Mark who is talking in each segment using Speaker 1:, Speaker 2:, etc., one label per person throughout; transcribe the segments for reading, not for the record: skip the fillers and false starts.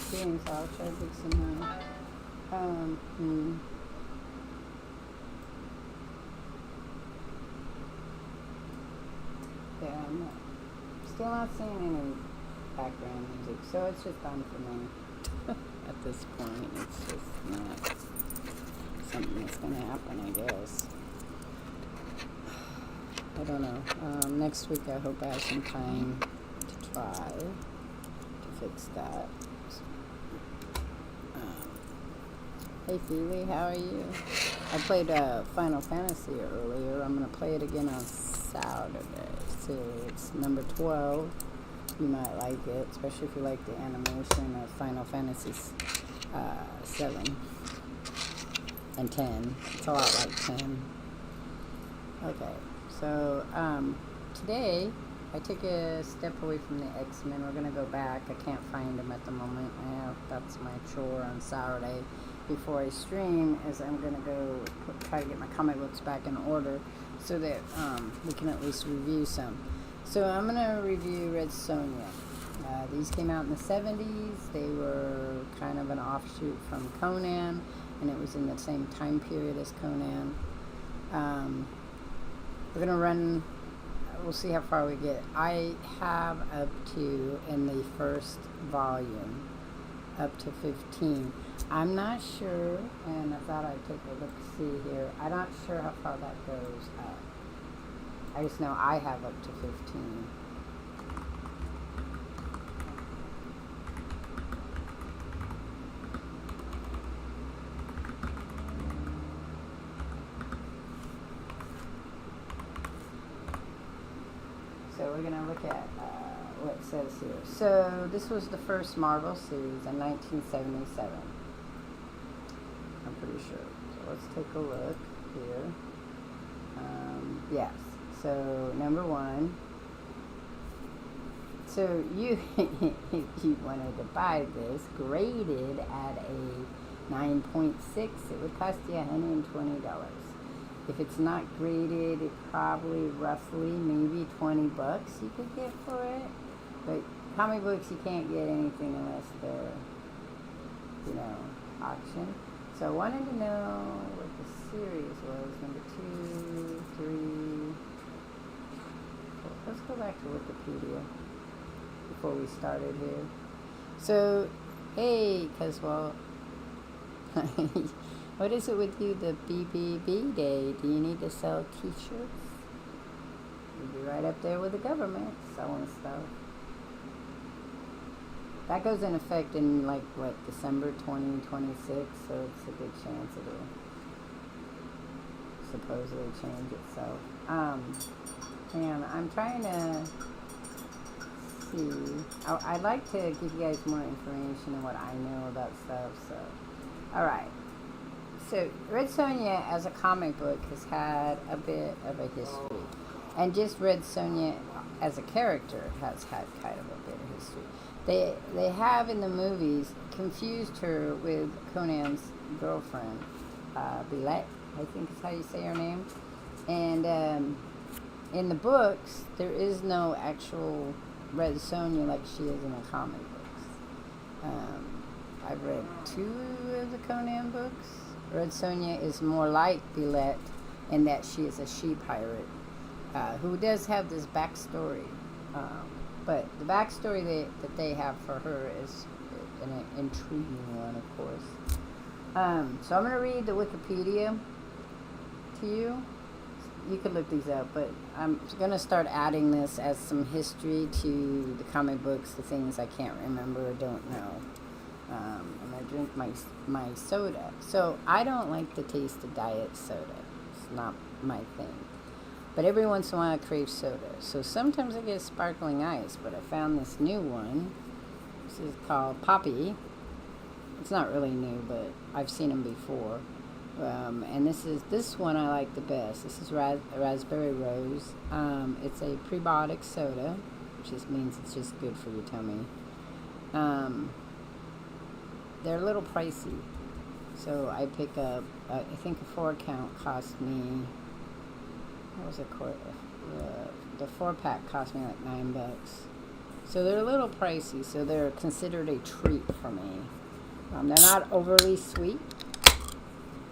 Speaker 1: stream, so I'll Shardvixen now. Yeah, still not seeing any background music, so it's just done for me. At this point, it's just not something that's going to happen, I guess. I don't know. Next week, I hope I have some time to try to fix that. Hey, Feely, how are you? I played Final Fantasy earlier. I'm going to play it again on Saturday. So it's number 12. You might like it, especially if you like the animation of Final Fantasy 7 and 10. It's a lot like 10. Okay, so today I took a step away from the X-Men. We're going to go back. I can't find them at the moment. That's my chore on Saturday before I stream, as I'm going to go try to get my comic books back in order so that we can at least review some. So I'm going to review Red Sonja. These came out in the 70s. They were kind of an offshoot from Conan, and it was in the same time period as Conan. We're going to run, we'll see how far we get. I have up to, in the first volume, up to 15. I'm not sure, and I thought I'd take a look-see here. I'm not sure how far that goes up. I just know I have up to 15. So we're going to look at what it says here. So this was the first Marvel series in 1977. I'm pretty sure. So let's take a look here. Yes. So number 1. So you if you wanted to buy this graded at a 9.6, it would cost you $120. If it's not graded, it probably roughly maybe $20 you could get for it. But comic books, you can't get anything unless they're, auction. So I wanted to know what the series was. Number 2, 3. Let's go back to Wikipedia before we started here. So, hey, Caswell. What is it with you, the BBB day? Do you need to sell t-shirts? You'd be right up there with the government selling stuff. That goes in effect in, December 2026, so it's a good chance it'll supposedly change itself. And I'm trying to see. I'd like to give you guys more information on what I know about stuff, so. Alright. So, Red Sonja as a comic book has had a bit of a history. And just Red Sonja as a character has had kind of a bit of history. They have in the movies confused her with Conan's girlfriend, Alot, I think is how you say her name. And in the books, there is no actual Red Sonja like she is in the comic books. I've read 2 of the Conan books. Red Sonja is more like Alot in that she is a she-pirate who does have this backstory. But the backstory that they have for her is an intriguing one, of course. So I'm going to read the Wikipedia to you. You could look these up, but I'm going to start adding this as some history to the comic books, the things I can't remember or don't know. I'm going to drink my soda. So I don't like the taste of diet soda. It's not my thing. But every once in a while I crave soda. So sometimes I get sparkling ice, but I found this new one. This is called Poppy. It's not really new, but I've seen them before. And this one I like the best. This is Raspberry Rose. It's a prebiotic soda, which just means it's just good for your tummy. They're a little pricey. So I pick up, I think a 4-count cost me, what was it? The 4-pack cost me like $9. So they're a little pricey, so they're considered a treat for me. They're not overly sweet.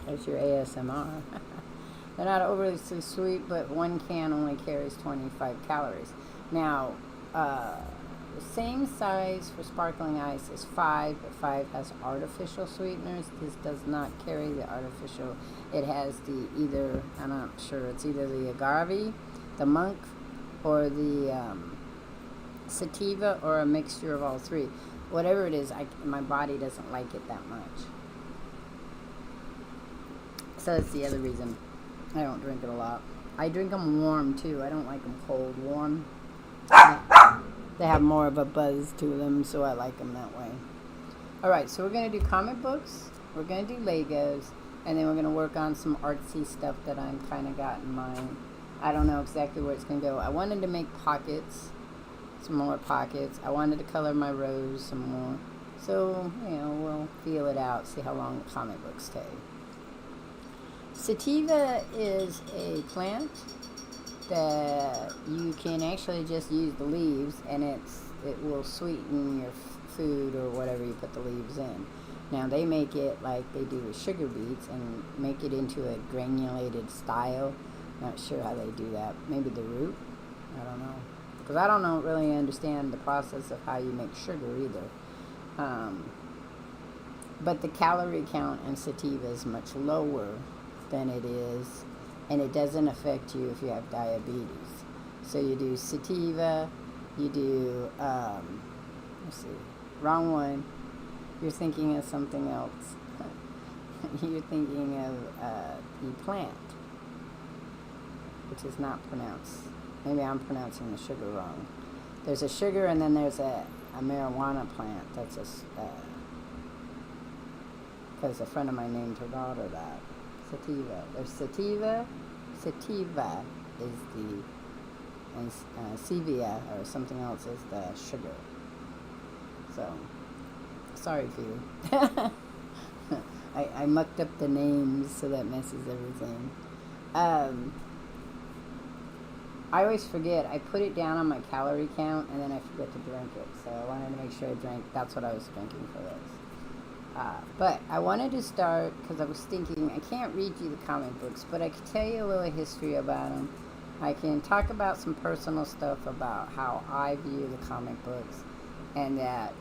Speaker 1: That's your ASMR. They're not overly sweet, but one can only carries 25 calories. Now, the same size for sparkling ice is 5, but 5 has artificial sweeteners. This does not carry the artificial. It has the either, I'm not sure, it's either the agave, the monk, or the sativa, or a mixture of all three. Whatever it is, my body doesn't like it that much. So that's the other reason I don't drink it a lot. I drink them warm too. I don't like them cold. Warm. They have more of a buzz to them, so I like them that way. Alright, so we're going to do comic books, we're going to do Legos, and then we're going to work on some artsy stuff that I'm kind of got in mind. I don't know exactly where it's going to go. I wanted to make pockets, some more pockets. I wanted to color my rose some more. So, we'll feel it out, see how long the comic books take. Sativa is a plant that you can actually just use the leaves, and it will sweeten your food or whatever you put the leaves in. Now they make it like they do with sugar beets and make it into a granulated style. Not sure how they do that. Maybe the root? I don't know. Because I don't really understand the process of how you make sugar either. But the calorie count in sativa is much lower than it is, and it doesn't affect you if you have diabetes. So you do sativa, you do, let's see, wrong one. You're thinking of something else. You're thinking of the plant, which is not pronounced. Maybe I'm pronouncing the sugar wrong. There's a sugar, and then there's a marijuana plant. That's because a friend of mine named her daughter that. Sativa. There's sativa. Sativa is the, and stevia or something else is the sugar. So, sorry, Peter. I mucked up the names, so that messes everything. I always forget. I put it down on my calorie count, and then I forget to drink it. So I wanted to make sure I drank. That's what I was drinking for this. But I wanted to start because I was thinking, I can't read you the comic books, but I can tell you a little history about them. I can talk about some personal stuff about how I view the comic books, and that,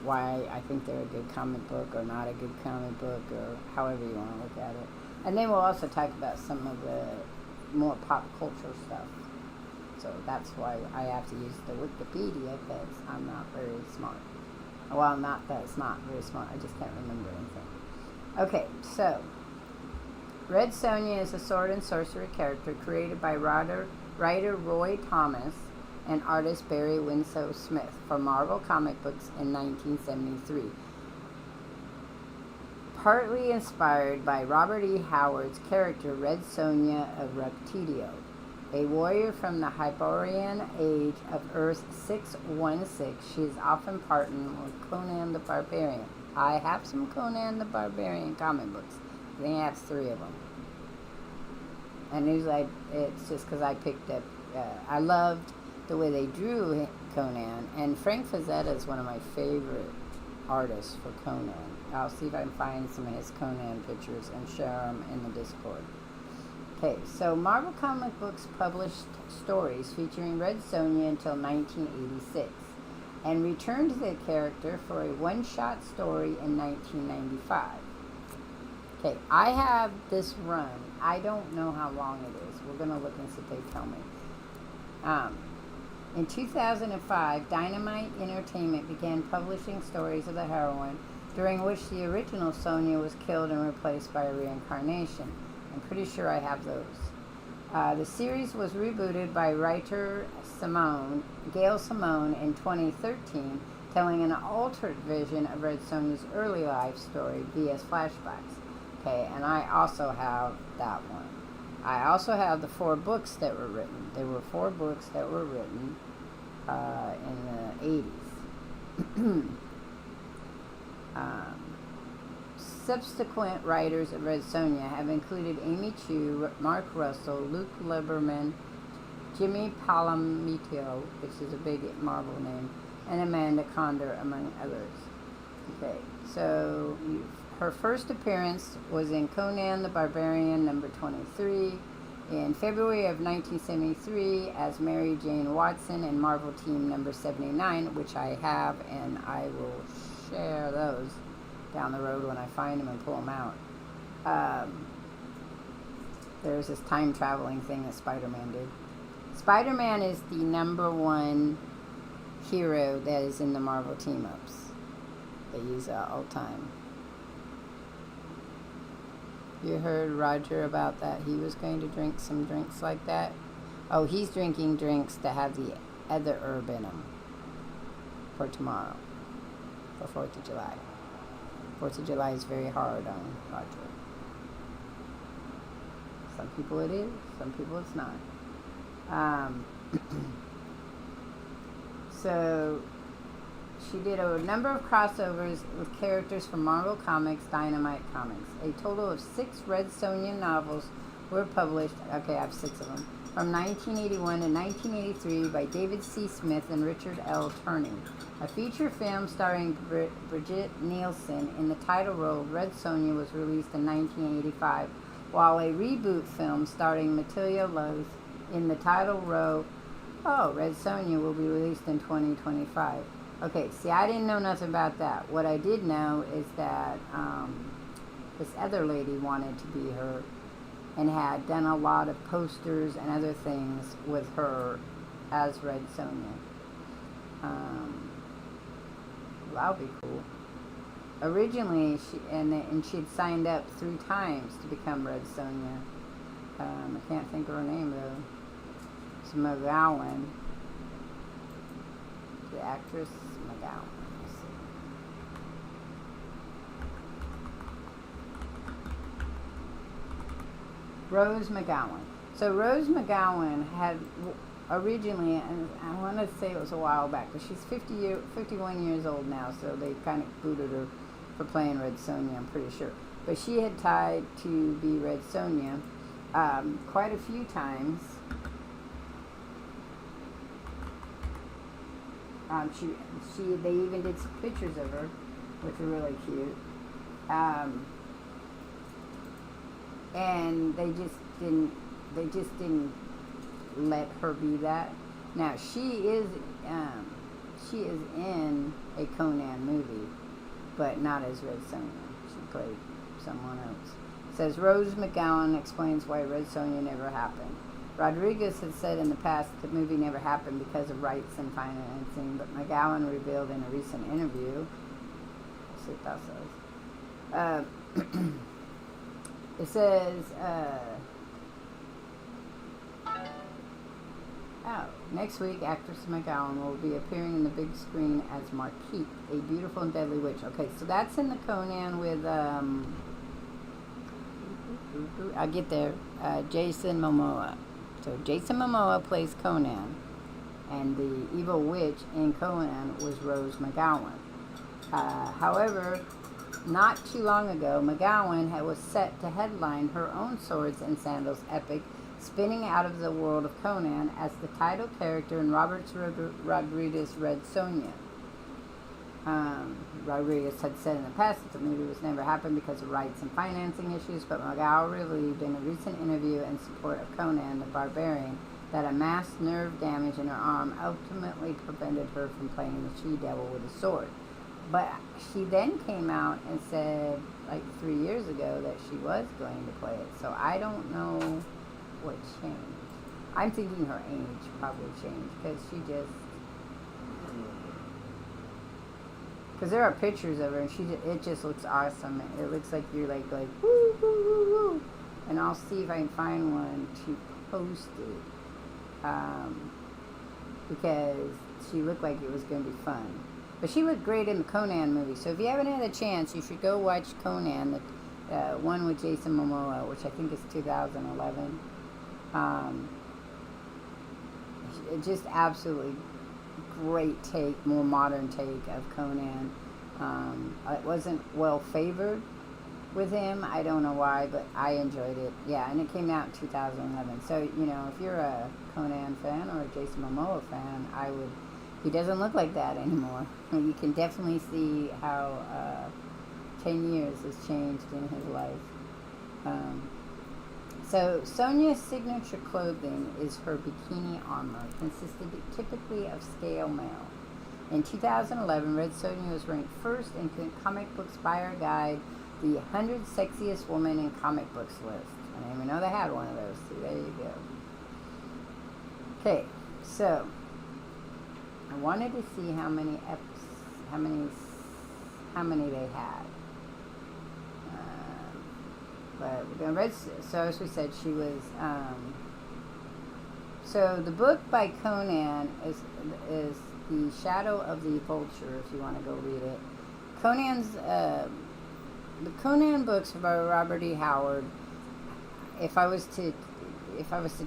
Speaker 1: why I think they're a good comic book or not a good comic book, or however you want to look at it. And then we'll also talk about some of the more pop culture stuff. So that's why I have to use the Wikipedia, because I'm not very smart. Well, not that it's not very smart, I just can't remember anything. Okay, so Red Sonja is a sword and sorcery character created by writer Roy Thomas and artist Barry Winslow Smith for Marvel Comic Books in 1973. Partly inspired by Robert E. Howard's character Red Sonja of Reptidio, a warrior from the Hyperborean age of Earth 616, she is often partnered with Conan the Barbarian. I have some Conan the Barbarian comic books. I think I have 3 of them. And usually it's just because I picked up, I loved the way they drew Conan. And Frank Frazetta is one of my favorite artists for Conan. I'll see if I can find some of his Conan pictures and share them in the Discord. Okay, so Marvel Comic Books published stories featuring Red Sonja until 1986, and returned to the character for a one-shot story in 1995. Okay, I have this run. I don't know how long it is. We're going to look and see if they tell me. In 2005, Dynamite Entertainment began publishing stories of the heroine, during which the original Sonja was killed and replaced by a reincarnation. I'm pretty sure I have those. The series was rebooted by writer Gail Simone in 2013, telling an altered vision of Red Sonja's early life story via flashbacks. Okay, and I also have that one. I also have the 4 books that were written. There were 4 books that were written in the 80s. Subsequent writers of Red Sonja have included Amy Chu, Mark Russell, Luke Lieberman, Jimmy Palomito, which is a big Marvel name, and Amanda Condor, among others. Okay, so her first appearance was in Conan the Barbarian number 23 in February of 1973 as Mary Jane Watson in Marvel Team number 79, which I have, and I will share those down the road when I find them and pull them out. There's this time traveling thing that Spider-Man did. Spider-Man is the number one hero that is in the Marvel team-ups. They use that all the time. You heard Roger about that? He was going to drink some drinks like that. Oh, he's drinking drinks that have the other herb in them for tomorrow, for 4th of July. 4th of July is very hard on Roger. Some people it is, some people it's not. So she did a number of crossovers with characters from Marvel Comics, Dynamite Comics. A total of 6 Red Sonja novels were published. Okay, I have 6 of them. From 1981 to 1983 by David C. Smith and Richard L. Turney. A feature film starring Brigitte Nielsen in the title role of Red Sonja was released in 1985, while a reboot film starring Matilda Loth in the title role, Red Sonja, will be released in 2025. Okay, see, I didn't know nothing about that. What I did know is that this other lady wanted to be her and had done a lot of posters and other things with her as Red Sonja. That'll be cool. Originally, she had signed up 3 times to become Red Sonja. I can't think of her name though. It's McGowan. The actress McGowan. Let's see. Rose McGowan. So Rose McGowan had originally, and I want to say it was a while back, but she's 51 years old now, so they kind of booted her for playing Red Sonja, I'm pretty sure. But she had tried to be Red Sonja quite a few times. They even did some pictures of her, which were really cute. And they just didn't let her be that. Now she is in a Conan movie, but not as Red Sonja. She played someone else. It says Rose McGowan explains why Red Sonja never happened. Rodriguez had said in the past that the movie never happened because of rights and financing, but McGowan revealed in a recent interview. Let's see what that says. It says, next week, actress McGowan will be appearing in the big screen as Marquise, a beautiful and deadly witch. Okay, so that's in the Conan with, I'll get there, Jason Momoa. So Jason Momoa plays Conan, and the evil witch in Conan was Rose McGowan. However, not too long ago, McGowan was set to headline her own Swords and Sandals epic, spinning out of the world of Conan as the title character in Robert Rodriguez's Red Sonja. Rodriguez had said in the past that the movie was never happened because of rights and financing issues, but McGowan revealed in a recent interview in support of Conan the Barbarian that a mass nerve damage in her arm ultimately prevented her from playing the she-devil with a sword. But she then came out and said, like 3 years ago, that she was going to play it. So I don't know what changed. I'm thinking her age probably changed because she just... Because there are pictures of her and it just looks awesome. It looks like you're like woo, woo, woo, woo. And I'll see if I can find one to post it. Because she looked like it was going to be fun. But she looked great in the Conan movie. So if you haven't had a chance, you should go watch Conan, the one with Jason Momoa, which I think is 2011. Just absolutely great take, more modern take of Conan. It wasn't well favored with him. I don't know why, but I enjoyed it. Yeah, and it came out in 2011. So, if you're a Conan fan or a Jason Momoa fan, he doesn't look like that anymore. And you can definitely see how 10 years has changed in his life. So Sonia's signature clothing is her bikini armor, consisted typically of scale mail. In 2011, Red Sonja was ranked first in Comic Books Buyer Guide, the 100 Sexiest Women in Comic Books list. I didn't even know they had one of those. See, there you go. Okay, so I wanted to see how many they had. But we're going to read. So as we said, she was. So the book by Conan is The Shadow of the Vulture. If you want to go read it, the Conan books are by Robert E. Howard. If I was to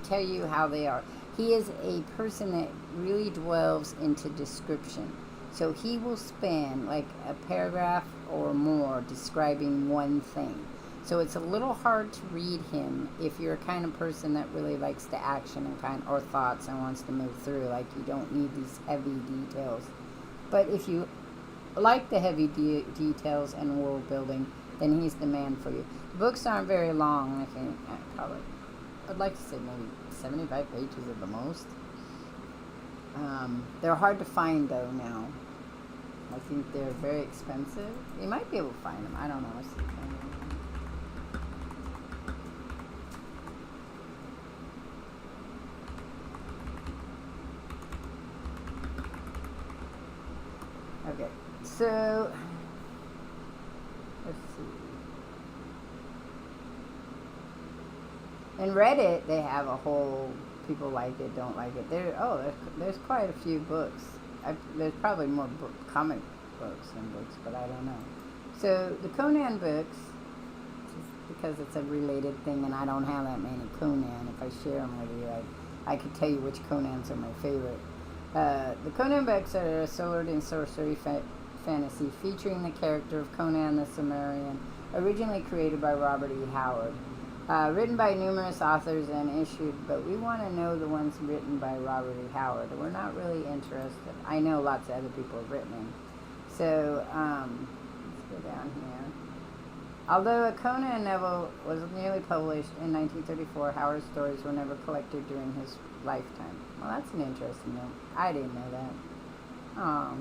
Speaker 1: tell you how they are, he is a person that really dwells into description. So he will spend like a paragraph or more describing one thing. So it's a little hard to read him if you're a kind of person that really likes the action and or thoughts and wants to move through. Like, you don't need these heavy details. But if you like the heavy details and world building, then he's the man for you. The books aren't very long. I think I'd like to say maybe 75 pages at the most. They're hard to find though now. I think they're very expensive. You might be able to find them. I don't know. Okay, so let's see. In Reddit, they have a whole people like it, don't like it. There's quite a few books. There's probably more comic books than books, but I don't know. So the Conan books, because it's a related thing, and I don't have that many Conan. If I share them with you, I could tell you which Conans are my favorite. The Conan books are a sword and sorcery fantasy featuring the character of Conan the Cimmerian, originally created by Robert E. Howard. Written by numerous authors and issued, but we want to know the ones written by Robert E. Howard. We're not really interested. I know lots of other people have written them. So, let's go down here. Although a Conan novel was nearly published in 1934, Howard's stories were never collected during his lifetime. Well, that's an interesting note. I didn't know that. Oh,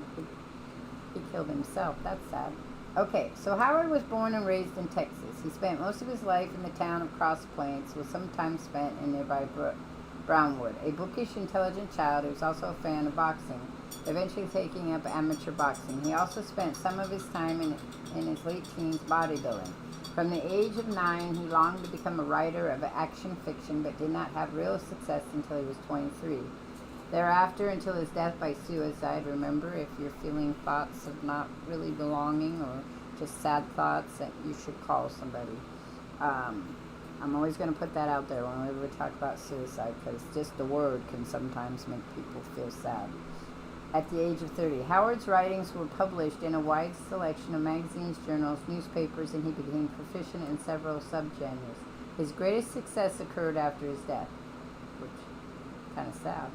Speaker 1: he killed himself. That's sad. Okay, so Howard was born and raised in Texas. He spent most of his life in the town of Cross Plains, with some time spent in nearby Brownwood. A bookish, intelligent child, he was also a fan of boxing, eventually taking up amateur boxing. He also spent some of his time in his late teens bodybuilding. From the age of 9, he longed to become a writer of action fiction, but did not have real success until he was 23. Thereafter, until his death by suicide. Remember, if you're feeling thoughts of not really belonging or just sad thoughts, that you should call somebody. I'm always going to put that out there whenever we talk about suicide, because just the word can sometimes make people feel sad. At the age of 30, Howard's writings were published in a wide selection of magazines, journals, newspapers, and he became proficient in several subgenres. His greatest success occurred after his death, which is kind of sad.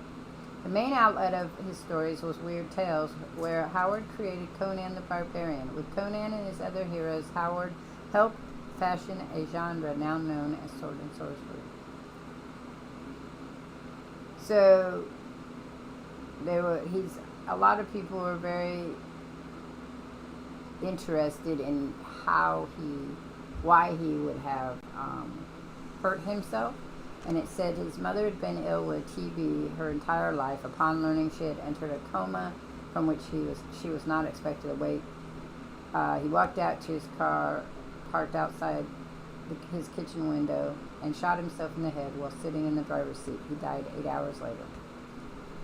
Speaker 1: The main outlet of his stories was Weird Tales, where Howard created Conan the Barbarian. With Conan and his other heroes, Howard helped fashion a genre now known as sword and sorcery. So a lot of people were very interested in why he would have hurt himself. And it said his mother had been ill with TB her entire life. Upon learning she had entered a coma from which she was not expected to wake, he walked out to his car, parked outside his kitchen window, and shot himself in the head while sitting in the driver's seat. He died 8 hours later.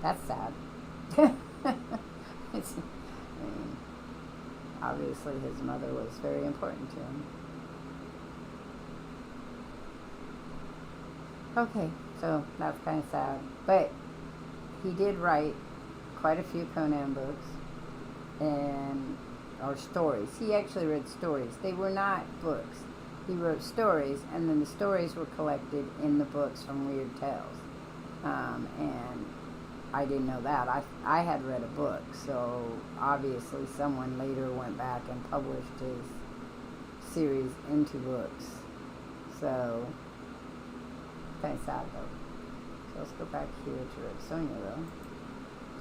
Speaker 1: That's sad. Obviously his mother was very important to him. Okay, so that's kind of sad. But he did write quite a few Conan books or stories. He actually read stories. They were not books. He wrote stories, and then the stories were collected in the books from Weird Tales. And I didn't know that. I had read a book, so obviously someone later went back and published his series into books. So, kind of sad though. So let's go back here to Red Sonja though,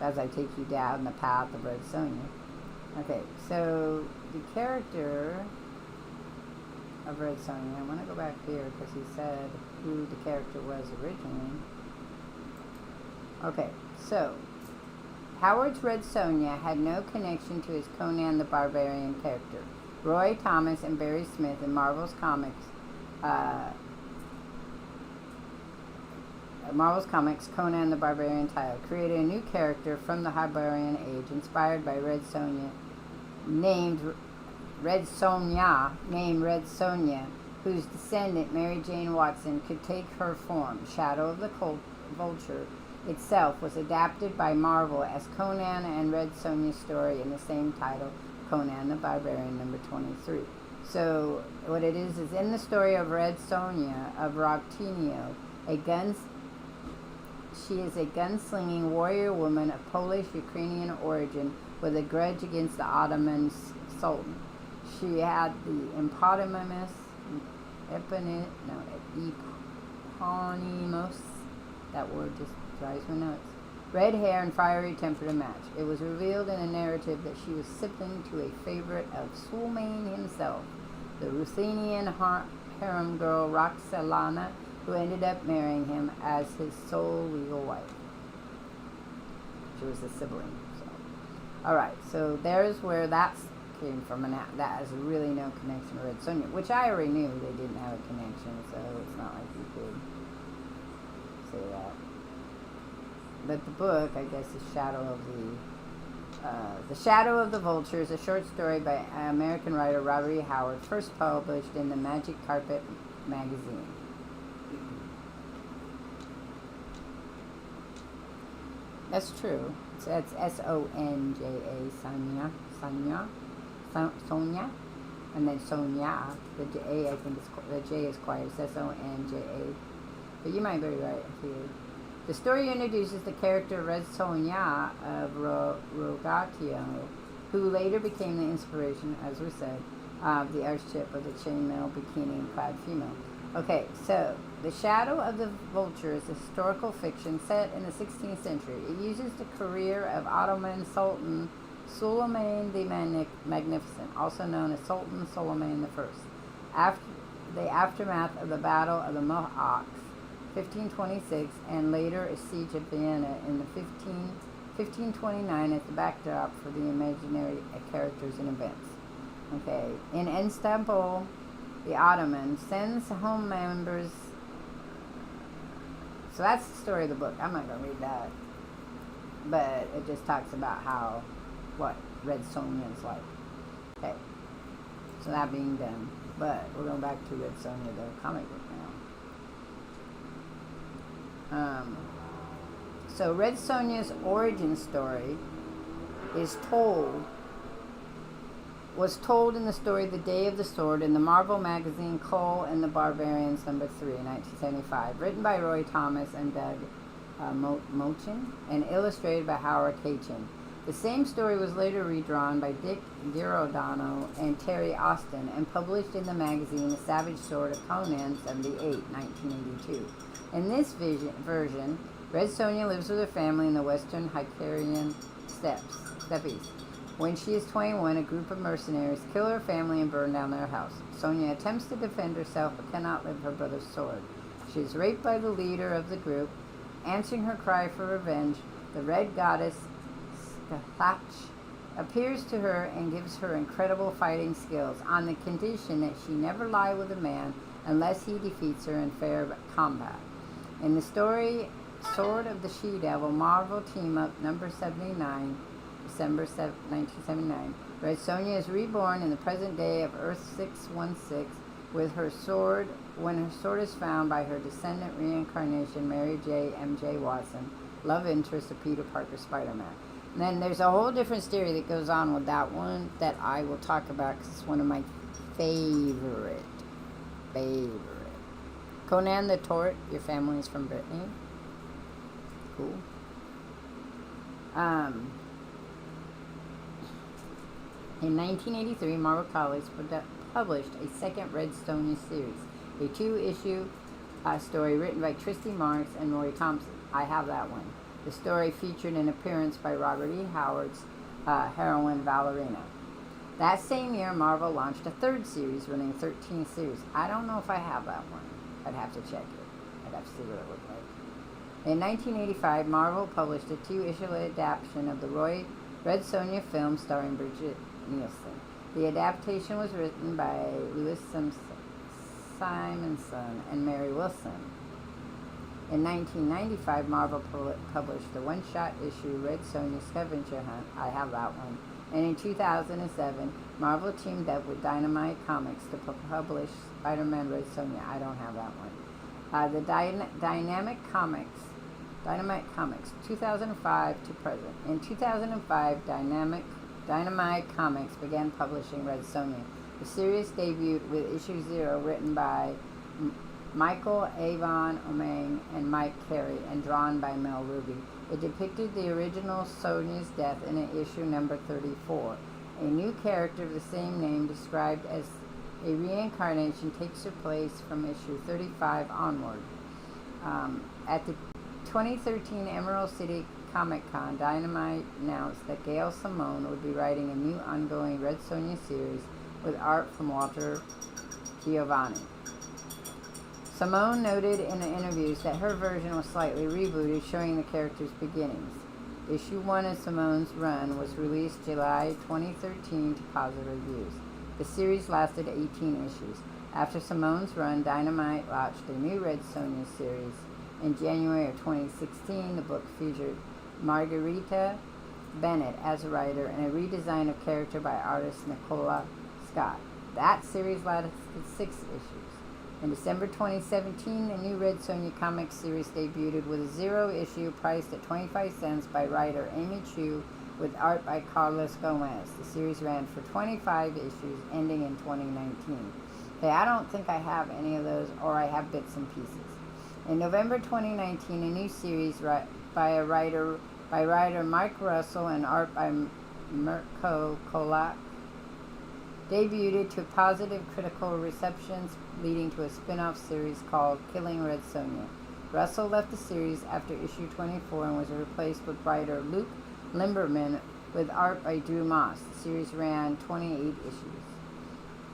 Speaker 1: as I take you down the path of Red Sonja. Okay, so the character of Red Sonja, I want to go back here because he said who the character was originally. Okay, so Howard's Red Sonja had no connection to his Conan the Barbarian character. Roy Thomas and Barry Smith in Marvel's Comics Conan the Barbarian title created a new character from the Hyborian Age inspired by Red Sonja, named Red Sonja, whose descendant Mary Jane Watson could take her form. Shadow of the Vulture itself was adapted by Marvel as Conan and Red Sonja's story in the same title, Conan the Barbarian number 23. So what it is in the story of Red Sonja of Roktinio, she is a gunslinging warrior woman of Polish-Ukrainian origin with a grudge against the Ottoman Sultan. She had the eponymous, that word just drives me nuts, red hair and fiery temper to match. It was revealed in a narrative that she was sibling to a favorite of Sulmain himself, the Ruthenian harem girl Roxolana, who ended up marrying him as his sole legal wife. She was a sibling. Alright, so there's where that came from, and that has really no connection to Red Sonja, which I already knew they didn't have a connection, so it's not like you could say that. But the book, I guess, is The Shadow of the Vulture is a short story by American writer Robert E. Howard, first published in the Magic Carpet magazine. That's true. It's S-O-N-J-A, Sonja, and then Sonja. The J, I think the J is quiet. It's S-O-N-J-A. But you might be right here. The story introduces the character Red Sonja of Rogatio, who later became the inspiration, as we said, of the Archship of the chainmail bikini-clad female. Okay, so The Shadow of the Vulture is a historical fiction set in the 16th century. It uses the career of Ottoman Sultan Suleiman the Magnificent, also known as Sultan Suleiman I, after the aftermath of the Battle of the Mohawks, 1526, and later a siege of Vienna in the 1529 as the backdrop for the imaginary characters and events. Okay, in Istanbul, the Ottoman sends home members. So that's the story of the book. I'm not going to read that. But it just talks about what Red Sonja is like. Okay. So that being done. But we're going back to Red Sonja, the comic book now. So Red Sonja's origin story was told in the story The Day of the Sword in the Marvel magazine Cole and the Barbarians number 3, 1975, written by Roy Thomas and Doug Mochin and illustrated by Howard Cachin. The same story was later redrawn by Dick Giordano and Terry Austin and published in the magazine The Savage Sword of Conan 78, 1982. In this version, Red Sonja lives with her family in the western Hungarian steppes. When she is 21, a group of mercenaries kill her family and burn down their house. Sonja attempts to defend herself but cannot lift her brother's sword. She is raped by the leader of the group. Answering her cry for revenge, the red goddess Skathach appears to her and gives her incredible fighting skills on the condition that she never lie with a man unless he defeats her in fair combat. In the story Sword of the She-Devil Marvel Team-Up number 79, December 1979, Red Sonja is reborn in the present day of Earth 616 with her sword, when her sword is found by her descendant reincarnation, Mary J. M.J. Watson, love interest of Peter Parker Spider-Man. And then there's a whole different story that goes on with that one that I will talk about because it's one of my favorite. Conan the Tort, your family is from Brittany. Cool. Um, in 1983, Marvel Comics published a second Red Sonja series, a two-issue story written by Tristy Marks and Roy Thompson. I have that one. The story featured an appearance by Robert E. Howard's heroine Valerina. That same year, Marvel launched a third series running 13 series. I don't know if I have that one. I'd have to check it. I'd have to see what it looked like. In 1985, Marvel published a two-issue adaptation of the Red Sonja film starring Bridget Nielsen. The adaptation was written by Louis Simonson and Mary Wilson. In 1995, Marvel published the one-shot issue Red Sonja Scavenger Hunt. I have that one. And in 2007, Marvel teamed up with Dynamite Comics to publish Spider-Man Red Sonja. I don't have that one. The Dynamite Comics, 2005 to present. In 2005, Dynamite Comics began publishing Red Sonja. The series debuted with issue 0, written by Michael Avon Oeming and Mike Carey, and drawn by Mel Ruby. It depicted the original Sonja's death in issue number 34. A new character of the same name, described as a reincarnation, takes her place from issue 35 onward. At the 2013 Emerald City Comic Con, Dynamite announced that Gail Simone would be writing a new ongoing Red Sonja series with art from Walter Giovanni. Simone noted in the interviews that her version was slightly rebooted, showing the character's beginnings. Issue 1 of Simone's run was released July 2013 to positive reviews. The series lasted 18 issues. After Simone's run, Dynamite launched a new Red Sonja series. In January of 2016, the book featured Margarita Bennett as a writer and a redesign of character by artist Nicola Scott. That series lasted 6 issues. In December 2017, the new Red Sonja comics series debuted with a 0 issue priced at 25 cents by writer Amy Chu with art by Carlos Gomez. The series ran for 25 issues, ending in 2019. Okay, I don't think I have any of those, or I have bits and pieces. In November 2019, a new series by writer Mike Russell and art by Mirko Kolak debuted to positive critical receptions, leading to a spin-off series called Killing Red Sonja. Russell left the series after issue 24 and was replaced with writer Luke Limberman with art by Drew Moss. The series ran 28 issues.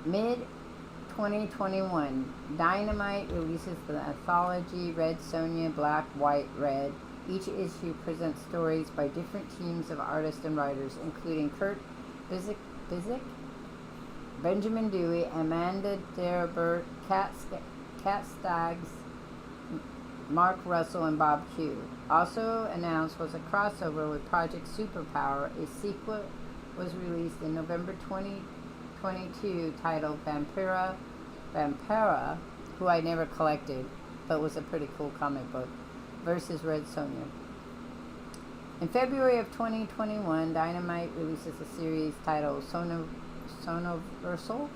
Speaker 1: Mid-2021, Dynamite releases the anthology Red Sonja Black, White, Red. Each issue presents stories by different teams of artists and writers, including Kurt Busiek, Benjamin Dewey, Amanda Derber, Kat Staggs, Mark Russell, and Bob Q. Also announced was a crossover with Project Superpower. A sequel was released in November 2022 titled Vampira, who I never collected, but was a pretty cool comic book, versus Red Sonja. In February of 2021, Dynamite releases a series titled Sonoversal,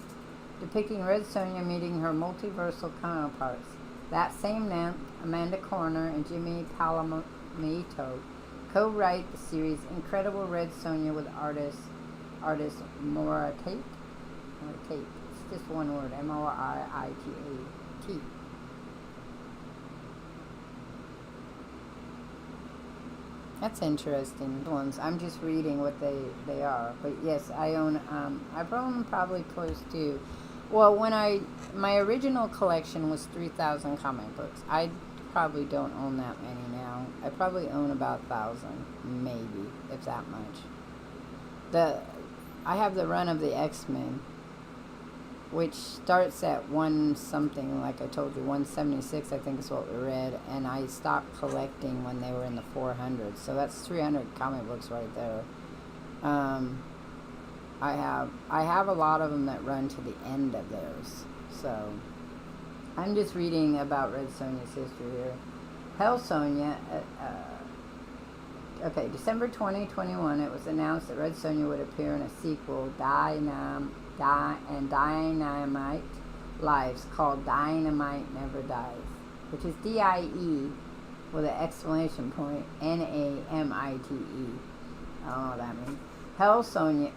Speaker 1: depicting Red Sonja meeting her multiversal counterparts. That same month, Amanda Corner and Jimmy Palomito co-write the series Incredible Red Sonja with artist Maura Tate. It's just one word, Moriitate. That's interesting. Ones I'm just reading what they are, but yes, I own. I've owned probably close to. Well, my original collection was 3,000 comic books. I probably don't own that many now. I probably own about 1,000, maybe, if that much. I have the run of the X-Men, which starts at 1 something, like I told you, 176, I think is what we read, and I stopped collecting when they were in the 400s, so that's 300 comic books right there. I have a lot of them that run to the end of theirs, so I'm just reading about Red Sonja's history here. Hell Sonja, December 2021, it was announced that Red Sonja would appear in a sequel, Dynamite Lives, called Dynamite Never Dies, which is D-I-E with an exclamation point, N-A-M-I-T-E. I don't know what that means. Hell Sonia,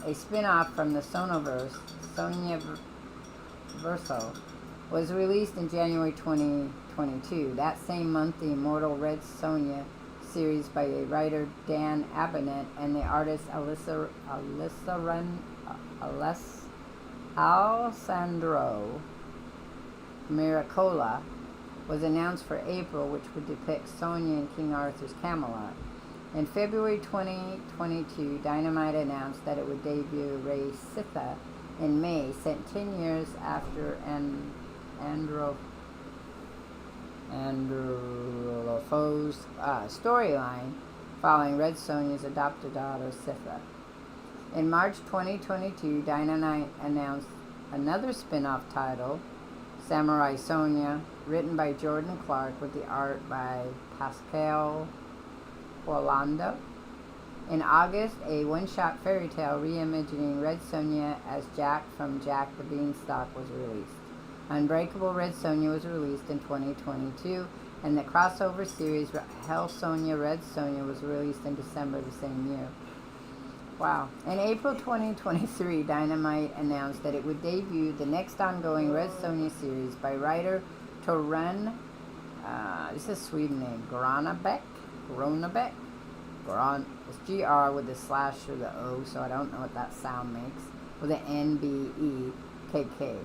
Speaker 1: a spin-off from the Sonoverse, Sonia Verso, was released in January 2022. That same month, the Immortal Red Sonja series by a writer Dan Abnett and the artist Alessandro Miracola was announced for April, which would depict Sonja in King Arthur's Camelot. In February 2022, Dynamite announced that it would debut Ray Sitha in May, set 10 years after Androfo's storyline, following Red Sonja's adopted daughter Sitha. In March 2022, Dynamite announced another spin-off title, Samurai Sonja, written by Jordan Clark with the art by Pascal Orlando. In August, a one-shot fairy tale reimagining Red Sonja as Jack from Jack the Beanstalk was released. Unbreakable Red Sonja was released in 2022, and the crossover series Hell Sonja Red Sonja was released in December the same year. Wow. In April 2023, Dynamite announced that it would debut the next ongoing Red Sonja series by writer Torun, this is a Sweden name, Granabek. It's GR with a slash through the O, so I don't know what that sound makes, with an NBEKK.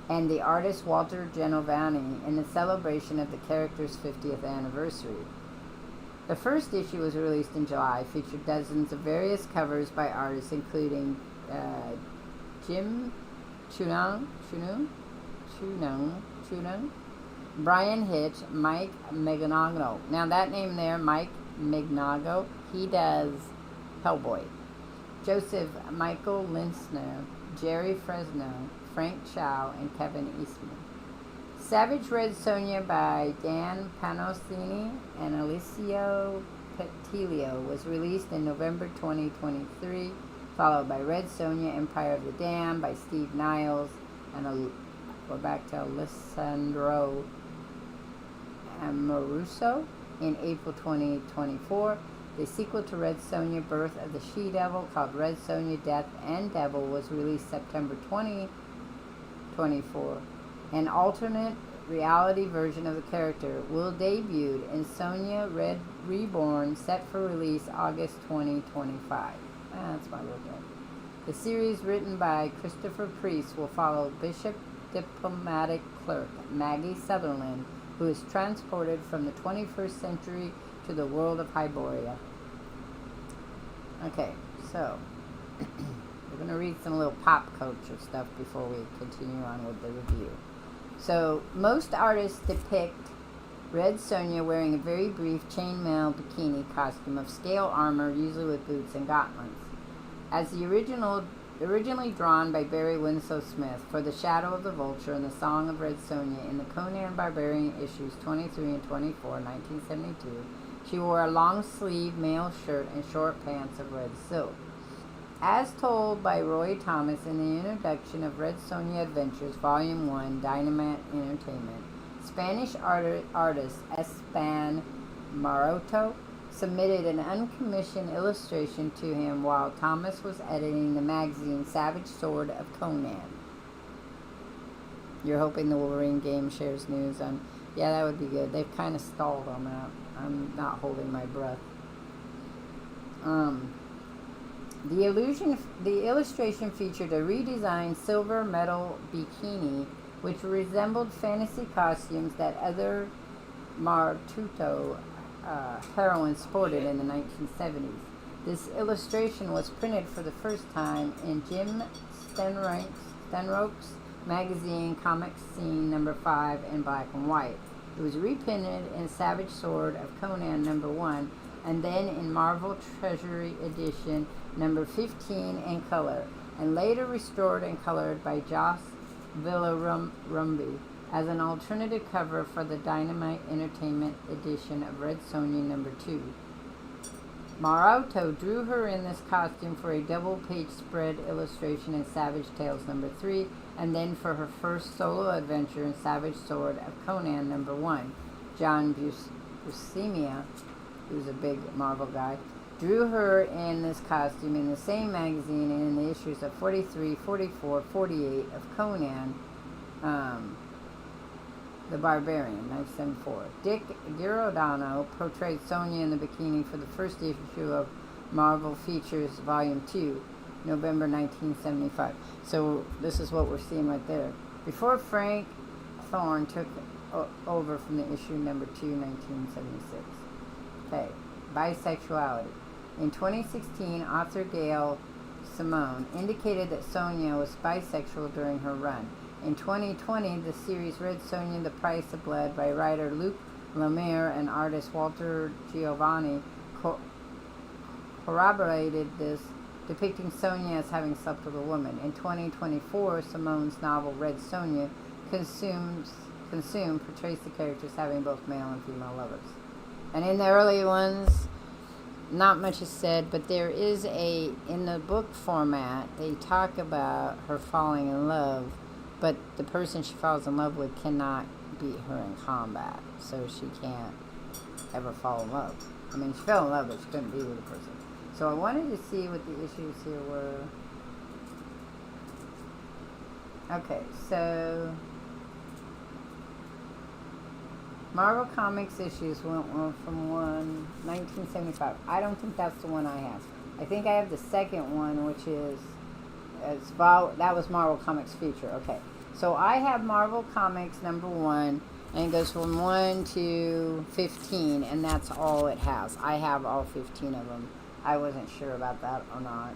Speaker 1: And the artist Walter Genovani in the celebration of the character's 50th anniversary. The first issue was released in July, featured dozens of various covers by artists including Jim Chunung, Brian Hitch, Mike Mignago. Now that name there, Mike Mignago, he does Hellboy. Joseph Michael Linsner, Jerry Fresno, Frank Chow, and Kevin Eastman. Savage Red Sonja by Dan Panosini and Alessio Petilio was released in November 2023, followed by Red Sonja Empire of the Dam by Steve Niles and we're back to Alessandro Amoruso in April 2024. The sequel to Red Sonja Birth of the She-Devil, called Red Sonja Death and Devil, was released September 2024. An alternate reality version of the character will debut in Sonja Red Reborn, set for release August 2025. That's my birthday. The series, written by Christopher Priest, will follow Bishop diplomatic clerk Maggie Sutherland, who is transported from the 21st century to the world of Hyboria. Okay, so we're going to read some little pop culture stuff before we continue on with the review. So, most artists depict Red Sonja wearing a very brief chainmail bikini costume of scale armor, usually with boots and gauntlets. As the originally drawn by Barry Winslow Smith for The Shadow of the Vulture and The Song of Red Sonja in the Conan Barbarian issues 23 and 24, 1972, she wore a long-sleeve male shirt and short pants of red silk. As told by Roy Thomas in the introduction of Red Sonja Adventures, Volume 1, Dynamite Entertainment, Spanish artist Espan Maroto submitted an uncommissioned illustration to him while Thomas was editing the magazine Savage Sword of Conan. You're hoping the Wolverine game shares news on... Yeah, that would be good. They've kind of stalled on that. I'm not holding my breath. The illustration featured a redesigned silver metal bikini which resembled fantasy costumes that other Martuto heroines sported in the 1970s. This illustration was printed for the first time in Jim Stenrock's magazine Comic Scene number 5 in black and white. It was reprinted in Savage Sword of Conan number 1 and then in Marvel Treasury Edition number 15 in color, and later restored and colored by Joss Villarumby as an alternative cover for the Dynamite Entertainment edition of Red Sonja number 2. Maroto drew her in this costume for a double-page spread illustration in Savage Tales number 3, and then for her first solo adventure in Savage Sword of Conan number 1. John Buscema, who's a big Marvel guy, drew her in this costume in the same magazine and in the issues of 43, 44, 48 of Conan, the Barbarian, 1974. Dick Giordano portrayed Sonia in the bikini for the first issue of Marvel Features Volume 2, November 1975. So this is what we're seeing right there. Before Frank Thorne took over from the issue number 2, 1976. Okay, bisexuality. In 2016, author Gail Simone indicated that Sonia was bisexual during her run. In 2020, the series Red Sonja, The Price of Blood by writer Luc Lemire and artist Walter Giovanni corroborated this, depicting Sonia as having slept with a woman. In 2024, Simone's novel Red Sonja Consumed portrays the characters having both male and female lovers. And in the early ones, not much is said, but there is in the book format, they talk about her falling in love, but the person she falls in love with cannot beat her in combat, so she can't ever fall in love. I mean, she fell in love, but she couldn't be with the person. So I wanted to see what the issues here were. Okay, so Marvel Comics issues went from 1975. I don't think that's the one I have. I think I have the second one, which is that was Marvel Comics Feature. Okay, so I have Marvel Comics number 1, and it goes from 1 to 15, and that's all it has. I have all 15 of them. I wasn't sure about that or not.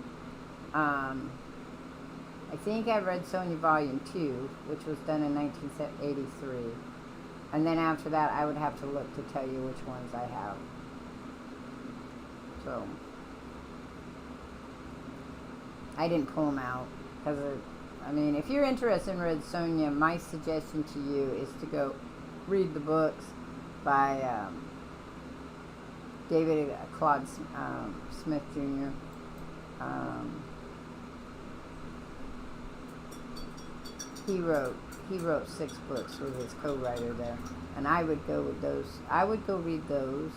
Speaker 1: I think I read Sonja Volume 2, which was done in 1983. And then after that, I would have to look to tell you which ones I have. So, I didn't pull them out. Because, I mean, if you're interested in Red Sonja, my suggestion to you is to go read the books by David Claude Smith Jr. He wrote 6 books with his co-writer there, and I would go with those. I would go read those.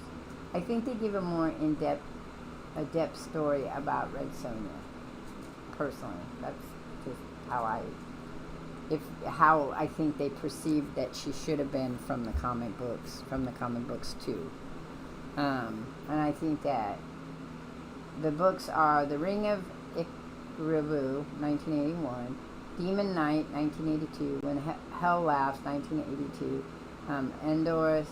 Speaker 1: I think they give a more in-depth story about Red Sonja. Personally, that's just how I think they perceived that she should have been from the comic books too. And I think that the books are The Ring of Ikrivu, 1981. Demon Knight, 1982, When Hell Laughs, 1982, Endor's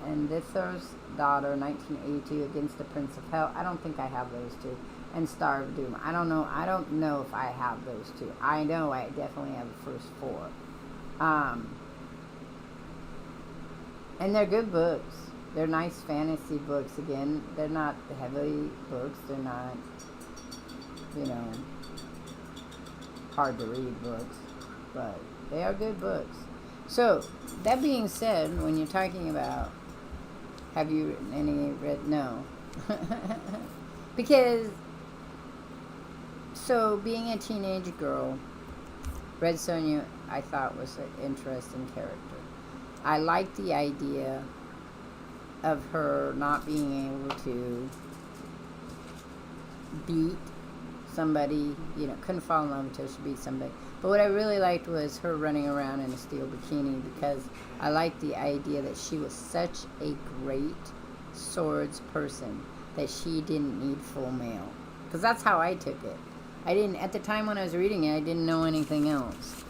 Speaker 1: and Thithor's Daughter, 1982, Against the Prince of Hell. I don't think I have those two. And Star of Doom. I don't know if I have those two. I know I definitely have the first 4. And they're good books. They're nice fantasy books. Again, they're not heavy books. They're not, hard to read books, but they are good books. So, that being said, when you're talking about, have you written no. Because, so being a teenage girl, Red Sonja, I thought was an interesting character. I liked the idea of her not being able to beat somebody, couldn't fall in love until she beat somebody. But what I really liked was her running around in a steel bikini, because I liked the idea that she was such a great swords person that she didn't need full mail. Because that's how I took it. At the time when I was reading it, I didn't know anything else.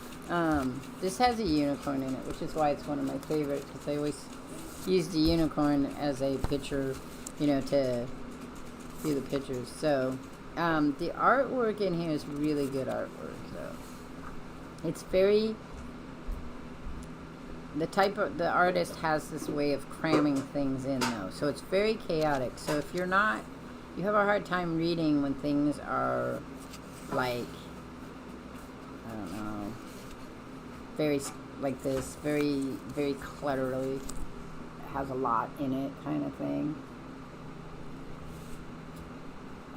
Speaker 1: This has a unicorn in it, which is why it's one of my favorites, because I always use the unicorn as a picture, to do the pictures. So, the artwork in here is really good artwork, though. It's very, the artist has this way of cramming things in, though. So it's very chaotic. So if you have a hard time reading when things are like, I don't know, very, like this, very, very clutterly, has a lot in it kind of thing.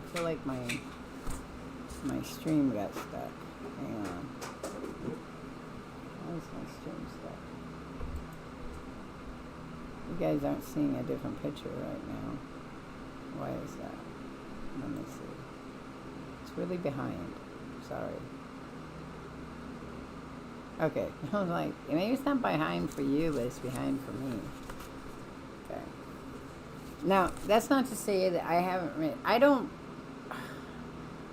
Speaker 1: I feel like my stream got stuck. Hang on. Why is my stream stuck? You guys aren't seeing a different picture right now. Why is that? Let me see. It's really behind. Sorry. Okay. I was like, maybe it's not behind for you, but it's behind for me. Okay. Now, that's not to say that I haven't read.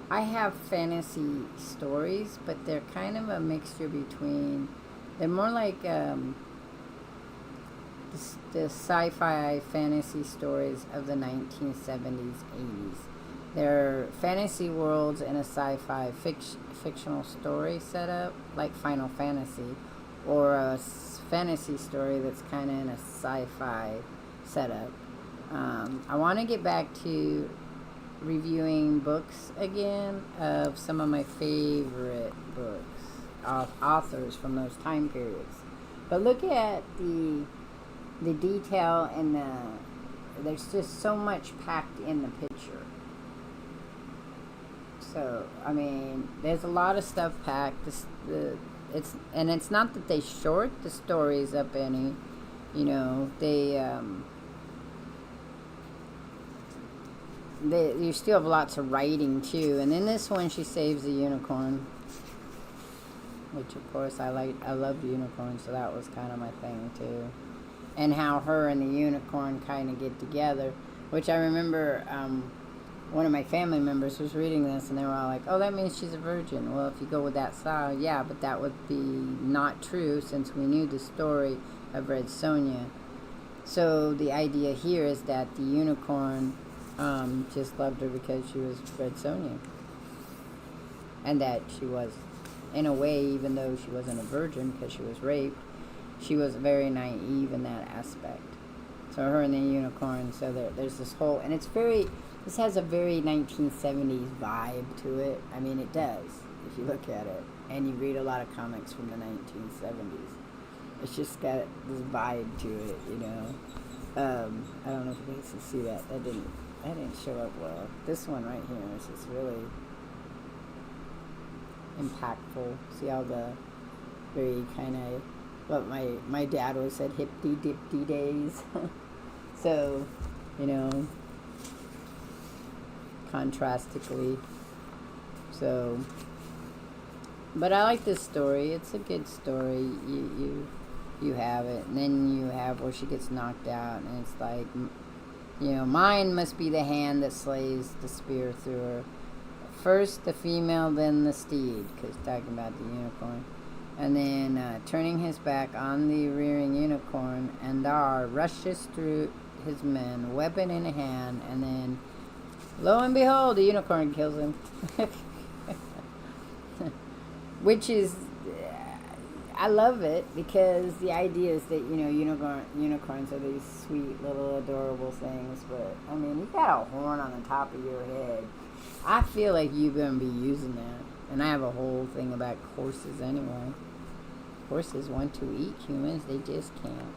Speaker 1: I have fantasy stories, but they're kind of a mixture between. They're more like the sci-fi fantasy stories of the 1970s, 80s. They're fantasy worlds in a sci-fi fictional story setup, like Final Fantasy, or a fantasy story that's kind of in a sci-fi setup. I want to get back to reviewing books again of some of my favorite books, authors from those time periods. But look at the detail and there's just so much packed in the picture. So I mean, there's a lot of stuff packed. It's not that they short the stories up any, you still have lots of writing too. And in this one, she saves a unicorn, which of course I love unicorns, so that was kind of my thing too. And how her and the unicorn kind of get together, which I remember one of my family members was reading this and they were all like, oh, that means she's a virgin. Well, if you go with that style, yeah, but that would be not true since we knew the story of Red Sonja. So the idea here is that the unicorn just loved her because she was Red Sonja. And that she was, in a way, even though she wasn't a virgin because she was raped, she was very naive in that aspect. So her and the unicorn, so there's this whole, and this has a very 1970s vibe to it. I mean, it does, if you look at it. And you read a lot of comics from the 1970s. It's just got this vibe to it, I don't know if you guys can see that. That didn't show up well. This one right here is just really impactful. See all the very kind of what my dad always said, hippity dippity days. So, contrastically. So, but I like this story. It's a good story. You have it, and then you have where she gets knocked out, and it's like, mine must be the hand that slays the spear through her. First the female, then the steed, because talking about the unicorn. And then turning his back on the rearing unicorn, Andar rushes through his men, weapon in hand, and then, lo and behold, the unicorn kills him. Which is, I love it, because the idea is that, unicorns are these sweet little adorable things, but, I mean, you got a horn on the top of your head. I feel like you're going to be using that. And I have a whole thing about horses anyway. Horses want to eat humans, they just can't.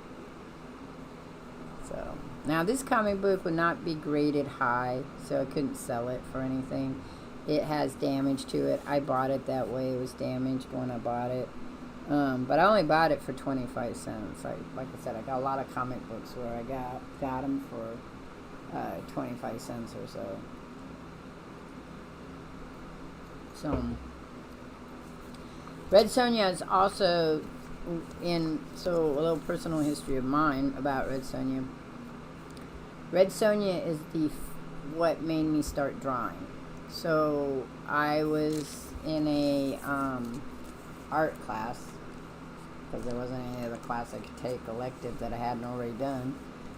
Speaker 1: So, now this comic book would not be graded high, so I couldn't sell it for anything. It has damage to it. I bought it that way. It was damaged when I bought it. But I only bought it for 25 cents. Like I said, I got a lot of comic books where I got them for 25 cents or so. So, Red Sonja is also so a little personal history of mine about Red Sonja. Red Sonja is what made me start drawing. So I was in a art class, because there wasn't any other class I could take elective that I hadn't already done.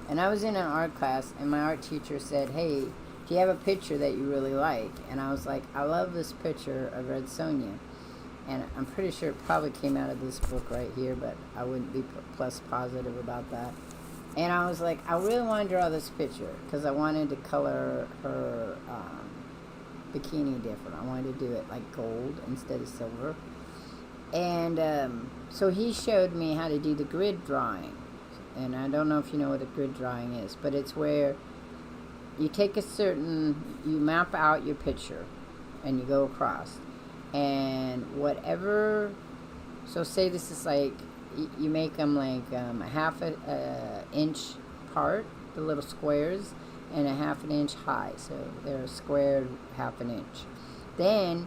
Speaker 1: And I was in an art class, and my art teacher said, hey, do you have a picture that you really like? And I was like, I love this picture of Red Sonja. And I'm pretty sure it probably came out of this book right here, but I wouldn't be plus positive about that. And I was like, I really want to draw this picture, because I wanted to color her bikini different. I wanted to do it like gold instead of silver. And so he showed me how to do the grid drawing. And I don't know if you know what a grid drawing is, but it's where you take you map out your picture and you go across. And whatever, so say this is like, you make them like a half a inch apart, the little squares, and a 1/2 inch high. So they're squared 1/2 inch. Then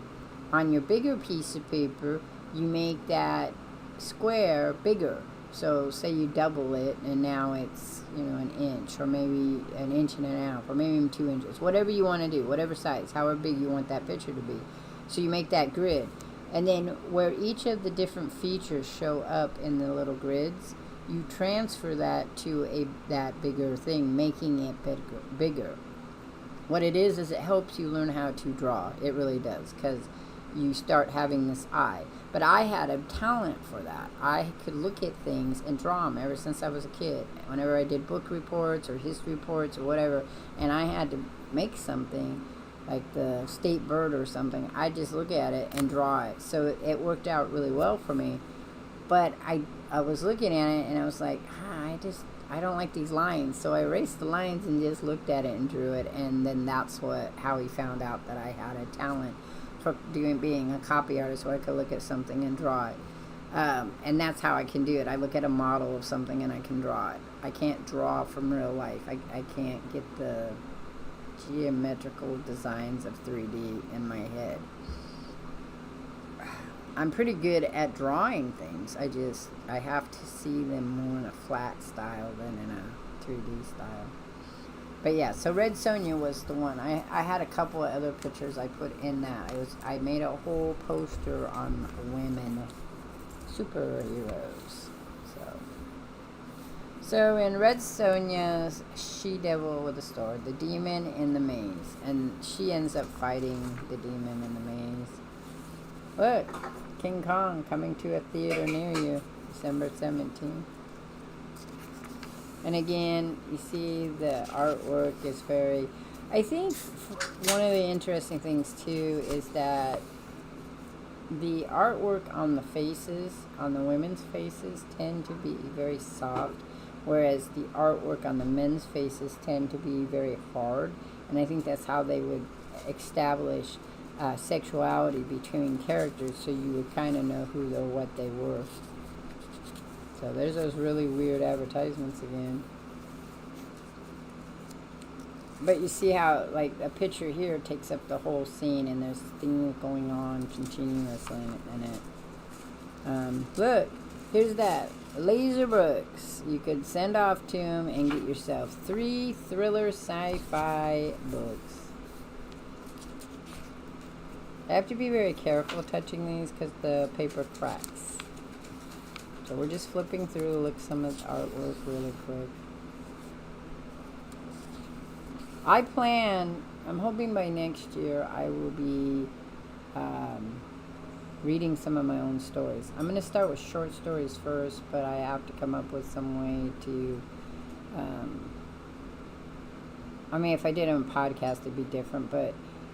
Speaker 1: on your bigger piece of paper, you make that square bigger. So say you double it, and now it's, you know, 1 inch, or maybe 1.5 inches, or maybe even 2 inches. Whatever you want to do, whatever size, however big you want that picture to be. So you make that grid. And then where each of the different features show up in the little grids, you transfer that to that bigger thing, making it bigger. What it is it helps you learn how to draw. It really does, because you start having this eye. But I had a talent for that. I could look at things and draw them ever since I was a kid. Whenever I did book reports or history reports or whatever, and I had to make something, like the state bird or something, I just look at it and draw it. So it worked out really well for me. But I was looking at it and I was like, I don't like these lines. So I erased the lines and just looked at it and drew it. And then that's how he found out that I had a talent for being a copy artist, so I could look at something and draw it. And that's how I can do it. I look at a model of something and I can draw it. I can't draw from real life. I can't get the geometrical designs of 3D in my head. I'm pretty good at drawing things. I have to see them more in a flat style than in a 3D style. But yeah, so Red Sonja was the one. I had a couple of other pictures I put in that. I made a whole poster on women superheroes. So in Red Sonja's She-Devil with a Sword, the demon in the maze, and she ends up fighting the demon in the maze. Look, King Kong coming to a theater near you, December 17th. And again, you see the artwork is very... I think one of the interesting things, too, is that the artwork on the faces, on the women's faces, tend to be very soft, whereas the artwork on the men's faces tend to be very hard. And I think that's how they would establish sexuality between characters, so you would kind of know who or what they were. So there's those really weird advertisements again. But you see how, like, a picture here takes up the whole scene, and there's things going on continuously in it. Look, here's that. Laser books. You could send off to him and get yourself 3 thriller sci-fi books. I have to be very careful touching these because the paper cracks. So we're just flipping through to look some of the artwork really quick. I'm hoping by next year I will be reading some of my own stories. I'm going to start with short stories first, but I have to come up with some way to, if I did it on a podcast, it'd be different, but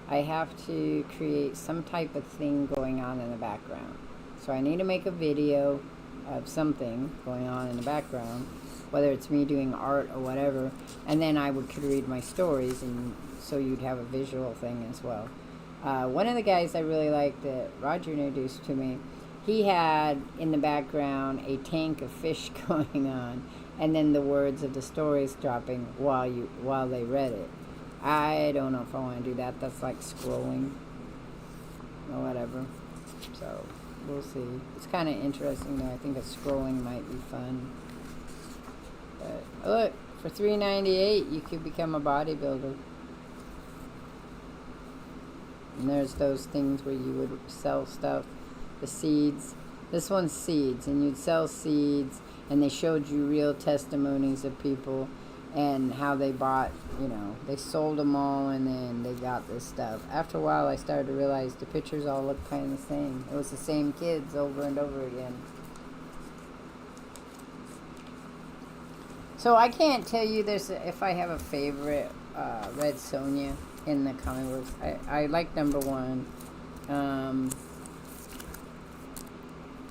Speaker 1: I have to create some type of thing going on in the background. So I need to make a video of something going on in the background, whether it's me doing art or whatever, and then I could read my stories, and so you'd have a visual thing as well. One of the guys I really liked that Roger introduced to me, he had in the background a tank of fish going on, and then the words of the stories dropping while they read it. I don't know if I want to do that. That's like scrolling or whatever. So we'll see. It's kind of interesting though. I think that scrolling might be fun. But look, for $3.98 you could become a bodybuilder. And there's those things where you would sell stuff, the seeds. This one's seeds, and you'd sell seeds, and they showed you real testimonies of people and how they bought, they sold them all, and then they got this stuff. After a while, I started to realize the pictures all looked kind of the same. It was the same kids over and over again. So I can't tell you if I have a favorite Red Sonja in the comic books. I like number 1.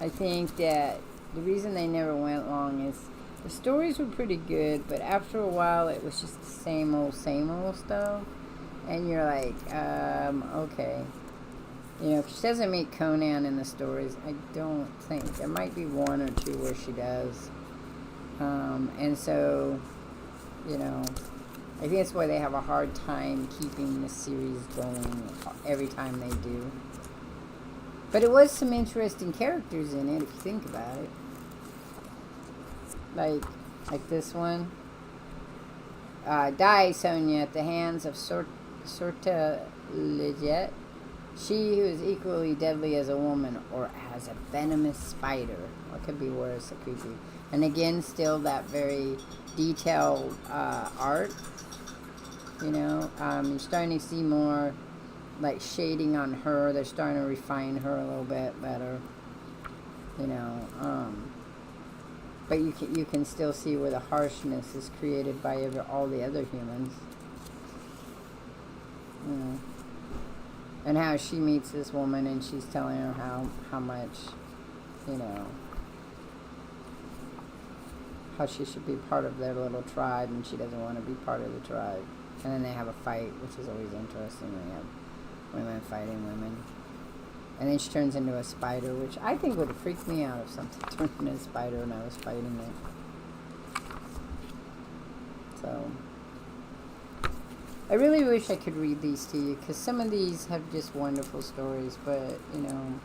Speaker 1: I think that the reason they never went long is the stories were pretty good, but after a while it was just the same old stuff. And you're like, okay. She doesn't meet Conan in the stories. I don't think. There might be 1 or 2 where she does. And so, I think that's why they have a hard time keeping the series going every time they do. But it was some interesting characters in it, if you think about it. Like this one. Die, Sonia, at the hands of Sorta Leggett. She who is equally deadly as a woman or as a venomous spider. What could be worse? It could be. And again, still that very detailed art. You know, you're starting to see more like shading on her. They're starting to refine her a little bit better. You know, but you can still see where the harshness is created by all the other humans. You know, and how she meets this woman and she's telling her how much, you know, how she should be part of their little tribe and she doesn't want to be part of the tribe. And then they have a fight, which is always interesting when you have women fighting women. And then she turns into a spider, which I think would have freaked me out if something turned into a spider and I was fighting it. So, I really wish I could read these to you, because some of these have just wonderful stories, but, you know,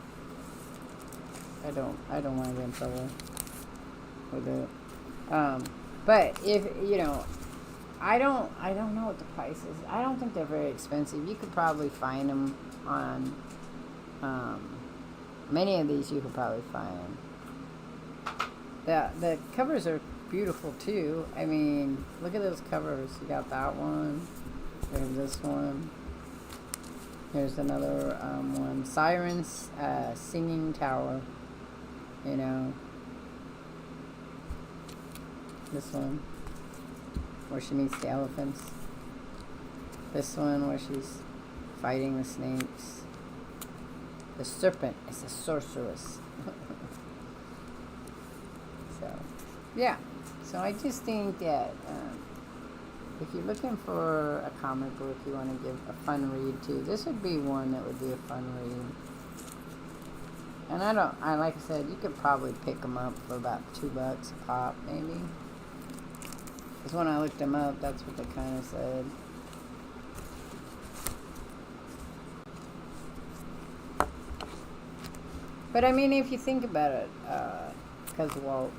Speaker 1: I don't want to get in trouble with it. But if, you know, I don't know what the price is. I don't think they're very expensive. You could probably find them on, many of these you could probably find. The covers are beautiful too. I mean, look at those covers. You got that one. There's this one. Here's another one. Sirens, Singing Tower. You know. This one, where she meets the elephants. This one, where she's fighting the snakes. The serpent is a sorceress. So, yeah. So I just think that if you're looking for a comic book you want to give a fun read to, this would be one that would be a fun read. And like I said, you could probably pick them up for about $2 a pop, maybe. Because when I looked them up, that's what they kind of said. But I mean, if you think about it, because, well,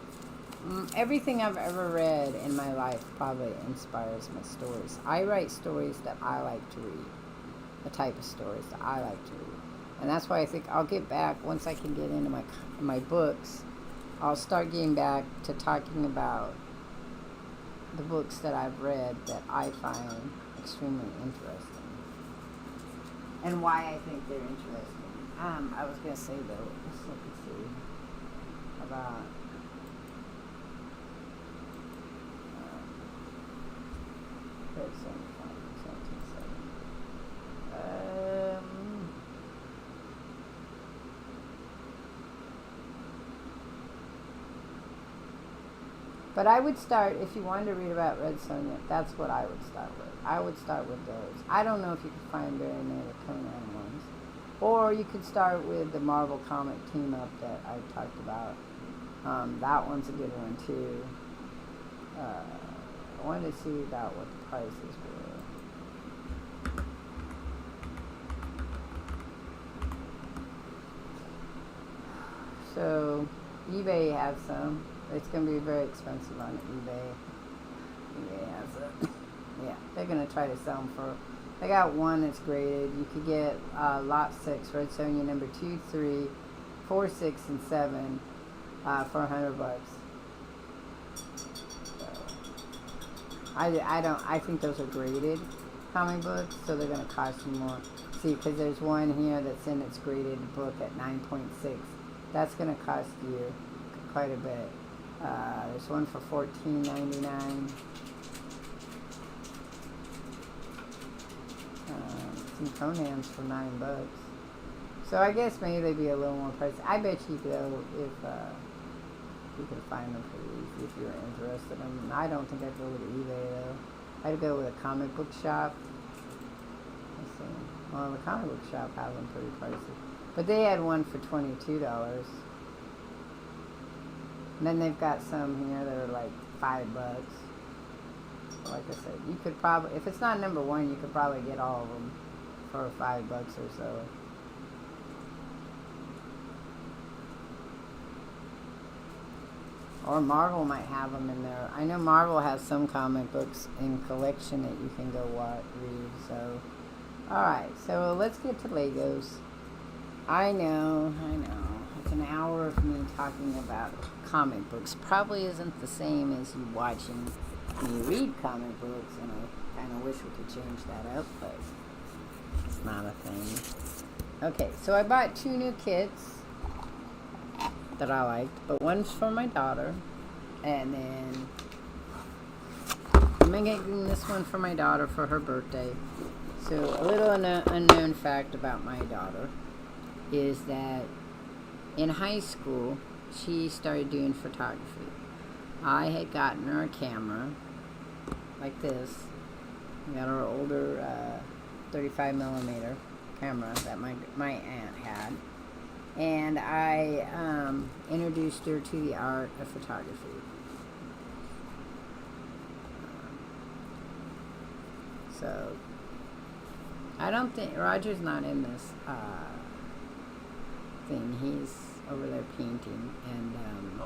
Speaker 1: everything I've ever read in my life probably inspires my stories. I write stories that I like to read. The type of stories that I like to read. And that's why I think I'll get back, once I can get into my books, I'll start getting back to talking about the books that I've read that I find extremely interesting. And why I think they're interesting. I was going to say, though, let's look and see about but I would start, if you wanted to read about Red Sonja, that's what I would start with. I would start with those. I don't know if you could find very many of the Conan ones. Or you could start with the Marvel comic team-up that I talked about. That one's a good one, too. I wanted to see about what the prices were. So, eBay has some. It's going to be very expensive on eBay. eBay has it. Yeah, they're going to try to sell them for... I got one that's graded. You could get Lot 6, Red Sonja number 2, 3, 4, 6, and 7 for $100. So, I think those are graded comic books, so they're going to cost you more. See, because there's one here that's in its graded book at 9.6. That's going to cost you quite a bit. There's one for $14.99. Some Conan's for $9. So I guess maybe they'd be a little more pricey. I bet you though, if you could find them pretty easy if you were interested in them. I don't think I'd go with eBay though. I'd go with a comic book shop. Let's see. Well, the comic book shop has them pretty pricey. But they had one for $22. And then they've got some here that are like $5. like I said, you could probably, if it's not number one, you could probably get all of them for $5 or so. Or Marvel might have them in there. I know Marvel has some comic books in collection that you can go read. So, alright, so let's get to Legos. I know. It's an hour of me talking about comic books. Probably isn't the same as you watching me read comic books, and I kind of wish we could change that up, but it's not a thing. Okay, so I bought 2 new kits that I liked, but one's for my daughter, and then I'm getting this one for my daughter for her birthday. So a little unknown fact about my daughter is that in high school she started doing photography. I had gotten her a camera like this. We got her older 35mm camera that my aunt had. And I introduced her to the art of photography. So, I don't think, Roger's not in this thing. He's over there painting, and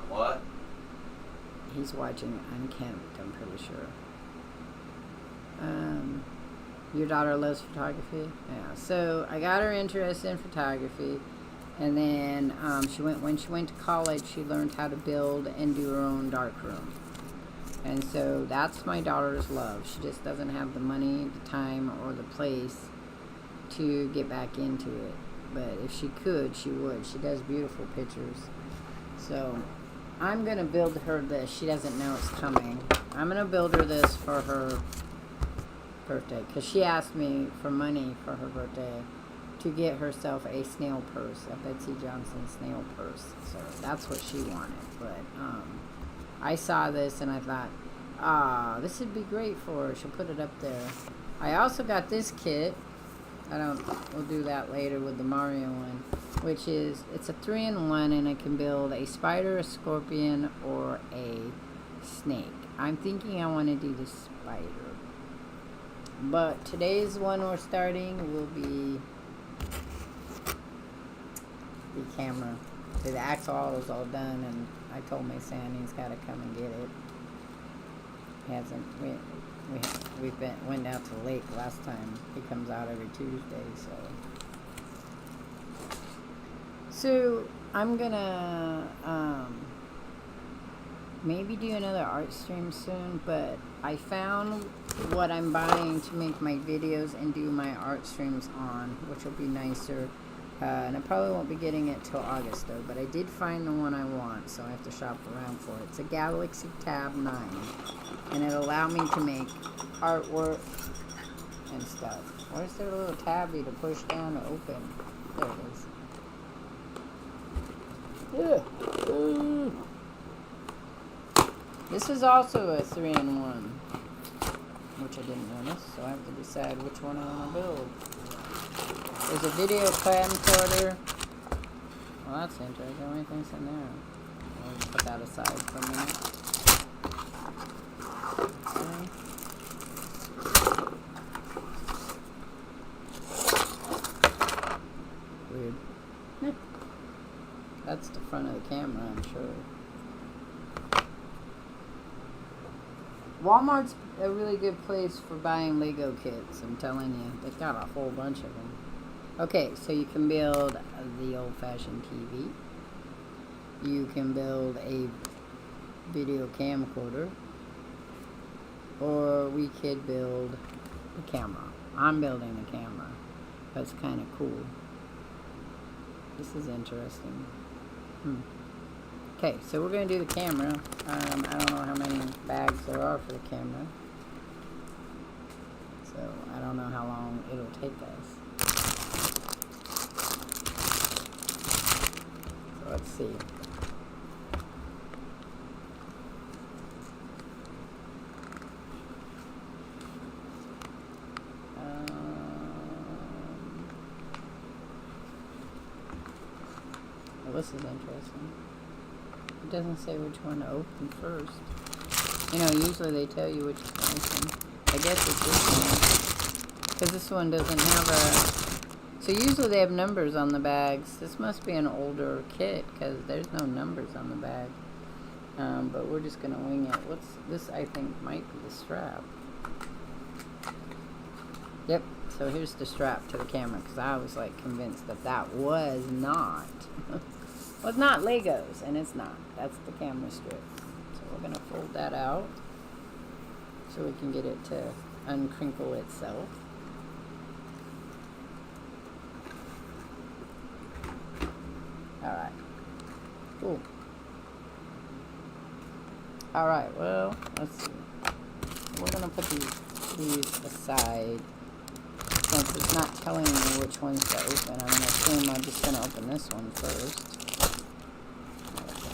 Speaker 2: what?
Speaker 1: He's watching Unkempt, I'm pretty sure. Your daughter loves photography? Yeah, so I got her interested in photography. And then when she went to college, she learned how to build and do her own darkroom. And so that's my daughter's love. She just doesn't have the money, the time, or the place to get back into it. But if she could, she would. She does beautiful pictures. So I'm going to build her this. She doesn't know it's coming. I'm going to build her this for her birthday. Because she asked me for money for her birthday to get herself a snail purse, a Betsy Johnson snail purse. So that's what she wanted. But I saw this and I thought, this would be great for her. She'll put it up there. I also got this kit. We'll do that later with the Mario one, which is, it's a 3-in-1, and it can build a spider, a scorpion, or a snake. I'm thinking I want to do the spider. But today's one we're starting will be the camera. So the axle is all done, and I told my son he's got to come and get it. He hasn't. We went out to the lake last time. He comes out every Tuesday, so I'm gonna maybe do another art stream soon. But I found what I'm buying to make my videos and do my art streams on, which will be nicer. And I probably won't be getting it till August though, but I did find the one I want, so I have to shop around for it. It's a Galaxy Tab 9, and it'll allow me to make artwork and stuff. Where's their little tabby to push down to open? There it is. This is also a 3-in-1, which I didn't notice, so I have to decide which one I want to build. There's a video camcorder. Well, that's interesting. What do you think's in there? We'll put that aside for a minute. Okay. Weird. That's the front of the camera, I'm sure. Walmart's a really good place for buying Lego kits, I'm telling you. They've got a whole bunch of them. Okay, so you can build the old-fashioned TV. You can build a video camcorder. Or we could build the camera. I'm building the camera. That's kind of cool. This is interesting. Okay, so we're going to do the camera. I don't know how many bags there are for the camera. So I don't know how long it'll take us. So let's see. Well, this is interesting. It doesn't say which one to open first. You know, usually they tell you which expansion. I guess it's this one. Because this one doesn't have a... So usually they have numbers on the bags. This must be an older kit, because there's no numbers on the bag. But we're just going to wing it. What's this? I think might be the strap. Yep. So here's the strap to the camera, because I was like convinced that that was not... was not Legos, and it's not. That's the camera strip. So we're going to fold that out so we can get it to uncrinkle itself. Alright. Cool. Alright, well, let's see. We're going to put these aside. Since it's not telling me which ones to open, I'm going to assume I'm just going to open this one first.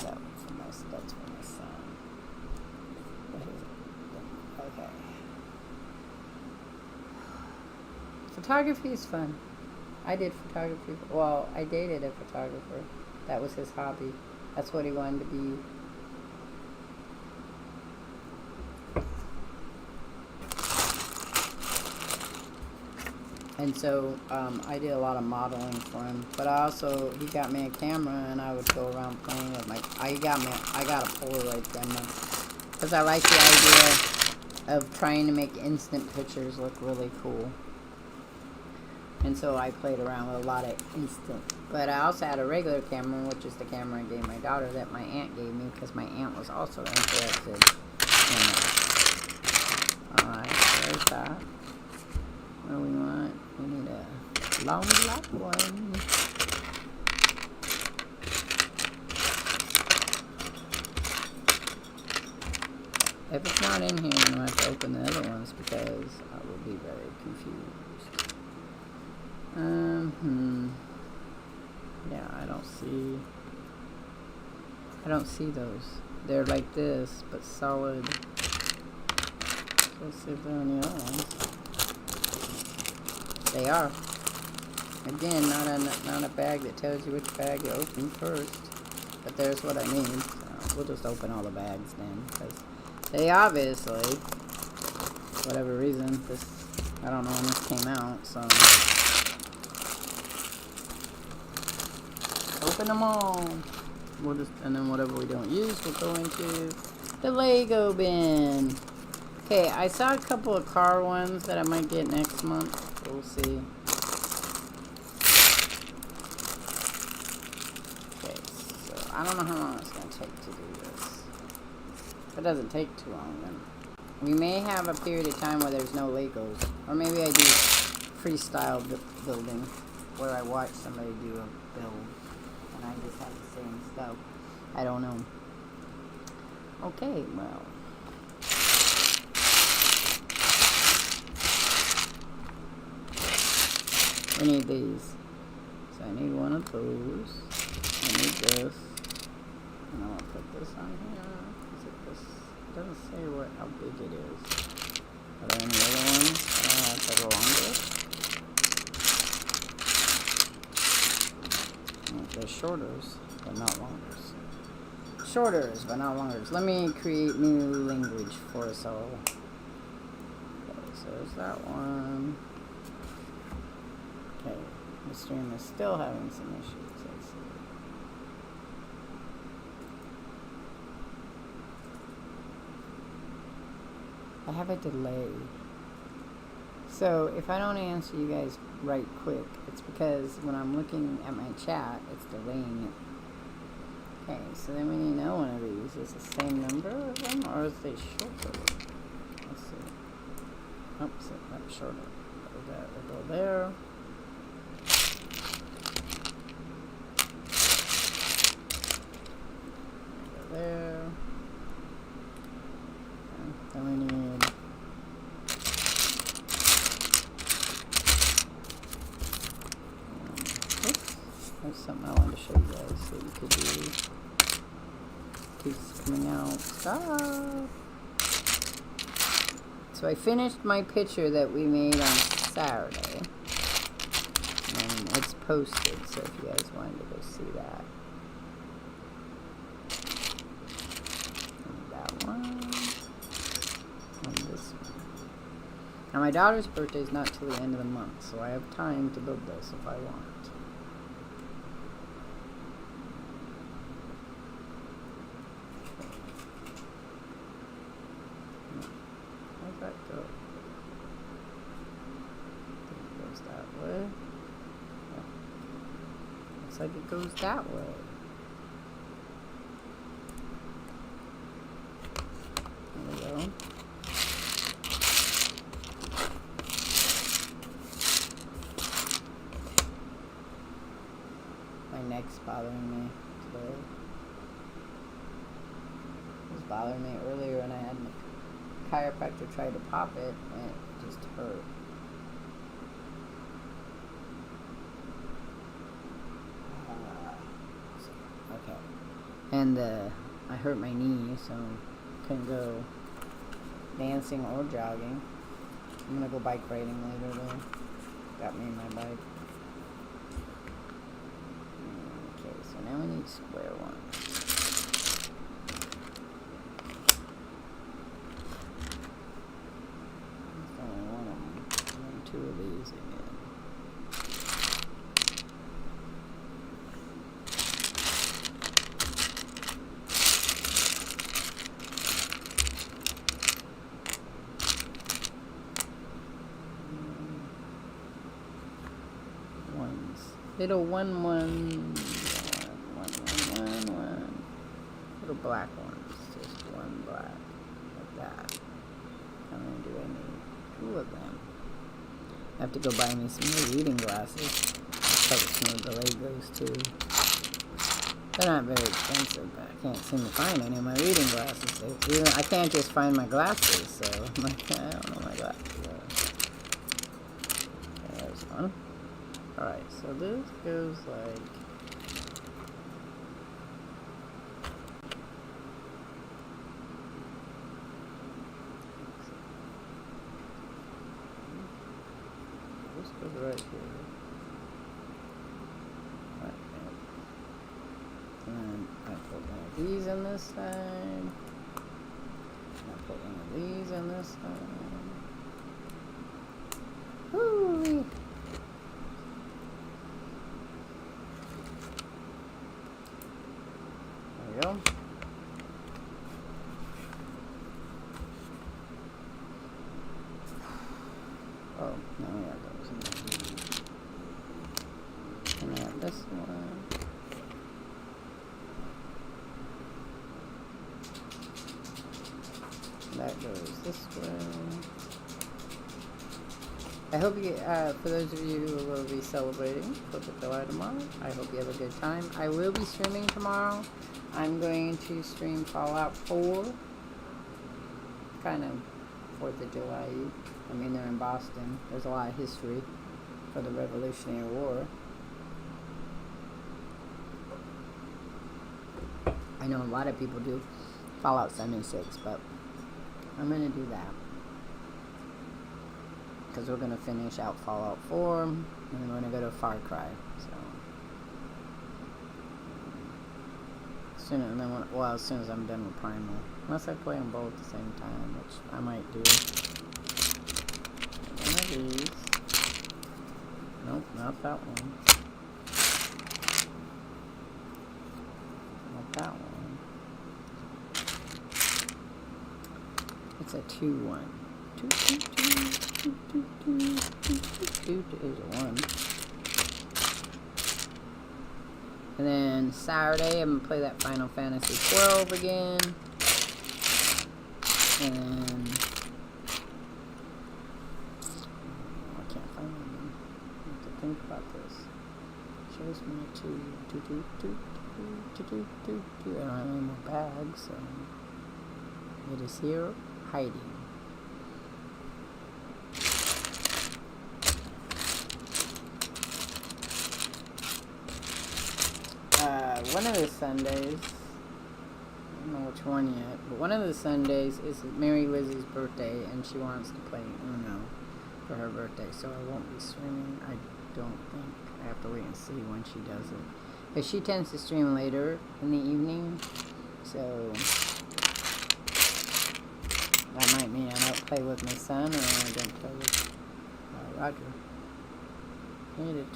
Speaker 1: That one's for my studs for my son. Okay. Photography is fun. I did photography. Well, I dated a photographer. That was his hobby. That's what he wanted to be. And so I did a lot of modeling for him. But he got me a camera, and I would go around playing with my... I got a Polaroid camera. Because I like the idea of trying to make instant pictures look really cool. And so I played around with a lot of instant. But I also had a regular camera, which is the camera I gave my daughter that my aunt gave me, because my aunt was also interested in that. Alright, there's that. What do we want? We need a long black one. If it's not in here, I'm going to have to open the other ones because I will be very confused. Yeah, I don't see those. They're like this, but solid. Let's see if there are any other ones. They are. Again, not a bag that tells you which bag to open first. But there's what I need. So we'll just open all the bags then, because they obviously, for whatever reason, I don't know when this came out, so open them all. And then whatever we don't use, we'll go into the Lego bin. Okay, I saw a couple of car ones that I might get next month. We'll see. Okay, so I don't know how long it's going to take to do this. If it doesn't take too long, then we may have a period of time where there's no Legos. Or maybe I do freestyle building, where I watch somebody do a build, and I just have the same stuff. I don't know. Okay, well. I need these. So I need one of those. I need this. And I want to put this on here. Is it this? It doesn't say how big it is. Are there any other ones that are longer? They're shorters, but not longers. Shorters, but not longers. Let me create new language for us all. Okay, so there's that one. Okay, the stream is still having some issues. Let's see. I have a delay. So if I don't answer you guys right quick, it's because when I'm looking at my chat, it's delaying it. Okay, so then we need to know one of these. Is the same number of them, or is they shorter? Let's see. Oops, that's shorter. We'll go there. There. And then we need oops, there's something I wanted to show you guys that you could do. Keeps coming out. Stop. So I finished my picture that we made on Saturday. And it's posted, so if you guys wanted to go see that. That one. Now my daughter's birthday is not till the end of the month, so I have time to build this if I want. How's that go? I think it goes that way. Yeah. Looks like it goes that way. There we go. My neck's bothering me today. It was bothering me earlier when I had my chiropractor try to pop it and it just hurt. Okay. And I hurt my knee, so couldn't go dancing or jogging. I'm gonna go bike riding later though. Got me my bike. Okay, so now we need square ones. There's only one of them. And then two of these again. Little one. Little black ones, just one black, like that. How many do I need? 2 of them. I have to go buy me some new reading glasses. Cover some of the Legos too. They're not very expensive, but I can't seem to find any of my reading glasses. I can't just find my glasses, so I'm like, I don't know my glasses. Okay, there's one. Alright, so this goes like... This goes right here. Right there. And I put one of these on this side. And I put one of these on this side. Woo! Go. Oh, no, yeah, those. And I have this one. That goes this way. I hope you, for those of you who will be celebrating 4th of July tomorrow, I hope you have a good time. I will be streaming tomorrow. I'm going to stream Fallout 4. Kind of 4th of July. I mean, they're in Boston. There's a lot of history for the Revolutionary War. I know a lot of people do Fallout 76, but I'm going to do that. Because we're going to finish out Fallout 4, and we're going to go to Far Cry. So, as soon as I'm done with Primal. Unless I play them both at the same time, which I might do. One of these. Nope, not that one. Not that one. It's a 2-1. 2 is a 1. And then Saturday, I'm gonna play that Final Fantasy 12 again. And then I can't find them. I have to think about this. Shows me 2. I don't have any more bags, so it is here hiding. One of the Sundays, I don't know which one yet, but one of the Sundays is Mary Lizzie's birthday, and she wants to play Uno for her birthday, so I won't be streaming. I don't think. I have to wait and see when she does it. But she tends to stream later in the evening, so That might mean I don't play with my son, or I don't play with Roger. Need it.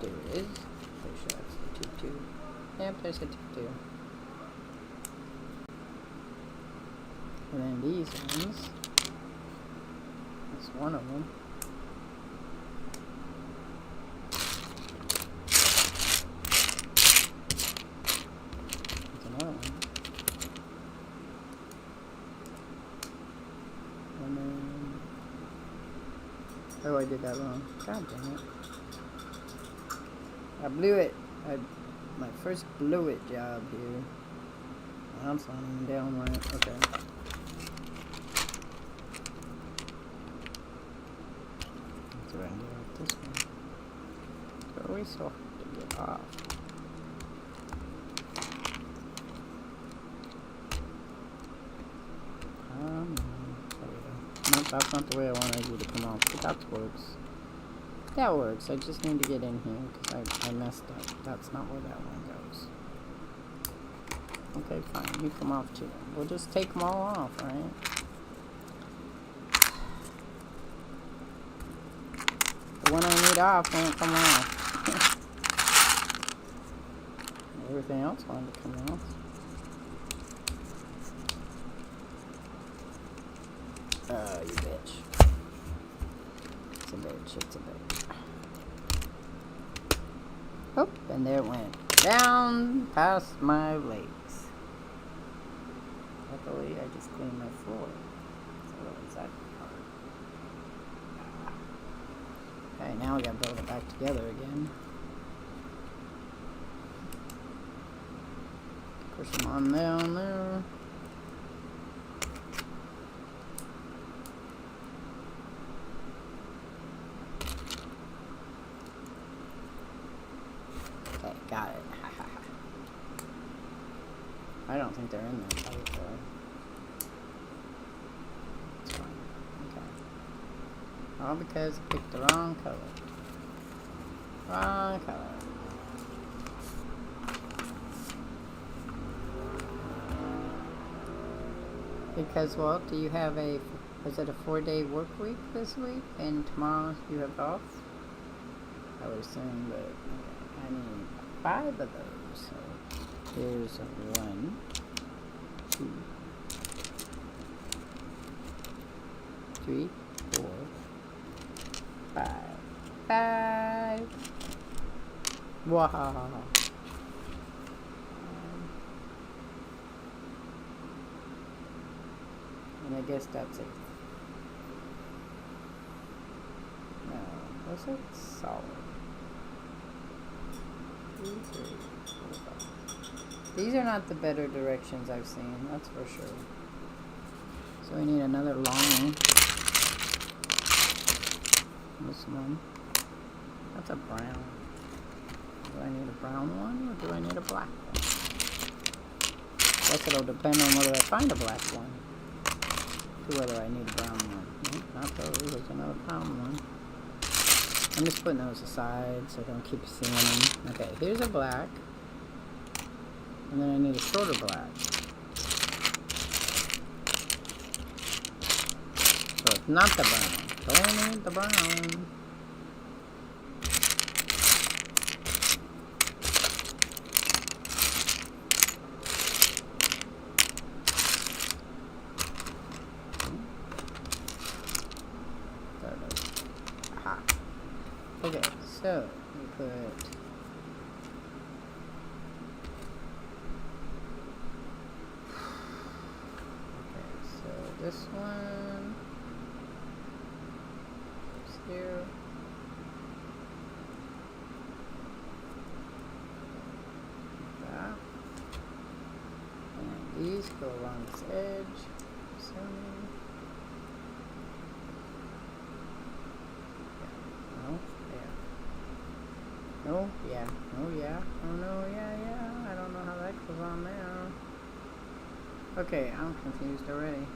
Speaker 1: There it is. Pretty sure that's the 2-2. Yep, there's a 2-2. And then these ones. That's one of them. There's another one. And then... Oh, I did that wrong. God damn it. I blew it. My first blew it job here. I'm sliding down right. Okay. Let's go ahead and get off this one. It's always so hard to get off. There we go. Nope, that's not the way I wanted you to come off, but that works. That works. I just need to get in here because I messed up. That's not where that one goes. Okay, fine. You come off too. We'll just take them all off, right? The one I need off won't come off. Everything else wanted to come off. Oh, you bitch. It's a bitch. It's a bitch. Oh, and there it went. Down past my legs. Luckily, I just cleaned my floor. So what was that part? Okay, now we gotta build it back together again. Push them on down there. Okay, got it. I don't think they're in there, probably. That's fine. Okay. All because I picked the wrong color. Wrong color. Because, well, do you have is it a 4-day work week this week? And tomorrow you have off? I would assume, but okay. I need 5 of those. So here's 1, 2, 3, 4, 5. 5. Wow. And I guess that's it. No, was it solid? 2, 3, 4, 5. These are not the better directions I've seen, that's for sure. So we need another long. This one. That's a brown. Do I need a brown one or do I need a black one? Guess it'll depend on whether I find a black one. To whether I need a brown one. Nope, not those. There's another brown one. I'm just putting those aside so I don't keep seeing them. Okay, here's a black. And then I need a shorter black. So it's not the brown. Don't need the brown. Okay, so we put this one goes here. Like that. And these go along this edge. Oh, yeah. Oh, yeah. Oh, no, yeah, yeah. I don't know how that goes on there. Okay, I'm confused already.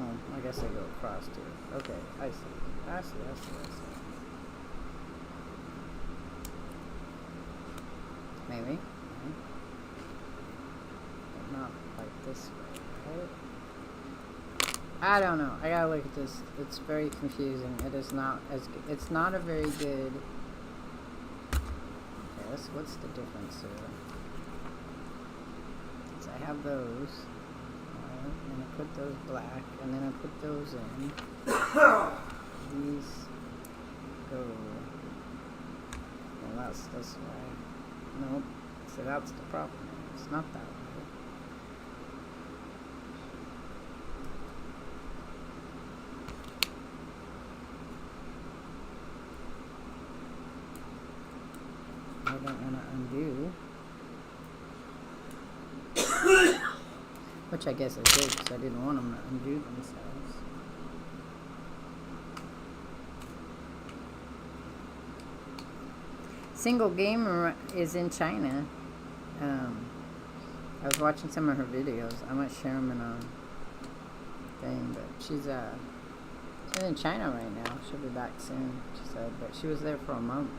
Speaker 1: Oh, I guess I go across too. Okay, I see. I see. Maybe. But not like this way, right? I don't know. I gotta look at this. It's very confusing. It is not as good. It's not a very good. Okay, what's the difference here? So I have those. Alright, and I put those black, and then I put those in. These go. Well, that's this way. Nope. So that's the problem. It's not that way. I don't want to undo. Which I guess I did because I didn't want them to undo themselves. Single Gamer is in China. I was watching some of her videos. I might share them in a thing, but she's in China right now. She'll be back soon, she said, but she was there for a month.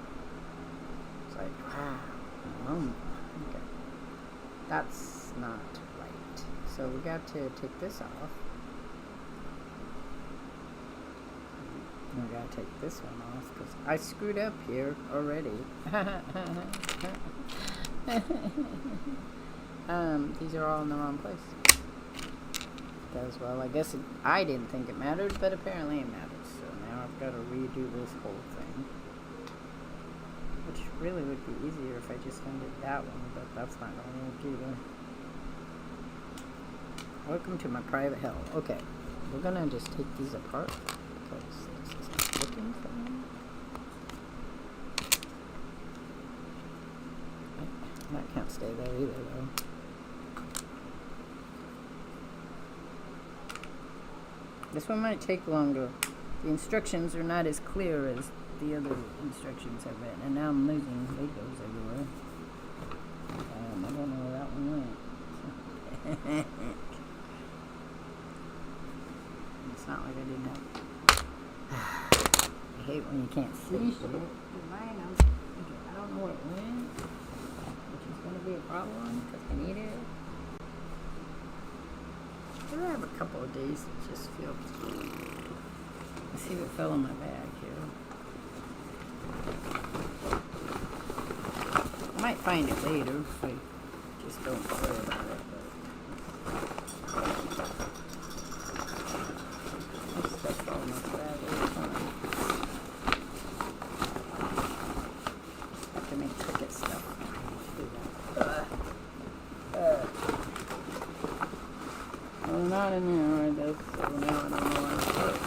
Speaker 1: It's like, wow, a month. Okay. That's not right. So we got to take this off. We gotta take this one off because I screwed up here already. These are all in the wrong place. As well, I guess I didn't think it mattered, but apparently it matters. So now I've got to redo this whole thing, which really would be easier if I just undid that one, but that's not going to work either. Welcome to my private hell. Okay, we're gonna just take these apart because this is not looking for me. That can't stay there either, though. This one might take longer. The instructions are not as clear as the other instructions I've written, and now I'm losing Legos everywhere. I don't know where that one went. It's not like I didn't have. I hate when you can't see shit. Mine, I don't know where it went, which is going to be a problem because I need it. I have a couple of days that just feel. Let's see what fell in my bag here. I might find it later if I just don't worry about it. This stuff fell in my bag all the time. Have to make ticket stuff. Well, not in there, right? That's, so now I don't know where to put it.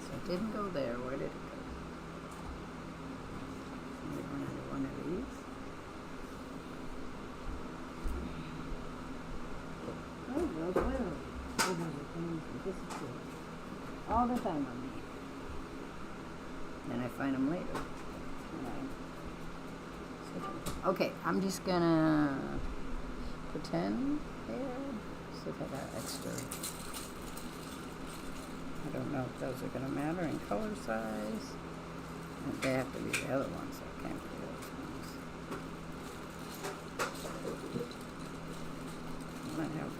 Speaker 1: So it didn't go there. Where did it go? One of these. Oh, well, where? All the time on me. Then I find them later. Okay, I'm just gonna pretend here. See if I got extra. I don't know if those are gonna matter in color size. And they have to be the other ones, so I can't be those ones. Might have.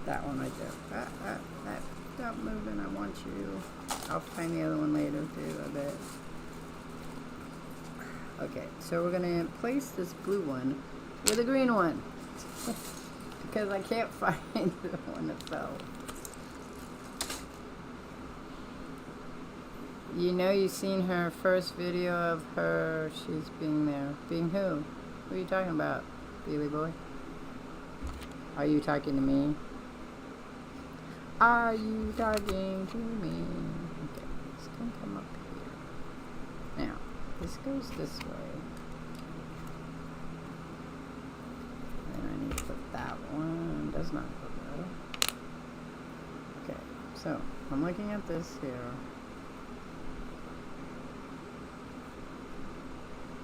Speaker 1: That one right there. Stop moving, I want you. I'll find the other one later too, I bet. Okay, so we're gonna place this blue one with a green one. Because I can't find the one that fell. You know, you've seen her first video of her, she's being there. Being who? Who are you talking about, Billy boy? Are you talking to me? Are you talking to me? Okay, it's gonna come up here. Now, this goes this way. And I need to put that one. Does not go there. Okay. So, I'm looking at this here.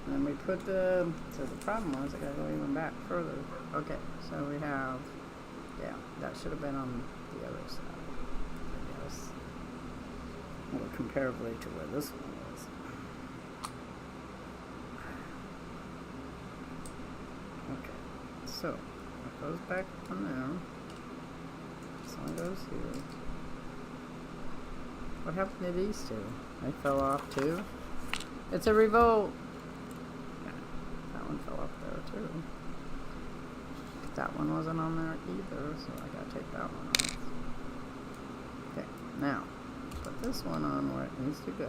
Speaker 1: And then we put so the problem was I gotta go even back further. Okay, so we have, yeah, that should have been on the other side, I guess. Or comparably to where this one was. Okay, so it goes back on there. This one goes here. What happened to these two? They fell off too? It's a revolt! That one fell off there too. That one wasn't on there either, so I gotta take that one off. Okay, now, put this one on where it needs to go.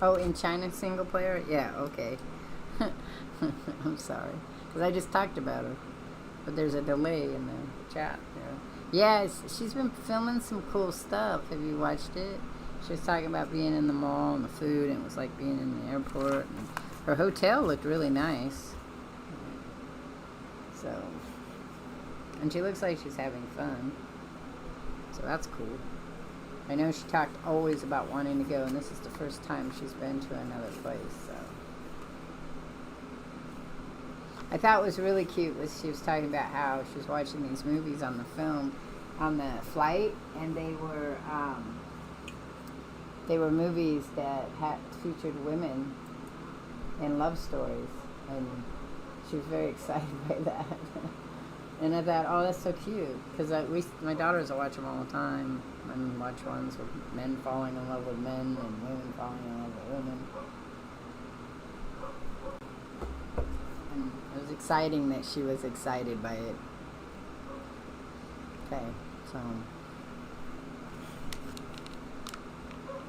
Speaker 1: Oh, in China single player? Yeah, okay. I'm sorry. Because I just talked about her. But there's a delay in the chat there. Yes, she's been filming some cool stuff. Have you watched it? She was talking about being in the mall and the food, and it was like being in the airport. And her hotel looked really nice. So, and she looks like she's having fun. So that's cool. I know she talked always about wanting to go, and this is the first time she's been to another place, so. I thought was really cute was she was talking about how she was watching these movies on the flight, and they were movies that had featured women in love stories, and she was very excited by that. And I thought, oh, that's so cute, because my daughters will watch them all the time. And watch ones with men falling in love with men and women falling in love with women. And it was exciting that she was excited by it. Okay, so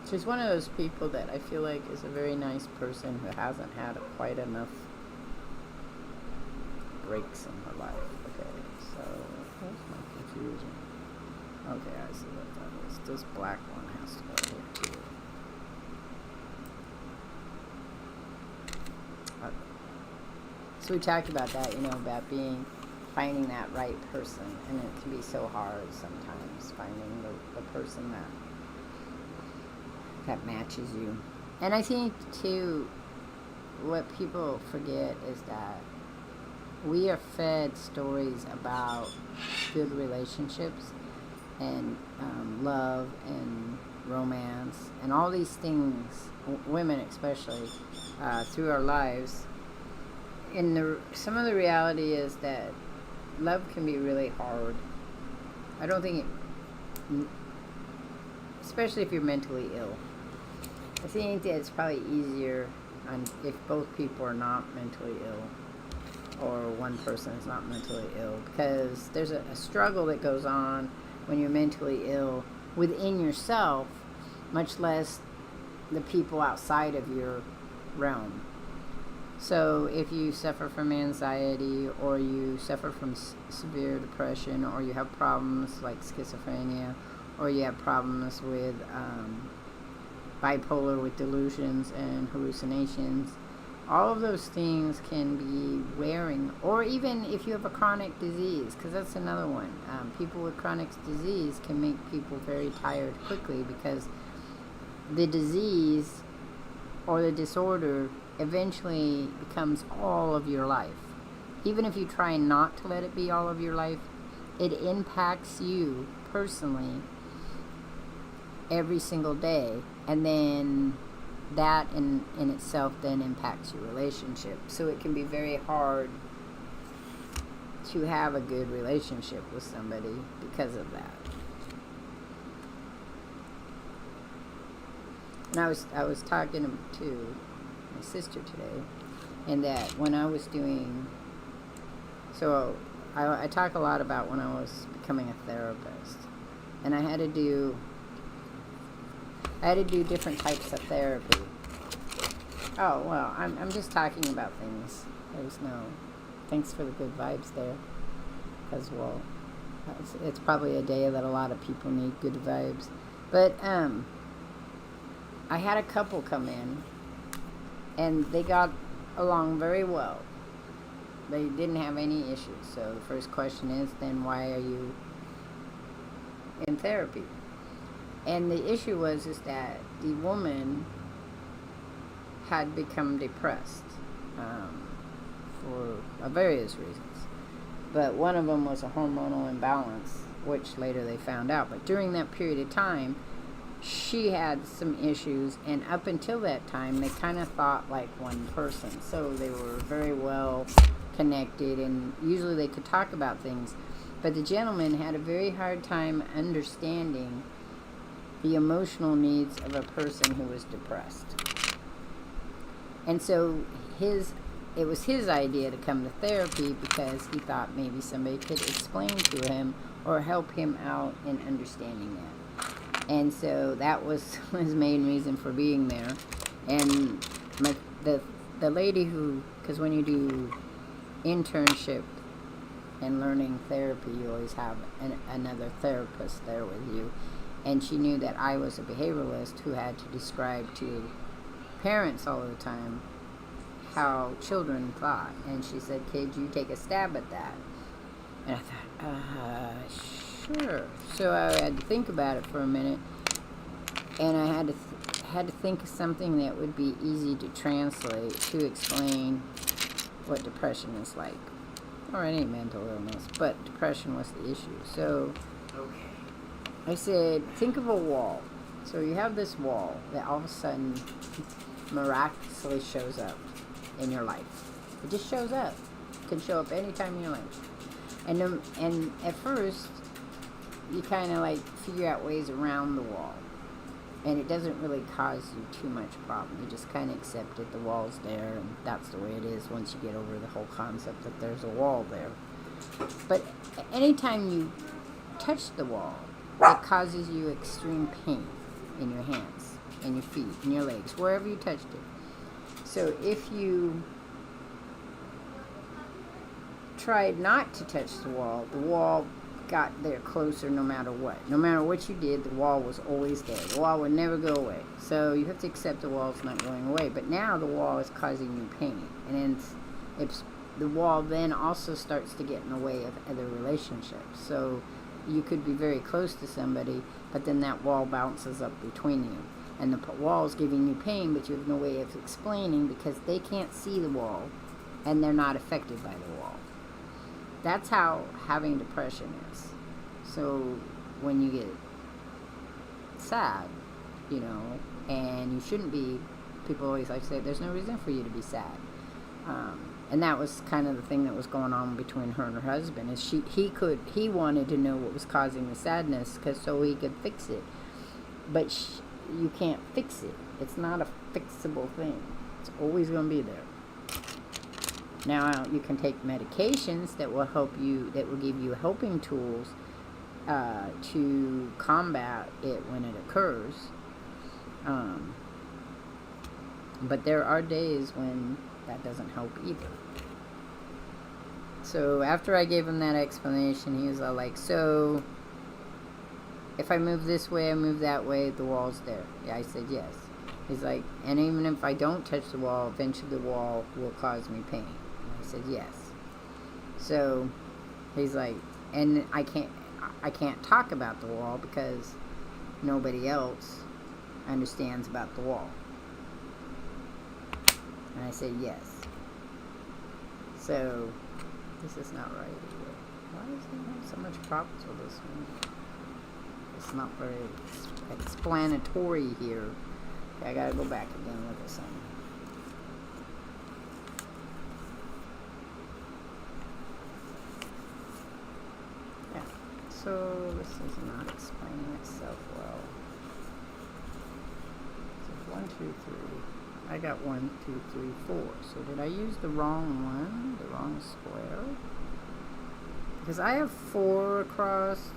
Speaker 1: she's one of those people that I feel like is a very nice person who hasn't had quite enough breaks in her life. Okay, so that's my confusion. Okay, I see what that is. This black one has to go here too. Okay. So we talked about that, about finding that right person, and it can be so hard sometimes finding the person that matches you. And I think too, what people forget is that we are fed stories about good relationships and love and romance and all these things, women especially, through our lives. And some of the reality is that love can be really hard. I don't think especially if you're mentally ill. I think that it's probably easier if both people are not mentally ill, or one person is not mentally ill, because there's a struggle that goes on when you're mentally ill within yourself, much less the people outside of your realm. So if you suffer from anxiety, or you suffer from severe depression, or you have problems like schizophrenia, or you have problems with bipolar with delusions and hallucinations, all of those things can be wearing. Or even if you have a chronic disease, because that's another one. People with chronic disease can make people very tired quickly, because the disease or the disorder eventually becomes all of your life. Even if you try not to let it be all of your life, it impacts you personally every single day, and then that in itself then impacts your relationship. So it can be very hard to have a good relationship with somebody because of that. And I was talking to my sister today, and that when I was doing, so I talk a lot about when I was becoming a therapist, and I had to do different types of therapy. Oh, well, I'm just talking about things. There's no, thanks for the good vibes there, because, well, it's probably a day that a lot of people need good vibes. But I had a couple come in, and they got along very well. They didn't have any issues. So the first question is, then why are you in therapy? And the issue was is that the woman had become depressed for various reasons. But one of them was a hormonal imbalance, which later they found out. But during that period of time, she had some issues, and up until that time, they kind of thought like one person. So they were very well connected, and usually they could talk about things. But the gentleman had a very hard time understanding the emotional needs of a person who was depressed. And so it was his idea to come to therapy because he thought maybe somebody could explain to him or help him out in understanding that. And so that was his main reason for being there. And the lady who, because when you do internship and learning therapy, you always have another therapist there with you. And she knew that I was a behavioralist who had to describe to parents all the time how children thought. And she said, "Kid, you take a stab at that." And I thought, sure. So I had to think about it for a minute, and I had to think of something that would be easy to translate to explain what depression is like, or any mental illness, but depression was the issue. So I said, think of a wall. So you have this wall that all of a sudden miraculously shows up in your life. It just shows up. It can show up anytime in your life. And at first, you kind of like figure out ways around the wall. And it doesn't really cause you too much problem. You just kind of accept it. The wall's there, and that's the way it is once you get over the whole concept that there's a wall there. But anytime you touch the wall, it causes you extreme pain in your hands, in your feet, in your legs, wherever you touched it. So if you tried not to touch the wall got there closer no matter what. No matter what you did, the wall was always there. The wall would never go away. So you have to accept the wall's not going away. But now the wall is causing you pain. And then the wall then also starts to get in the way of other relationships. So you could be very close to somebody, but then that wall bounces up between you. And the wall is giving you pain, but you have no way of explaining because they can't see the wall and they're not affected by the wall. That's how having depression is. So when you get sad, and you shouldn't be, people always like to say, there's no reason for you to be sad. And that was kind of the thing that was going on between her and her husband. Is he wanted to know what was causing the sadness, so he could fix it. But you can't fix it. It's not a fixable thing. It's always going to be there. Now you can take medications that will help you, that will give you helping tools to combat it when it occurs. But there are days when that doesn't help either. So after I gave him that explanation, he was all like, so if I move this way, I move that way, the wall's there. Yeah, I said yes. He's like, and even if I don't touch the wall, eventually the wall will cause me pain. And I said yes. So he's like, and I can't talk about the wall because nobody else understands about the wall. And I said yes. So this is not right either. Why does he have so much problems with this one? It's not very explanatory here. Okay, I gotta go back again and look at something. Yeah, so this is not explaining itself well. So 1, 2, 3. I got 1, 2, 3, 4. So did I use the wrong one? The wrong square? Because I have 4 across,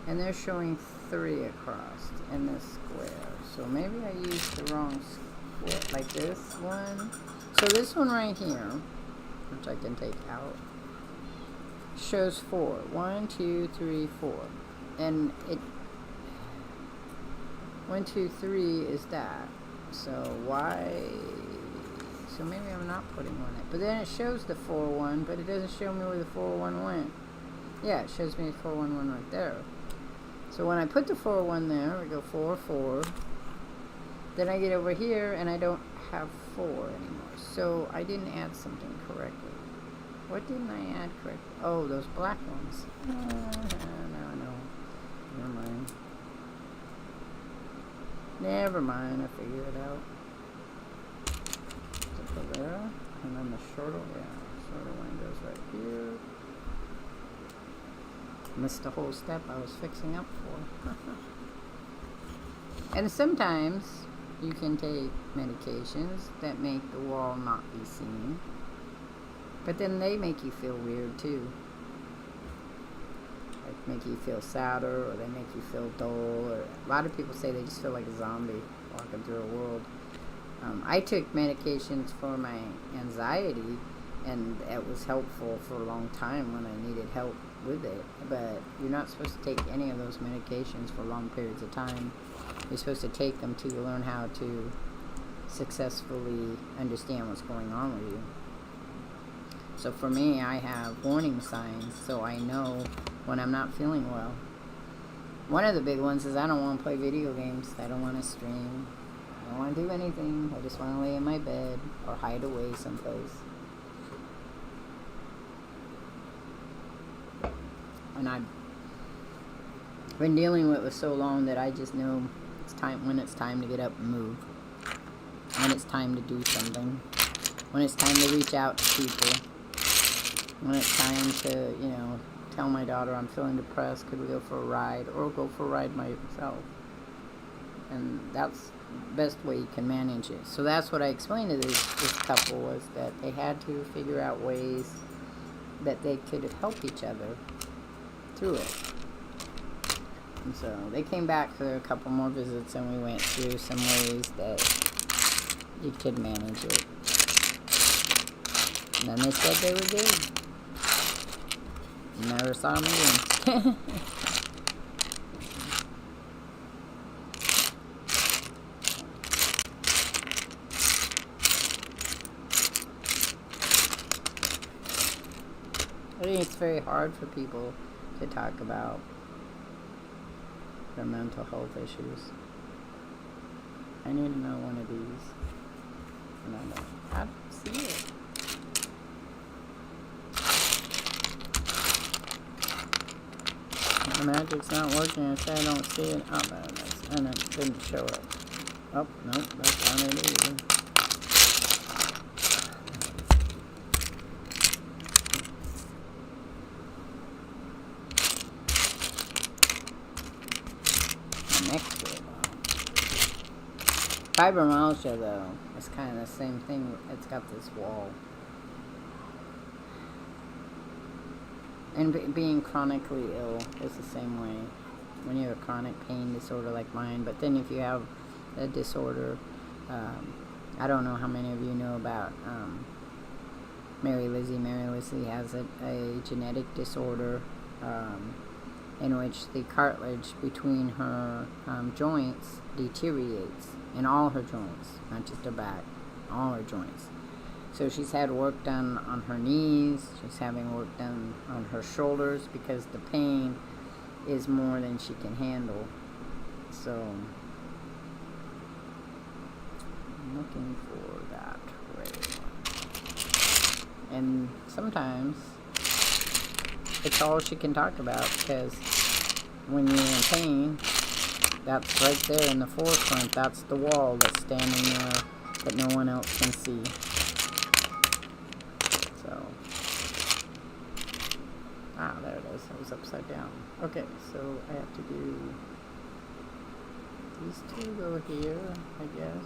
Speaker 1: and they're showing 3 across in this square. So maybe I used the wrong square, like this one. So this one right here, which I can take out, shows 4. 1, 2, 3, 4. And 1, 2, 3 is that. So why? So maybe I'm not putting one in. But then it shows the 4, 1, but it doesn't show me where the 4, 1 went. Yeah, it shows me 4, 1, 1 right there. So when I put the 4, 1 there, we go 4, 4. Then I get over here and I don't have 4 anymore. So I didn't add something correctly. What didn't I add correctly? Oh, those black ones. No. Never mind. Never mind, I figured it out. So go there, and then the shorter one goes right here. Missed the whole step I was fixing up for. And sometimes you can take medications that make the wall not be seen, but then they make you feel weird too. Like make you feel sadder, or they make you feel dull, or a lot of people say they just feel like a zombie walking through a world. I took medications for my anxiety, and it was helpful for a long time when I needed help with it, but you're not supposed to take any of those medications for long periods of time. You're supposed to take them to learn how to successfully understand what's going on with you. So for me, I have warning signs, so I know when I'm not feeling well. One of the big ones is I don't want to play video games. I don't want to stream. I don't want to do anything. I just want to lay in my bed or hide away someplace. And I've been dealing with it so long that I just know it's time, when it's time to get up and move. When it's time to do something. When it's time to reach out to people. When it's time to, tell my daughter I'm feeling depressed, could we go for a ride? Or go for a ride myself. And that's the best way you can manage it. So that's what I explained to this couple, was that they had to figure out ways that they could help each other through it. And so they came back for a couple more visits, and we went through some ways that you could manage it. And then they said they were good. Never saw them again. I think it's very hard for people to talk about their mental health issues. I need to know one of these. And I don't see it. The magic's not working. I say I don't see it. Oh, there it is. And it didn't show it. Oh, nope, that's not it either. Next to it, fibromyalgia, though, is kind of the same thing. It's got this wall. And being chronically ill is the same way. When you have a chronic pain disorder like mine, but then if you have a disorder, I don't know how many of you know about Mary Lizzie. Mary Lizzie has a genetic disorder in which the cartilage between her joints deteriorates, in all her joints, not just her back, all her joints. So she's had work done on her knees, she's having work done on her shoulders, because the pain is more than she can handle. So I'm looking for that way. And sometimes it's all she can talk about, because when you're in pain, that's right there in the forefront. That's the wall that's standing there that no one else can see. So, there it is. It was upside down. Okay, so I have to do these two go here, I guess.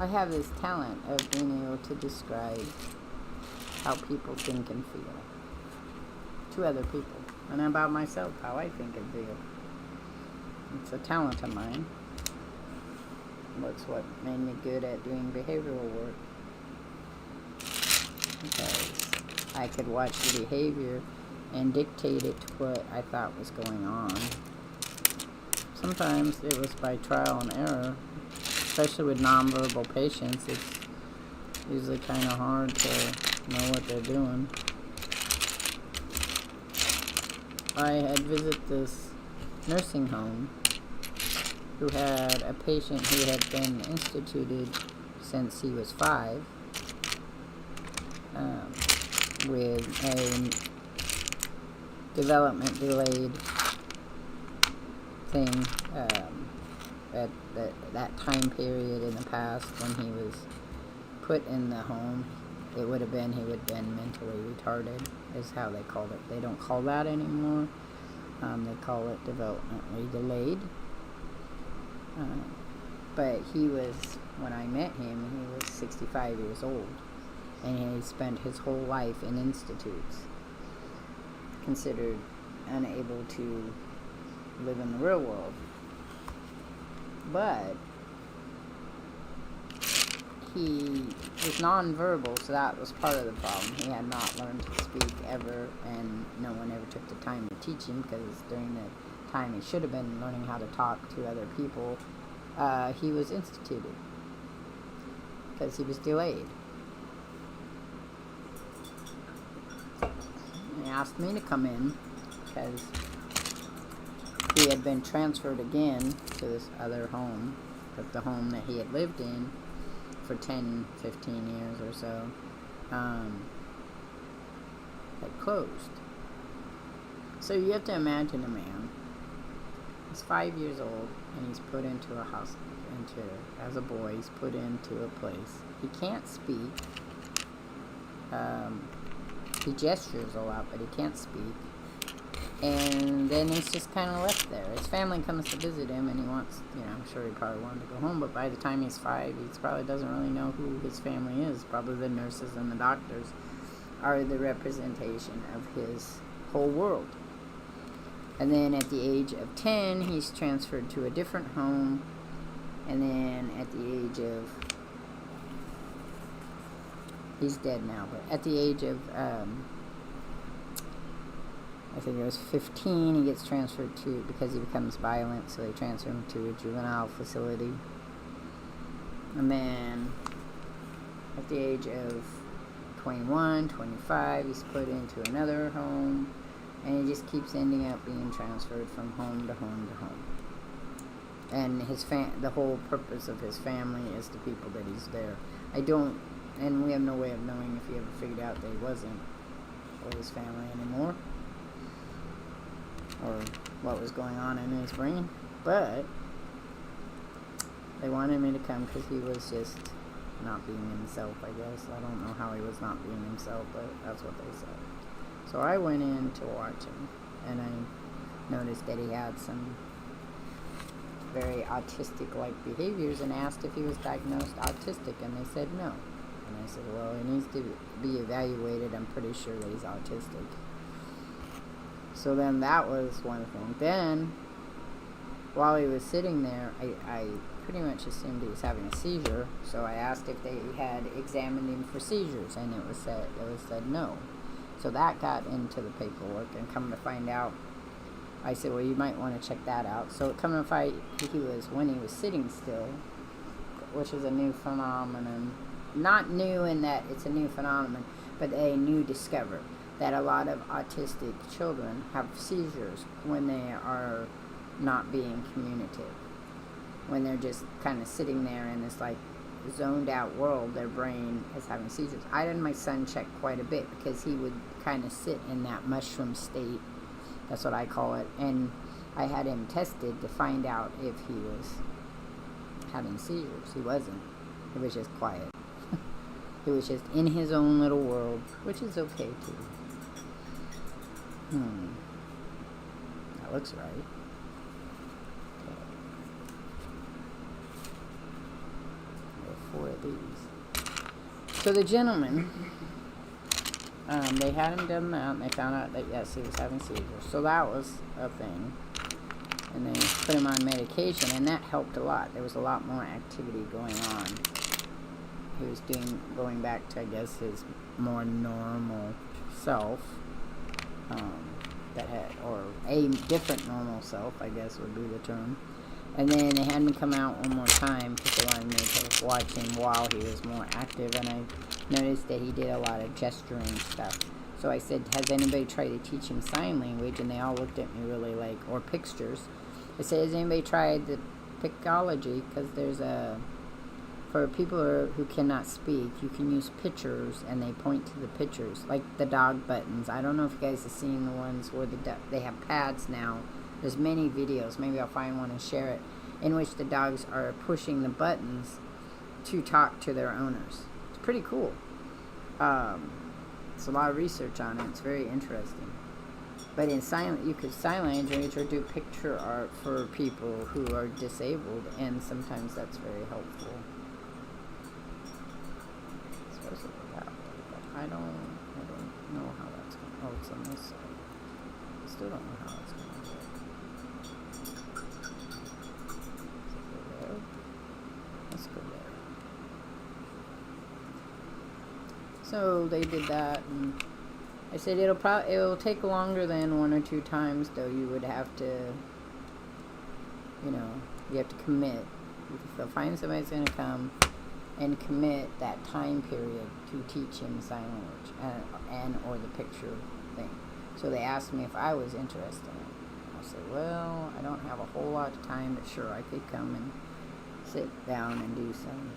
Speaker 1: I have this talent of being able to describe how people think and feel to other people, and about myself, how I think and feel. It's a talent of mine. That's what made me good at doing behavioral work. Because I could watch the behavior and dictate it to what I thought was going on. Sometimes it was by trial and error, especially with nonverbal patients. It's usually kind of hard to know what they're doing. I had visited this nursing home who had a patient who had been instituted since he was 5 with a development delayed thing at that time period in the past when he was put in the home. It would have been, he would have been mentally retarded, is how they called it. They don't call that anymore. They call it developmentally delayed. But he was, when I met him, he was 65 years old. And he spent his whole life in institutes, considered unable to live in the real world. But he was nonverbal, so that was part of the problem. He had not learned to speak ever, and no one ever took the time to teach him, because during the time he should have been learning how to talk to other people, he was instituted because he was delayed. He asked me to come in because he had been transferred again to this other home, but the home that he had lived in for 10, 15 years or so had closed. So you have to imagine a man. He's 5 years old and he's put into a house, as a boy, he's put into a place. He can't speak. He gestures a lot, but he can't speak. And then he's just kind of left there. His family comes to visit him, and he wants, I'm sure he probably wanted to go home, but by the time he's 5, he probably doesn't really know who his family is. Probably the nurses and the doctors are the representation of his whole world. And then at the age of 10, he's transferred to a different home. And then at the age of, he's dead now, but at the age of, I think it was 15, he gets transferred to, because he becomes violent, so they transfer him to a juvenile facility. And then at the age of 21, 25, he's put into another home, and he just keeps ending up being transferred from home to home to home. And the whole purpose of his family is the people that he's there. And we have no way of knowing if he ever figured out that he wasn't with his family anymore, or what was going on in his brain. But they wanted me to come because he was just not being himself, I guess. I don't know how he was not being himself, but that's what they said. So I went in to watch him, and I noticed that he had some very autistic-like behaviors, and asked if he was diagnosed autistic, and they said no. And I said, well, he needs to be evaluated. I'm pretty sure that he's autistic. So then that was one thing. Then, while he was sitting there, I pretty much assumed he was having a seizure. So I asked if they had examined him for seizures, and it was said no. So that got into the paperwork, and come to find out, I said, well, you might want to check that out. So come to find, when he was sitting still, which is a new phenomenon. Not new in that it's a new phenomenon, but a new discovery that a lot of autistic children have seizures when they are not being communicative. When they're just kind of sitting there in this like zoned out world, their brain is having seizures. I had my son check quite a bit because he would kind of sit in that mushroom state. That's what I call it. And I had him tested to find out if he was having seizures. He wasn't. He was just quiet. He was just in his own little world, which is okay too. That looks right. Okay. Before these. So the gentleman, they had him done that, and they found out that, yes, he was having seizures. So that was a thing. And they put him on medication, and that helped a lot. There was a lot more activity going on. He was going back to, I guess, his more normal self, or a different normal self, I guess would be the term. And then they had me come out one more time because they wanted me to watch him while he was more active, and I noticed that he did a lot of gesturing stuff. So I said, has anybody tried to teach him sign language? And they all looked at me really like, or pictures. I said, has anybody tried the Picology? Because there's for people who cannot speak, you can use pictures, and they point to the pictures, like the dog buttons. I don't know if you guys have seen the ones where they have pads now. There's many videos, maybe I'll find one and share it, in which the dogs are pushing the buttons to talk to their owners. It's pretty cool. It's a lot of research on it. It's very interesting. But you could sign language or do picture art for people who are disabled, and sometimes that's very helpful. Especially with that way, but I don't know how that's going to. Oh, it's on this side. I still don't know how it's going to work. Let's go there. So they did that, and I said it'll take longer than 1 or 2 times, though. You would have to, you have to commit. They'll find somebody that's going to come and commit that time period to teach him sign language and or the picture thing. So they asked me if I was interested in it. I said, well, I don't have a whole lot of time, but sure, I could come and sit down and do some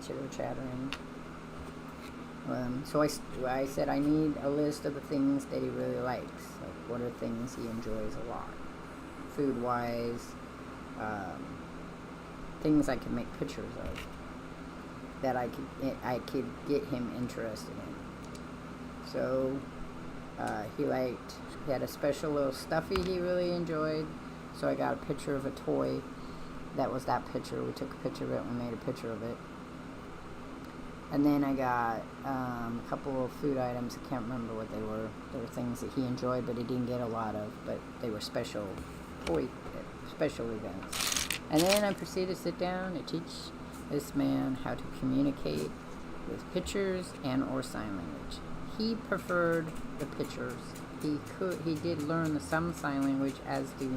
Speaker 1: chitter-chattering. So I said I need a list of the things that he really likes. Like, what are things he enjoys a lot? Food-wise, things I can make pictures of that I could get him interested in. So he had a special little stuffy he really enjoyed. So I got a picture of a toy. That was that picture. We took a picture of it and we made a picture of it. And then I got a couple of food items. I can't remember what they were. They were things that he enjoyed, but he didn't get a lot of. But they were special events. And then I proceeded to sit down and teach this man how to communicate with pictures and or sign language. He preferred the pictures. He did learn some sign language, as do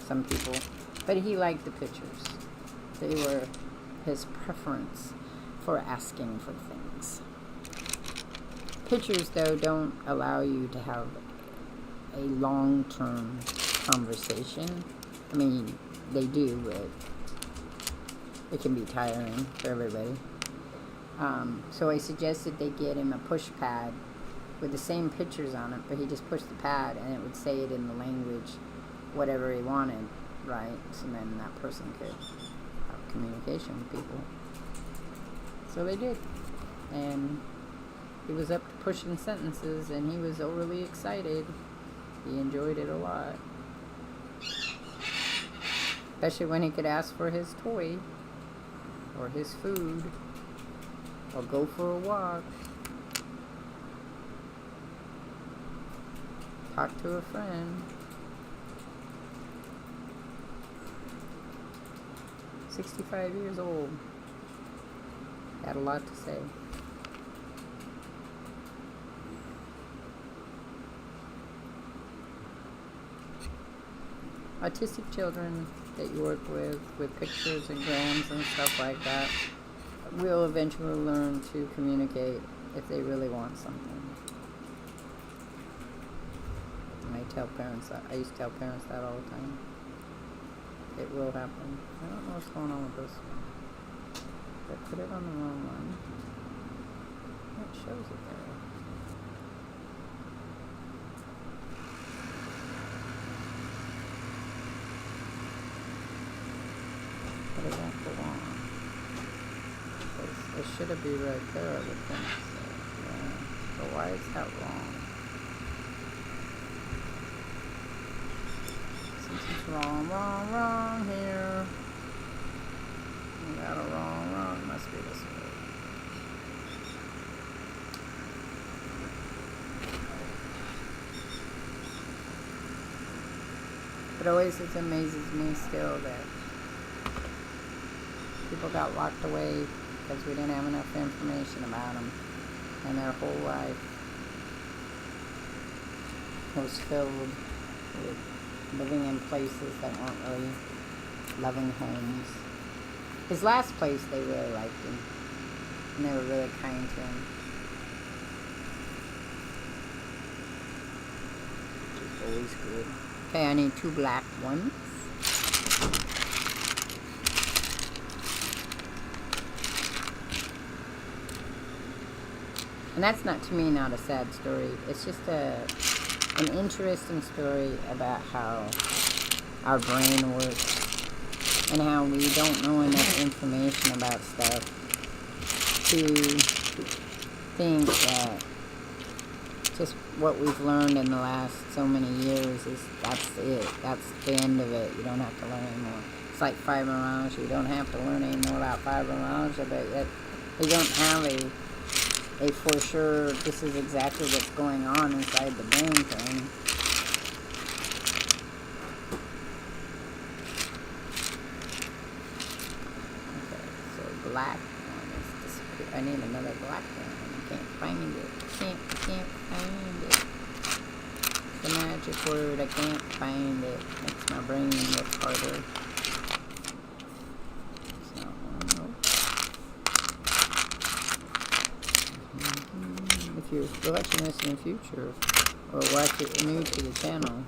Speaker 1: some people, but he liked the pictures. They were his preference for asking for things. Pictures, though, don't allow you to have a long-term conversation. I mean, they do, but it can be tiring for everybody. So I suggested they get him a push pad with the same pictures on it, but he just pushed the pad and it would say it in the language, whatever he wanted, right? So then that person could have communication with people. So they did. And he was up to pushing sentences, and he was overly excited. He enjoyed it a lot. Especially when he could ask for his toy, or his food, or go for a walk, talk to a friend. 65 years old. Had a lot to say. Autistic children that you work with pictures and grams and stuff like that, will eventually learn to communicate if they really want something. And I used to tell parents that all the time. It will happen. I don't know what's going on with this one. I put it on the wrong one. It shows it there. But it won't go on. It should be right there, I would think. So, yeah. So why is that wrong? Since it's wrong here. We got a wrong. It must be this way. always just amazes me still that people got locked away because we didn't have enough information about them, and their whole life was filled with living in places that weren't really loving homes. His last place, they really liked him, and they were really kind to him. Which is always good. Okay, I need 2 black ones. And that's not, to me, not a sad story. It's just an interesting story about how our brain works and how we don't know enough information about stuff to think that just what we've learned in the last so many years is that's it. That's the end of it. You don't have to learn anymore. It's like fibromyalgia. You don't have to learn any more about fibromyalgia, but yet you don't have a for sure this is exactly what's going on inside the brain thing. Okay, so black one is disappeared. I need another black one. I can't find it. Can't find it. The magic word, I can't find it. Makes my brain work harder. If you're watching this in the future, or watch it new to the channel,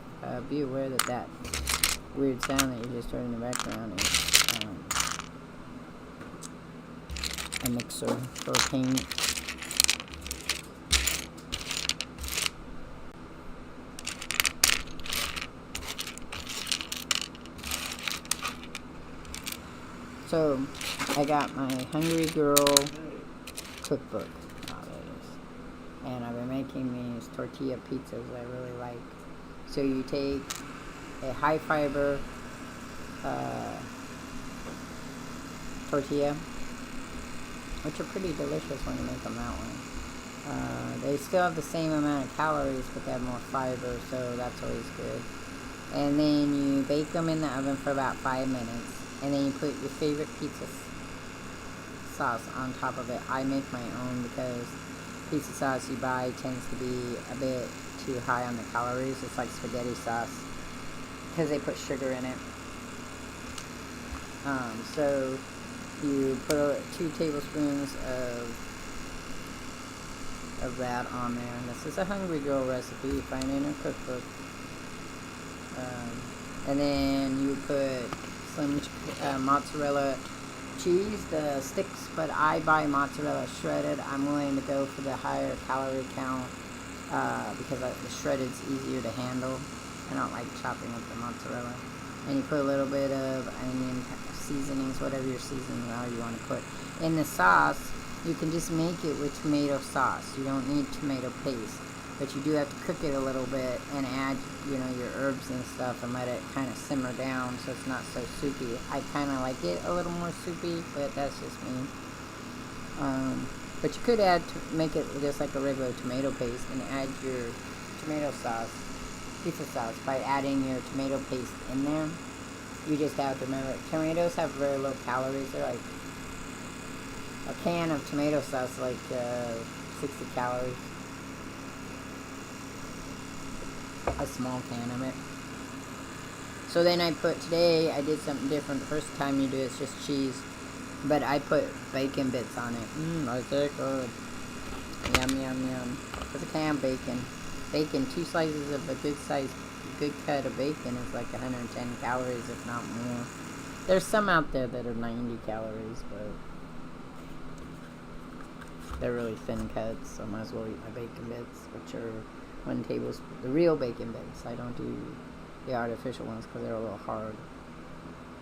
Speaker 1: be aware that that weird sound that you just heard in the background is a mixer for paint. So, I got my Hungry Girl cookbook. And I've been making these tortilla pizzas I really like. So you take a high fiber tortilla, which are pretty delicious when you make them that way. They still have the same amount of calories, but they have more fiber, so that's always good. And then you bake them in the oven for about 5 minutes, and then you put your favorite pizza sauce on top of it. I make my own because pizza sauce you buy tends to be a bit too high on the calories. It's like spaghetti sauce because they put sugar in it. So you put 2 tablespoons of that on there, and this is a Hungry Girl recipe you find in a cookbook. And then you put some mozzarella cheese, the sticks, but I buy mozzarella shredded. I'm willing to go for the higher calorie count because the shredded's easier to handle. I don't like chopping up the mozzarella. And you put a little bit of onion seasonings, whatever your seasoning are you want to put. In the sauce, you can just make it with tomato sauce. You don't need tomato paste. But you do have to cook it a little bit and add, your herbs and stuff and let it kind of simmer down so it's not so soupy. I kind of like it a little more soupy, but that's just me. But you could make it just like a regular tomato paste and add your tomato sauce, pizza sauce, by adding your tomato paste in there. You just have to remember, tomatoes have very low calories. They're like, a can of tomato sauce, like 60 calories. A small can of it. So then today I did something different. The first time you do it's just cheese, but I put bacon bits on it. That's it good. Yum, yum, yum. It's a can of bacon. 2 slices of a good cut of bacon is like 110 calories, if not more. There's some out there that are 90 calories, but they're really thin cuts, so I might as well eat my bacon bits, which are 1 tablespoon, the real bacon bits. I don't do the artificial ones because they're a little hard.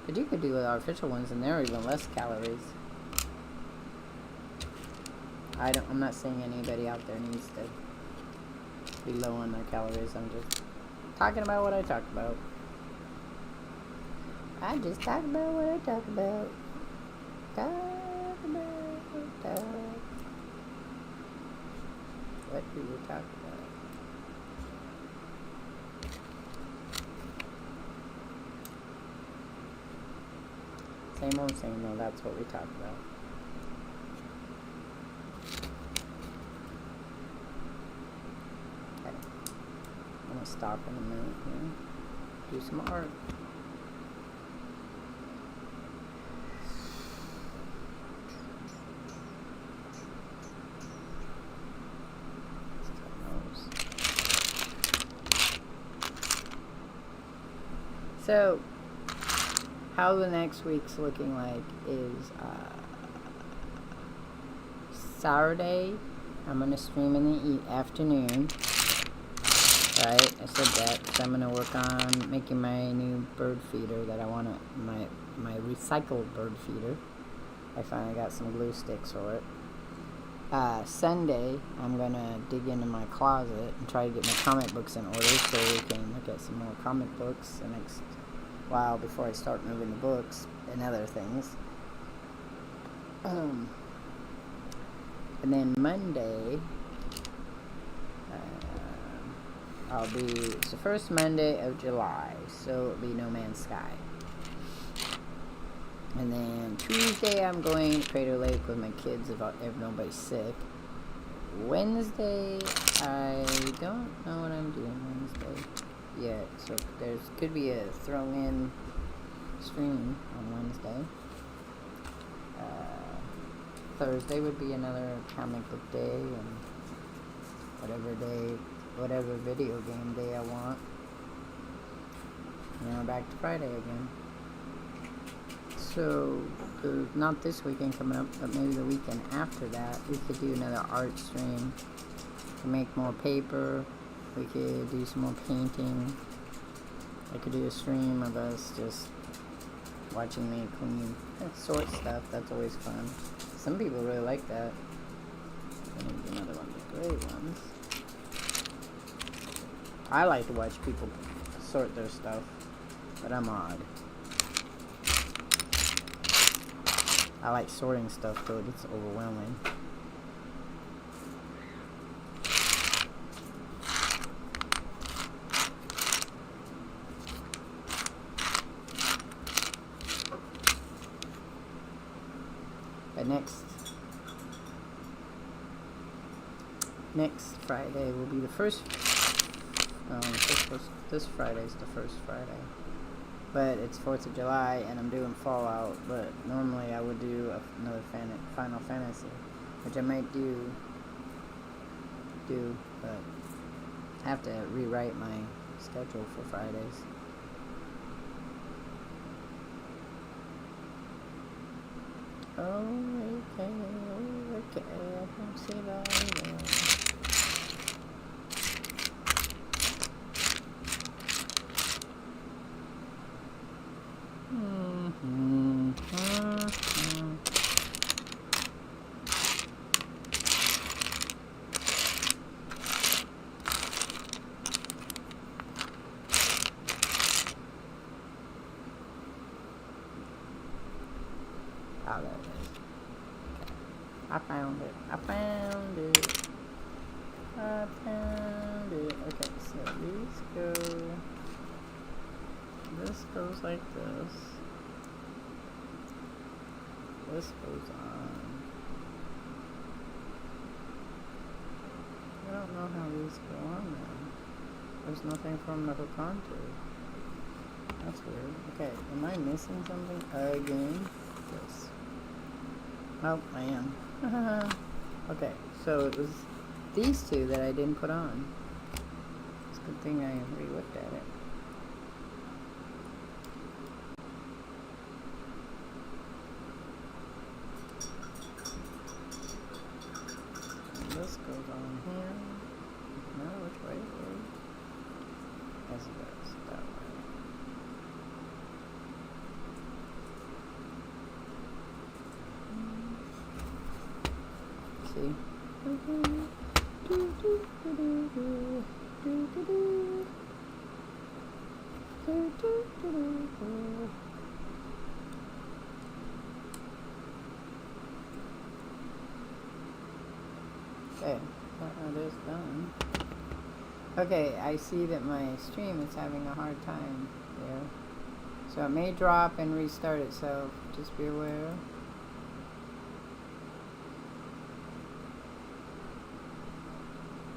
Speaker 1: But you could do the artificial ones and they're even less calories. I'm not saying anybody out there needs to be low on their calories. I'm just talking about what I talk about. I just talk about what I talk about. What do you talk about? Same old, same old. That's what we talked about. Okay. I'm gonna stop in a minute here. Do some art. So, how the next week's looking like is Saturday. I'm going to stream in the afternoon. Right? I said that. So I'm going to work on making my new bird feeder that I want to, my recycled bird feeder. I finally got some glue sticks for it. Sunday, I'm going to dig into my closet and try to get my comic books in order so we can look at some more comic books the next while before I start moving the books and other things. And then Monday, it's the first Monday of July, so it'll be No Man's Sky. And then Tuesday, I'm going to Crater Lake with my kids if nobody's sick. Wednesday, I don't know what I'm doing Wednesday yet, so could be a throw-in stream on Wednesday. Thursday would be another comic book day, and whatever video game day I want. And then we're back to Friday again. So, not this weekend coming up, but maybe the weekend after that, we could do another art stream. We could make more paper. We could do some more painting. I could do a stream of us just watching me clean and sort stuff. That's always fun. Some people really like that. Maybe another one of the great ones. I like to watch people sort their stuff, but I'm odd. I like sorting stuff, though. It's overwhelming. But next Friday will be the first. This Friday is the first Friday. But it's 4th of July, and I'm doing Fallout, but normally I would do another Final Fantasy, which I might do, but I have to rewrite my schedule for Fridays. Okay, I don't see that either. Oh, there it is. I found it. Okay, so these go. This goes like this. This goes on. I don't know how these go on now. There's nothing for them to hook onto. That's weird. Okay, am I missing something again? Yes. Oh, I am. Okay, so it was these two that I didn't put on. It's a good thing I re-looked at it. And this goes on here. No, which way? As it goes that way. See? Okay, that is done. Okay, I see that my stream is having a hard time there. So So it may drop and restart itself. Just be aware.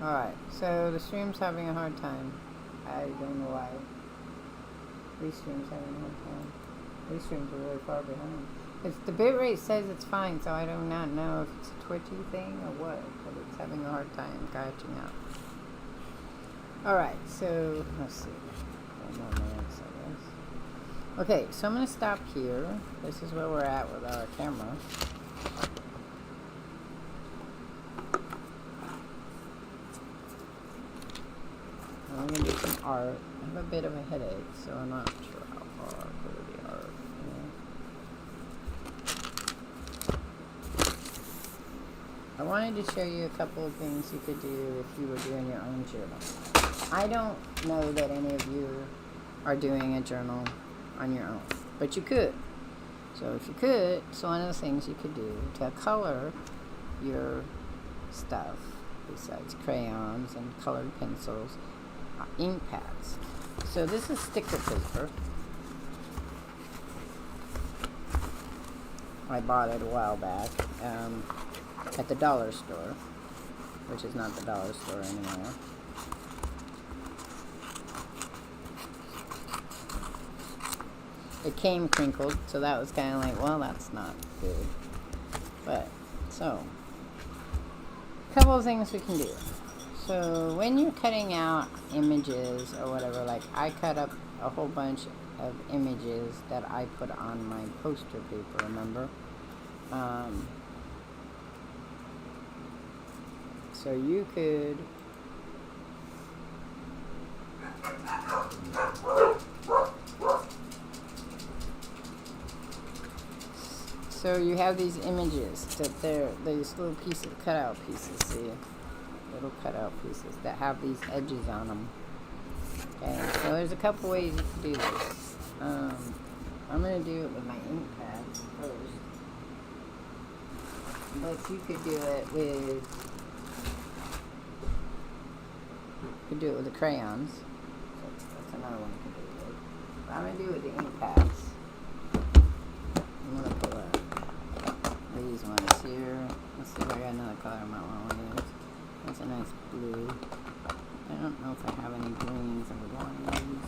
Speaker 1: Alright, so the stream's having a hard time. I don't know why. Restream's having a hard time. Restreams are really far behind. The bitrate says it's fine, so I do not know if it's a twitchy thing or what, but it's having a hard time catching up. Alright, so let's see. 4 more minutes, I guess. Okay, so I'm going to stop here. This is where we're at with our camera. I'm going to do some art. I have a bit of a headache, so I'm not sure how far I'll go with the art. I wanted to show you a couple of things you could do if you were doing your own journal. I don't know that any of you are doing a journal on your own, but you could. So if you could, so one of the things you could do to color your stuff, besides crayons and colored pencils, ink pads. So this is sticker paper. I bought it a while back at the dollar store, which is not the dollar store anymore. It came crinkled, so that was kind of like, well, that's not good. But, so, a couple of things we can do. So, when you're cutting out images or whatever, like I cut up a whole bunch of images that I put on my poster paper, remember? So you could so you have these images that they're these little pieces, cutout pieces, see? Little cutout pieces that have these edges on them. Okay, so there's a couple ways you can do this. I'm going to do it with my ink pads first. But you could do it with the crayons. So that's another one you can do it with. But I'm going to do it with the ink pads. I'm going to pull up these ones here. Let's see if I got another color I might want to use. That's a nice blue. I don't know if I have any greens I would want to use.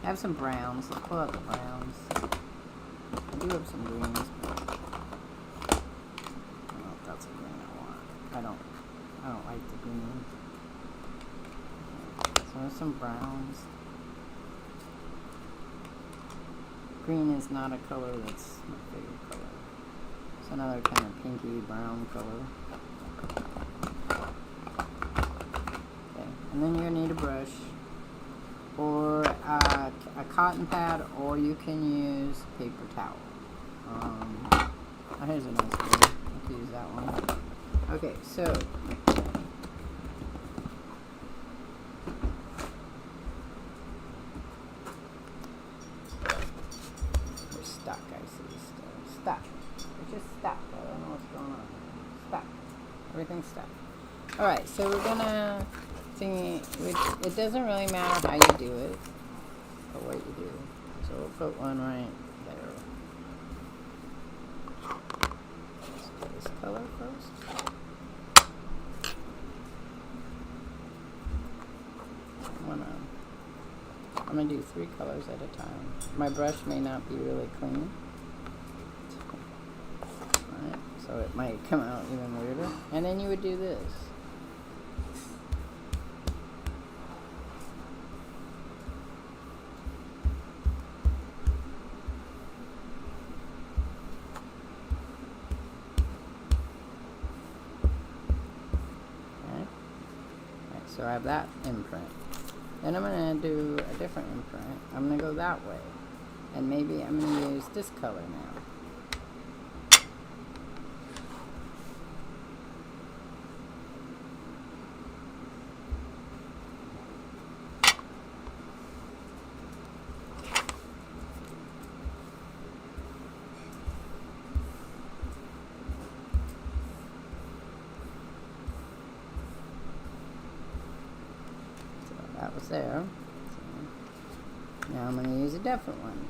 Speaker 1: I have some browns. Let's pull out the browns. I do have some greens, but I don't know if that's a green I want. I don't like the green. So there's some browns. Green is not a color that's my favorite color. It's another kind of pinky brown color. Okay, and then you're gonna need a brush or a cotton pad, or you can use paper towel. Here's a nice one. I could use that one. Okay, so we're stuck. I see stuck. We're just stuck. I don't know what's going on. Stuck. Everything's stuck. All right, so we're gonna see. It doesn't really matter how you do it or what you do. So we'll put one right there. Let's do this color first. I'm gonna do 3 colors at a time. My brush may not be really clean. Alright, so it might come out even weirder. And then you would do this. So I have that imprint. Then I'm going to do a different imprint. I'm going to go that way. And maybe I'm going to use this color now. That was there. So Now I'm going to use a different one.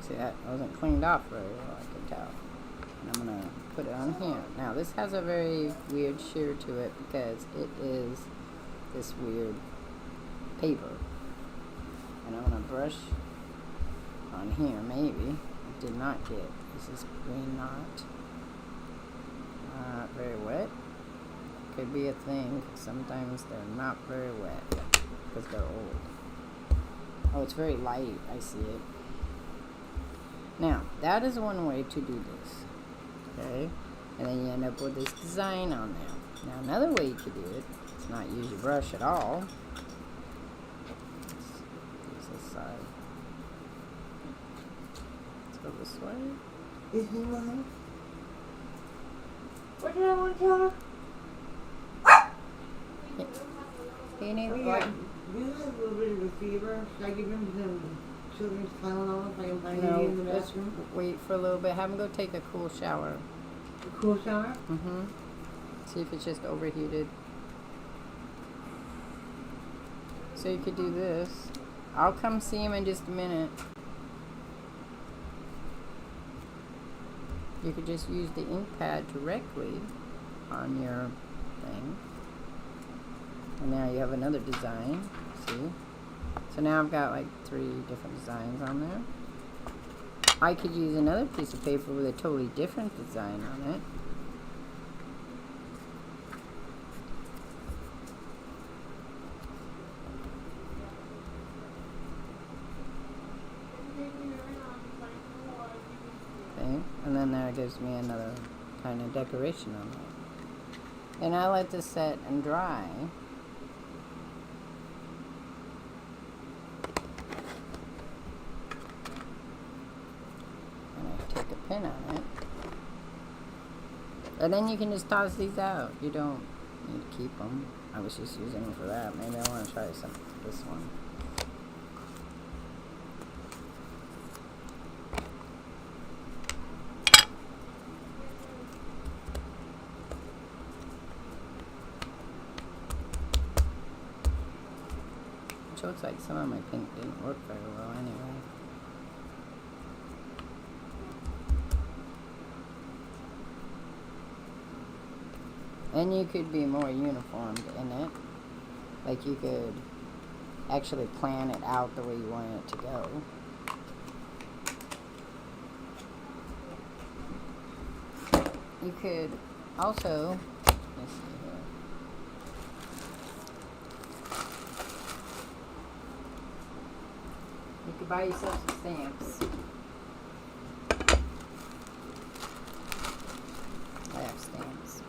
Speaker 1: See, that wasn't cleaned off very well, I can tell. And I'm going to put it on here. Now, this has a very weird shear to it because it is this weird paper. And I'm going to brush on here, maybe. I did not get. This is green knot. Not very wet. Could be a thing, 'cause sometimes they're not very wet because they're old. Oh, it's very light. I see it. Now, that is one way to do this. Okay? And then you end up with this design on there. Now, another way you could do it is not use your brush at all. Let's use this side. Let's go this way.
Speaker 2: Is he mine? What did I want to tell her?
Speaker 1: You need
Speaker 2: Oh, yeah. Do you have a little bit of a fever? Should I give him some children's Tylenol if I can find it in the
Speaker 1: just
Speaker 2: bathroom?
Speaker 1: wait for a little bit. Have him go take a cool shower.
Speaker 2: A cool shower?
Speaker 1: Mm-hmm. See if it's just overheated. So you could do this. I'll come see him in just a minute. You could just use the ink pad directly on your thing. And now you have another design. See? So now I've got like 3 different designs on there. I could use another piece of paper with a totally different design on it. Okay, and then that gives me another kind of decoration on it. And I let this set and dry. Pin on it, and then you can just toss these out. You don't need to keep them. I was just using them for that. Maybe I want to try this one. Which looks like some of my pink didn't work very well anyway. And you could be more uniformed in it. Like you could actually plan it out the way you want it to go. You could also, let's see here. You could buy yourself some stamps. I have stamps.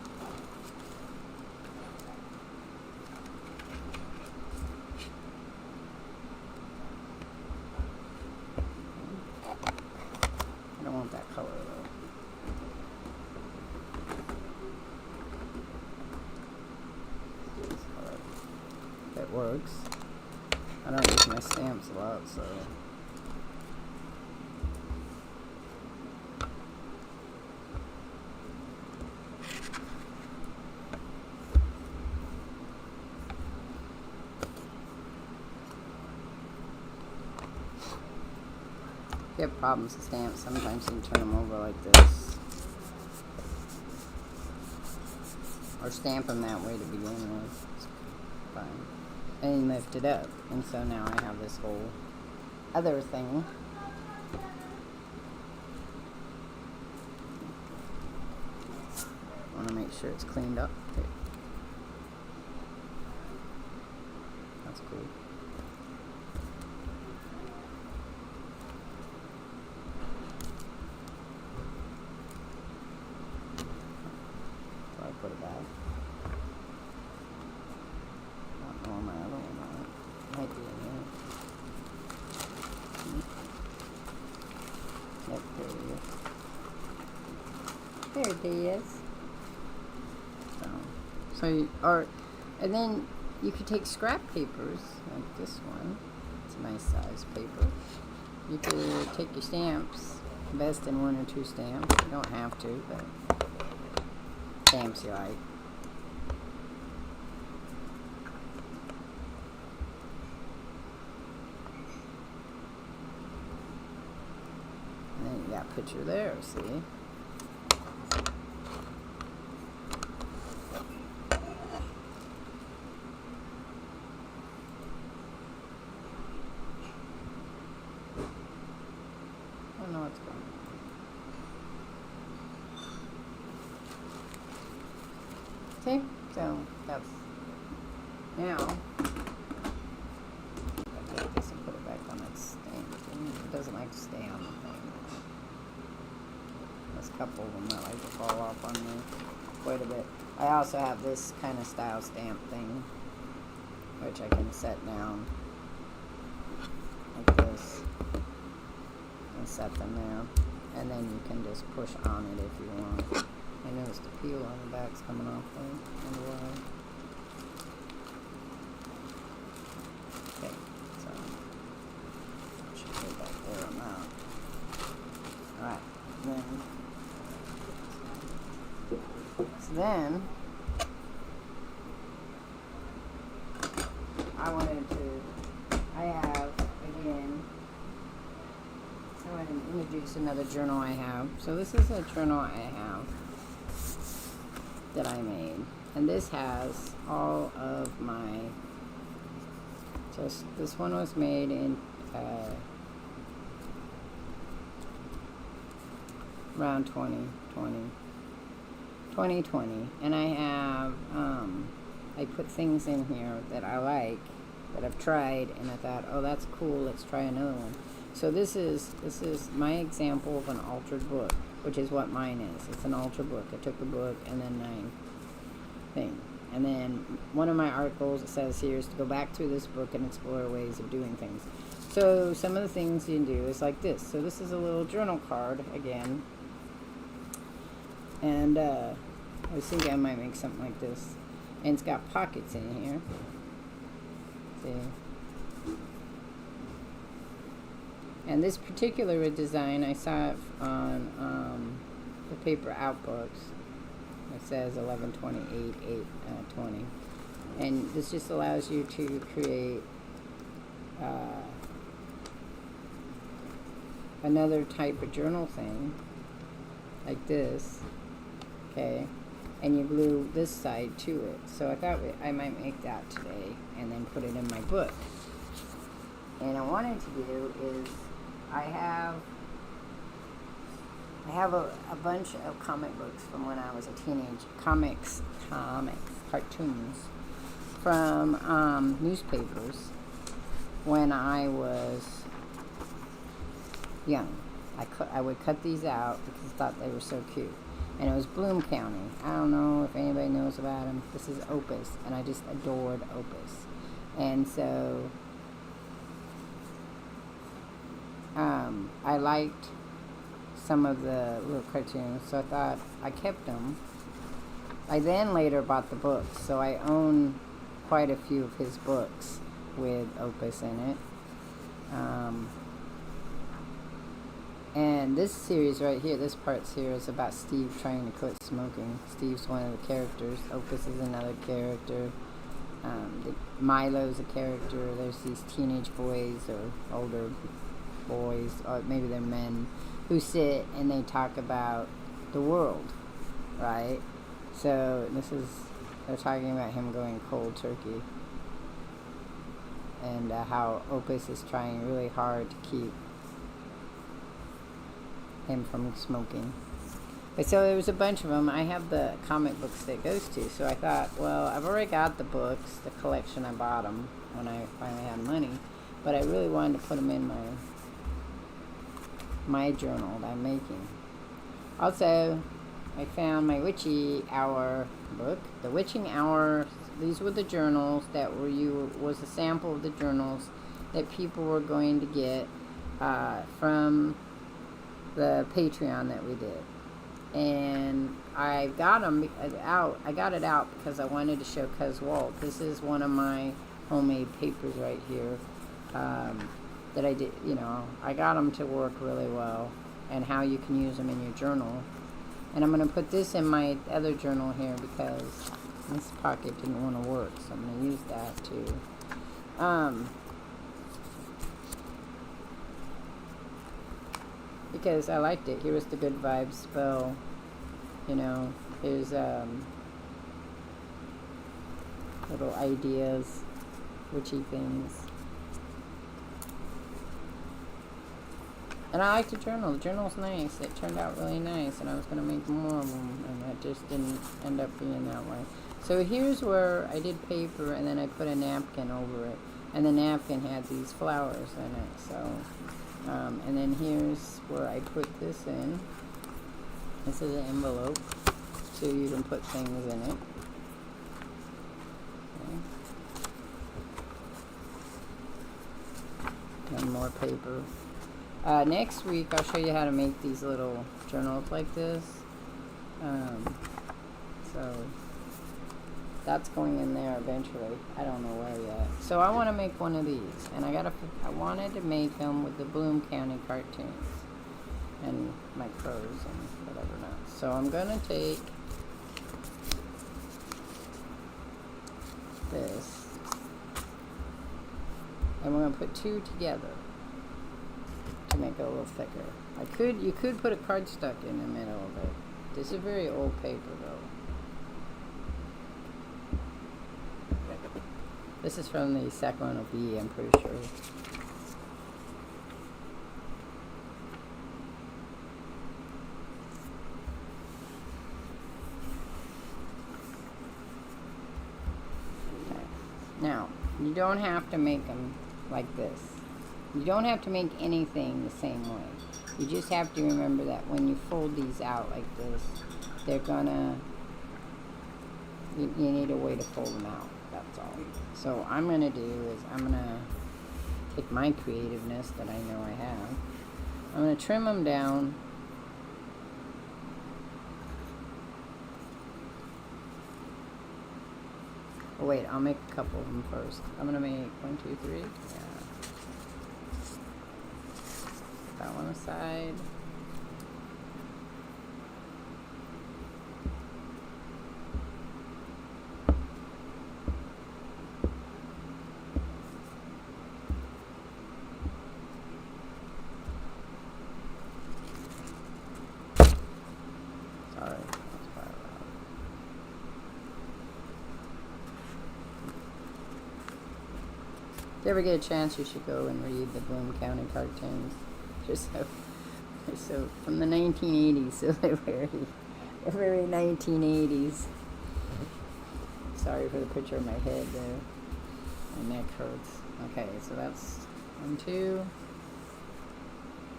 Speaker 1: I don't want that color though. This color. That works. I don't use my stamps a lot, so. If you have problems with stamps, sometimes you can turn them over like this. Or stamp them that way to begin with. It's fine. And you lift it up. And so now I have this whole other thing. I want to make sure it's cleaned up. Okay. That's cool. So I put it back. Not know where my other one on it. Might be in here. Yep, there it is. So So and then you could take scrap papers like this one. It's a nice size paper. You could take your stamps, best in 1 or 2 stamps. You don't have to, but stamps you like. And then you got a picture there, see? I don't know what's going on. See? So that's now. I take this and put it back on its stand. It doesn't like to stay on the thing. There's a couple of them that like to fall off on me quite a bit. I also have this kind of style stamp thing, which I can set down like this and set them there, and then you can just push on it if you want. I noticed the peel on the back's coming off there. I wonder why. Okay, so I should go back there on that. Alright, then I wanted to, I want to introduce another journal I have. So this is a journal I have that I made, and this has all of my, just this one was made in around 2020, and I have I put things in here that I like, that I've tried, and I thought, oh, that's cool, let's try another one. So this is my example of an altered book, which is what mine is. It's an altered book. I took the book and then and then one of my articles, it says here, is to go back through this book and explore ways of doing things. So some of the things you can do is like this. So this is a little journal card again, and I was thinking I might make something like this, and it's got pockets in here. See? And this particular design, I saw it on the paper out books. It says 11/28/20, and this just allows you to create another type of journal thing, like this, okay, and you glue this side to it. So I thought I might make that today and then put it in my book. And I wanted to do is, I have a bunch of comic books from when I was a teenager. Comics, cartoons from newspapers when I was young. I would cut these out because I thought they were so cute. And it was Bloom County. I don't know if anybody knows about them. This is Opus, and I just adored Opus. And so I liked some of the little cartoons, so I thought I kept them. I then later bought the books, so I own quite a few of his books with Opus in it. And this series right here, this part's here, is about Steve trying to quit smoking. Steve's one of the characters. Opus is another character. Milo's a character. There's these teenage boys or older boys, or maybe they're men, who sit and they talk about the world, right? So they're talking about him going cold turkey, and how Opus is trying really hard to keep him from smoking. But so there was a bunch of them. I have the comic books that it goes to, so I thought, well, I've already got the books, the collection. I bought them when I finally had money, but I really wanted to put them in my journal that I'm making. Also, I found my Witchy Hour book. The Witching Hour, these were the journals that was a sample of the journals that people were going to get from the Patreon that we did. And I got them out. I got it out because I wanted to show Cuz Walt. This is one of my homemade papers right here that I did. You know, I got them to work really well, and how you can use them in your journal. And I'm going to put this in my other journal here because this pocket didn't want to work, so I'm going to use that too. Because I liked it. Here was the good vibes spell. You know, here's little ideas, witchy things. And I like the journal. The journal's nice. It turned out really nice, and I was going to make more of them, and it just didn't end up being that way. So here's where I did paper, and then I put a napkin over it, and the napkin had these flowers in it. So, and then here's where I put this in. This is an envelope, so you can put things in it. Okay. And more paper. Next week, I'll show you how to make these little journals like this. So that's going in there eventually. I don't know where yet. So I want to make one of these, and I wanted to make them with the Bloom County cartoons and my crows and whatever not. So I'm gonna take this, and we're gonna put two together to make it a little thicker. You could put a cardstock in the middle of it. This is very old paper though. This is from the Sacramento Bee, I'm pretty sure. Okay. Now, you don't have to make them like this. You don't have to make anything the same way. You just have to remember that when you fold these out like this, they're gonna, you need a way to fold them out, that's all. So what I'm gonna do is I'm gonna take my creativeness that I know I have. I'm gonna trim them down. Oh wait, I'll make a couple of them first. I'm gonna make 1, 2, 3. Yeah. That one aside. Sorry, that's quite loud. If you ever get a chance, you should go and read the Bloom County cartoons. Just so from the 1980s, so they're very 1980s. Sorry for the picture of my head there. My neck hurts. Okay, so that's 1, 2.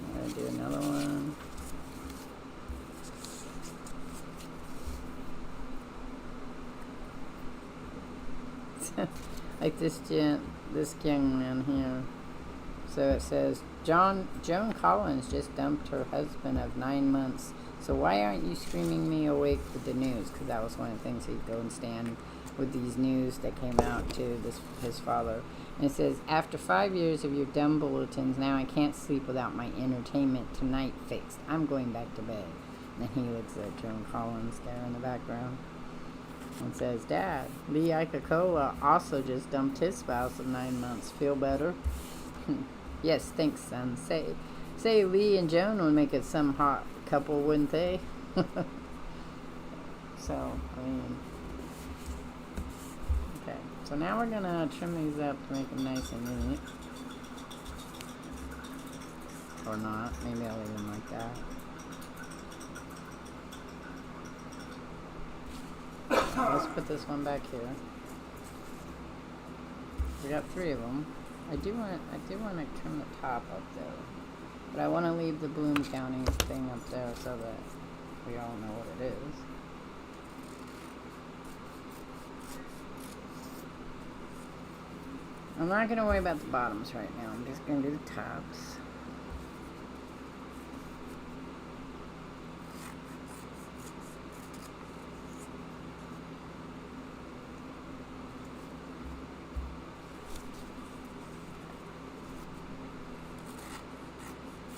Speaker 1: I'm gonna do another one. Like this young man here. So it says, Joan Collins just dumped her husband of 9 months. So why aren't you screaming me awake with the news? Because that was one of the things he'd go and stand with these news that came out to his father. And it says, after 5 years of your dumb bulletins, now I can't sleep without my entertainment tonight fixed. I'm going back to bed. And he looks at Joan Collins there in the background and says, Dad, Lee Iacocca also just dumped his spouse of 9 months. Feel better? Yes, thanks, son. Say Lee and Joan would make it some hot couple, wouldn't they? So, I mean, okay. So now we're gonna trim these up to make them nice and neat. Or not. Maybe I'll leave them like that. Let's put this one back here. We got 3 of them. I do want to trim the top up there, but I want to leave the Bloom County thing up there so that we all know what it is. I'm not going to worry about the bottoms right now. I'm just going to do the tops.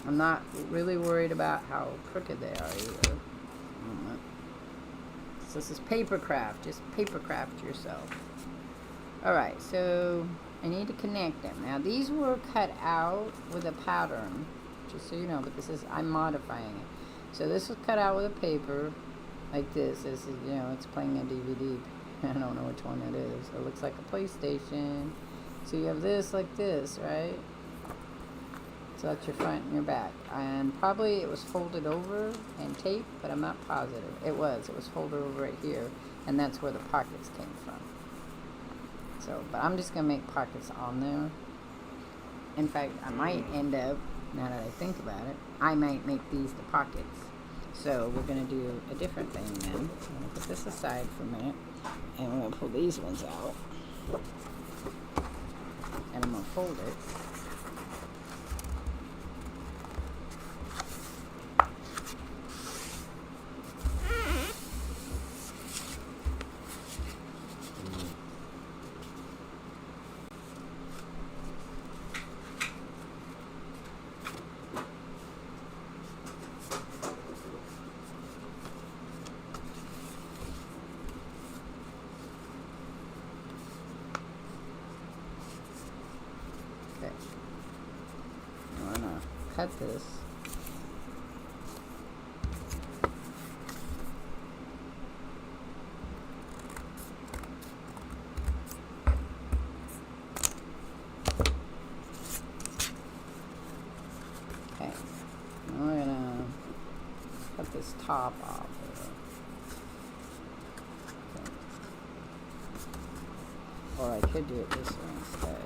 Speaker 1: I'm not really worried about how crooked they are either. So this is paper craft. Just paper craft yourself. Alright, so I need to connect them. Now these were cut out with a pattern, just so you know, but this is, I'm modifying it. So this was cut out with a paper, like this. This is, you know, it's playing a DVD. I don't know which one it is. It looks like a PlayStation. So you have this like this, right? So that's your front and your back. And probably it was folded over and taped, but I'm not positive. It was folded over right here, and that's where the pockets came from. So, but I'm just gonna make pockets on there. In fact, I might end up, now that I think about it, I might make these the pockets. So we're gonna do a different thing then. I'm gonna put this aside for a minute, and we're gonna pull these ones out. And I'm gonna fold it. Okay. I'm gonna cut this. Okay. Now we're gonna cut this top off. Okay. Or I could do it this way instead.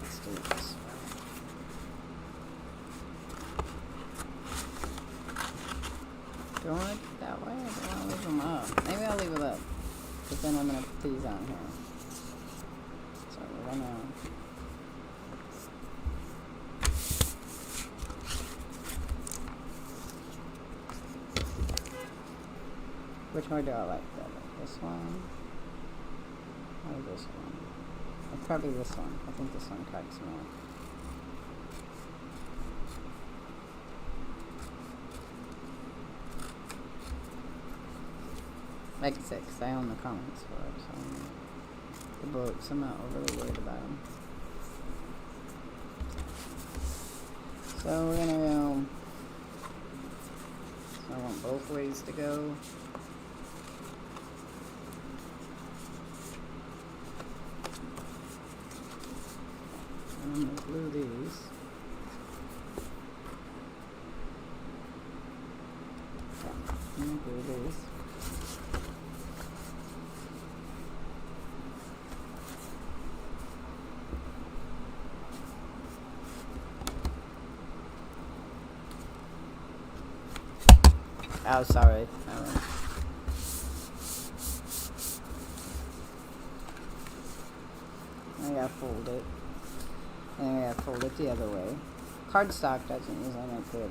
Speaker 1: Let's do it this way. Do I want to do it that way, or do I want to leave them up? Maybe I'll leave it up, because then I'm going to put these on here. So we're going to... Which one do I like better? This one? Or this one? Or probably this one. I think this one cracks more. Like I said, because I own the comics for it, so the books, I'm not overly worried about them. So we're gonna go, so I want both ways to go. And I'm gonna glue these. Okay, I'm gonna glue these. Oh, sorry. I gotta fold it. And I gotta fold it the other way. Cardstock doesn't usually make good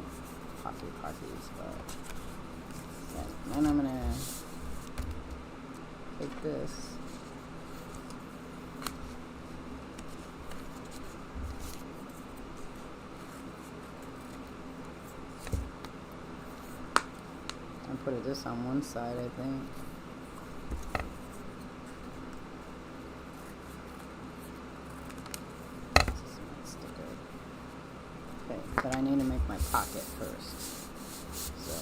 Speaker 1: pockets, but... Yeah. Then I'm gonna take this. And put this on one side, I think. Okay, but I need to make my pocket first. So,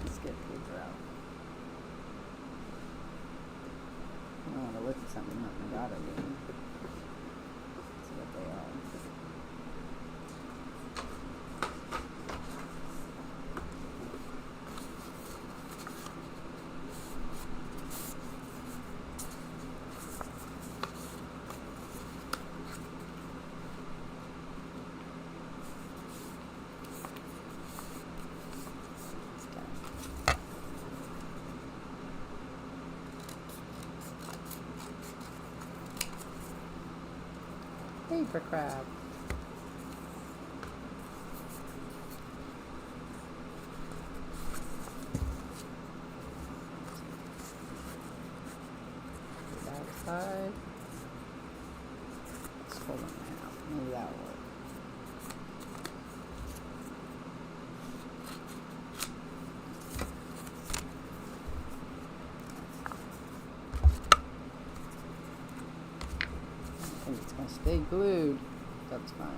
Speaker 1: let's get paper out. I want to look at something that my daughter did. See what they are. Paper craft. Back side. Let's fold them out. Maybe that'll work. I think it's going to stay glued. That's fine.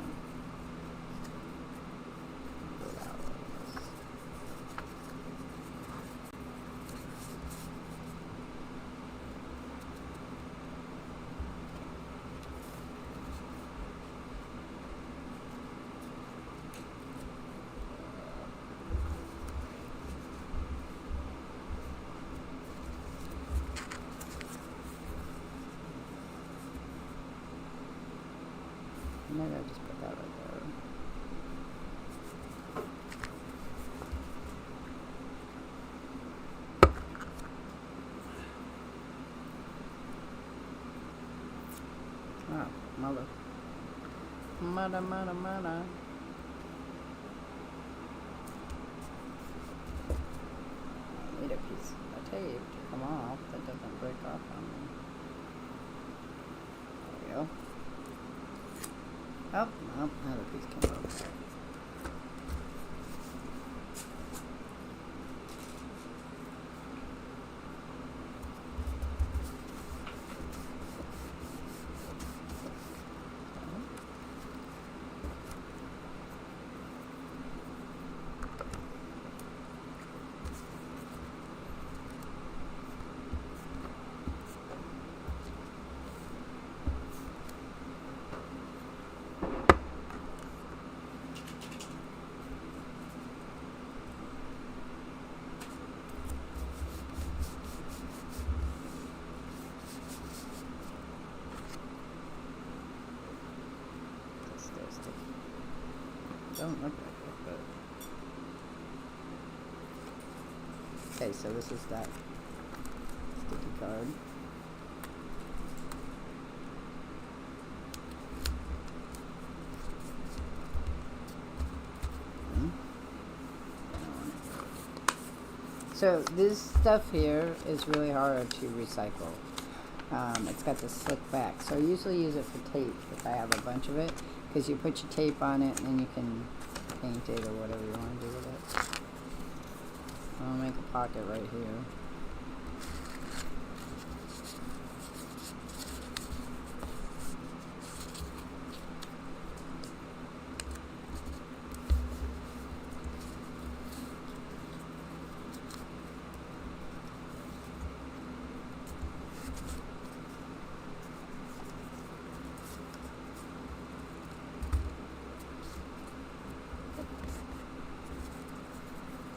Speaker 1: Maybe I'll just put that right there. Oh, mother. Mother. I need a piece of tape to come off that doesn't break off on me. There we go. Oh, no, another piece came off. Don't look like it, but okay, so this is that sticky card. So this stuff here is really hard to recycle. It's got this slick back, so I usually use it for tape if I have a bunch of it, because you put your tape on it and then you can paint it or whatever you want to do with it. I'll make a pocket right here.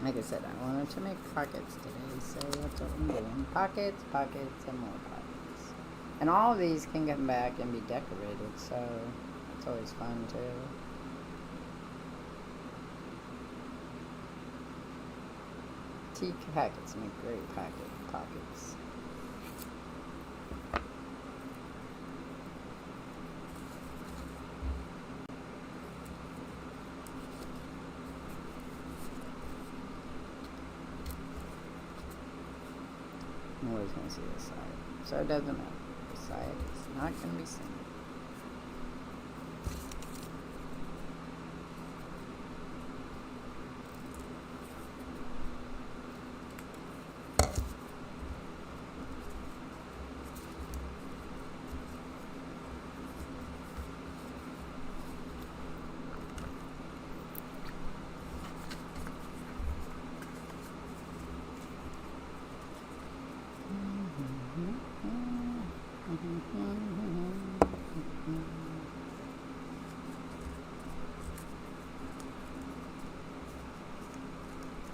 Speaker 1: Like I said, I wanted to make pockets today, so that's what I'm doing. Pockets, pockets, and more pockets. And all of these can come back and be decorated, so it's always fun too. Teak packets make great pockets. I'm always going to see this side. So it doesn't matter. This side is not going to be seen.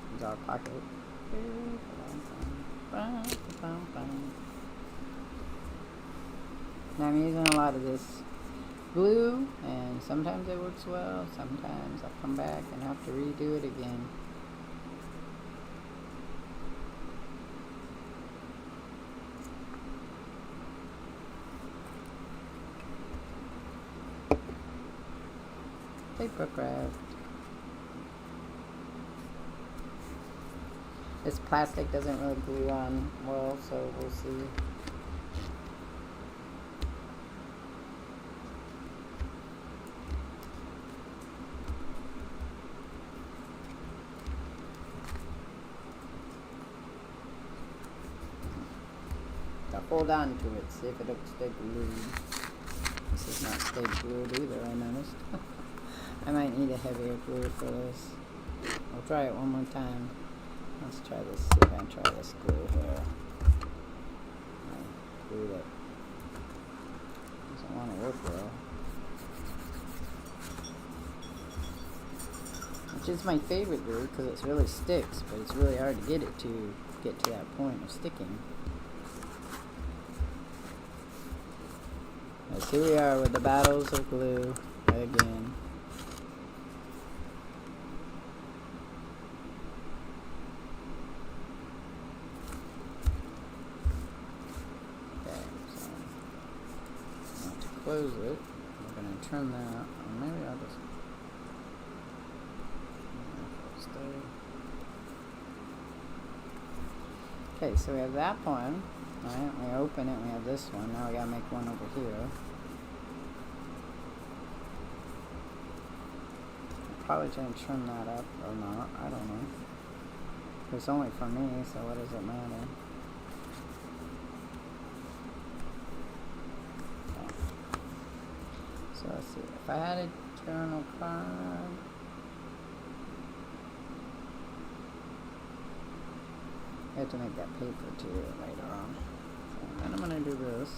Speaker 1: Here's our pocket. Now I'm using a lot of this glue, and sometimes it works well, sometimes I'll come back and have to redo it again. Paper craft. This plastic doesn't really glue on well, so we'll see. to hold on to it, see if it'll stay glued. This is not stay glued either, I noticed. I might need a heavier glue for this. We'll try it one more time. Let's try this, see if I can try this glue here. I glued it. Doesn't want to work well. Which is my favorite glue because it really sticks, but it's really hard to get it to get to that point of sticking. But here we are with the battles of glue again. Okay, so I want to close it. We're going to turn that, or maybe I'll just okay, so we have that one, right? We open it, we have this one. Now we gotta make one over here. I'll probably try and trim that up or not, I don't know. It's only for me, so what does it matter? Okay. So let's see, if I had a journal card, I have to make that paper too later on. So then I'm going to do this.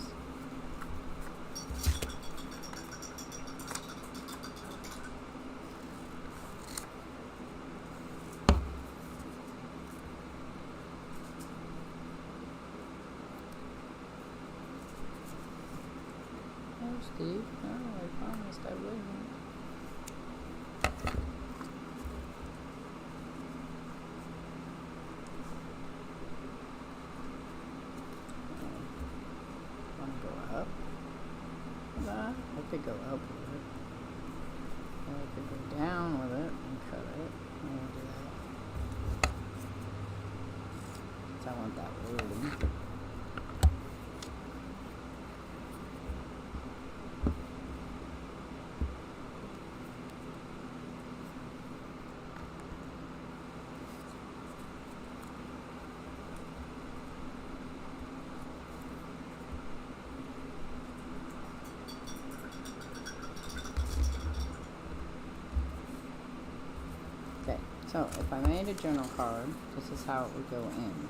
Speaker 1: Oh, Steve. Oh, I promised I wouldn't. I could go up with it. Or I could go down with it and cut it. I'm going to do that. Because I want that rolling. Okay, so if I made a journal card, this is how it would go in.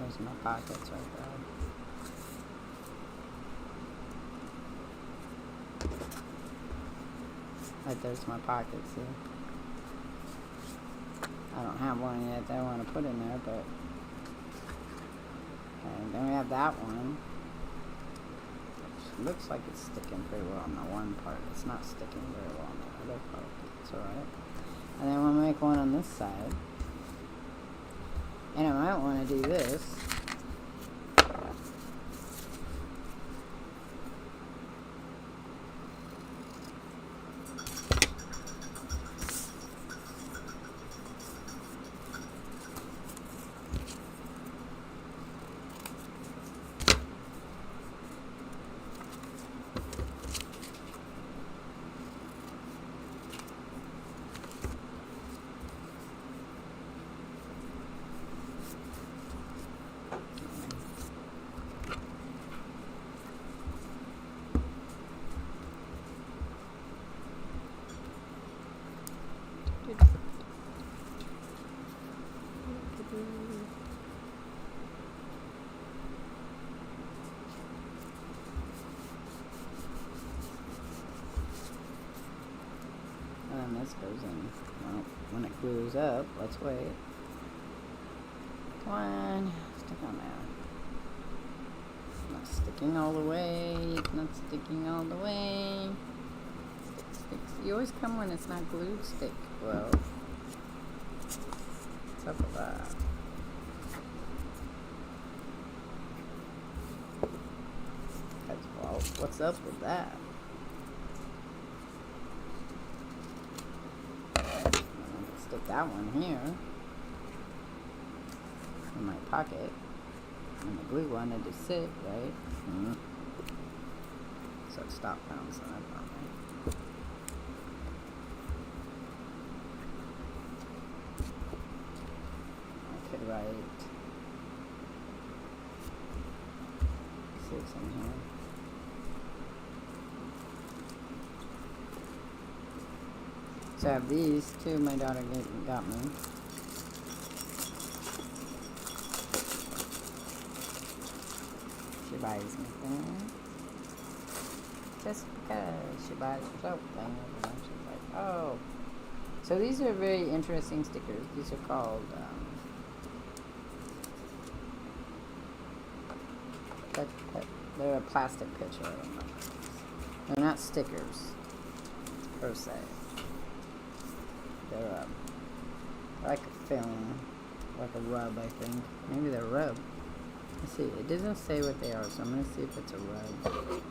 Speaker 1: There's my pockets right there. Right there's my pocket, see? I don't have one yet that I want to put in there, but... Okay, then we have that one. Looks like it's sticking pretty well on the one part. It's not sticking very well on the other part. It's alright. And then we'll make one on this side. And I might want to do this. And then this goes in. Well, when it glues up, let's wait. Come on, stick on there. It's not sticking all the way. It's not sticking all the way. Stick, sticks. You always come when it's not glued. Stick. Well, what's up with that? Well, what's up with that? Stick that one here in my pocket, and the glue wanted to sit right. So it stopped bouncing up on me. right. See what's in here. So I have these two my daughter got me. She buys me things. Just because she buys herself things. And she's like, oh. So these are very interesting stickers. These are called they're a plastic picture. I don't know. They're not stickers per se. They're like a film, like a rub, I think. Maybe they're rub. Let's see. It doesn't say what they are, so I'm gonna see if it's a rub.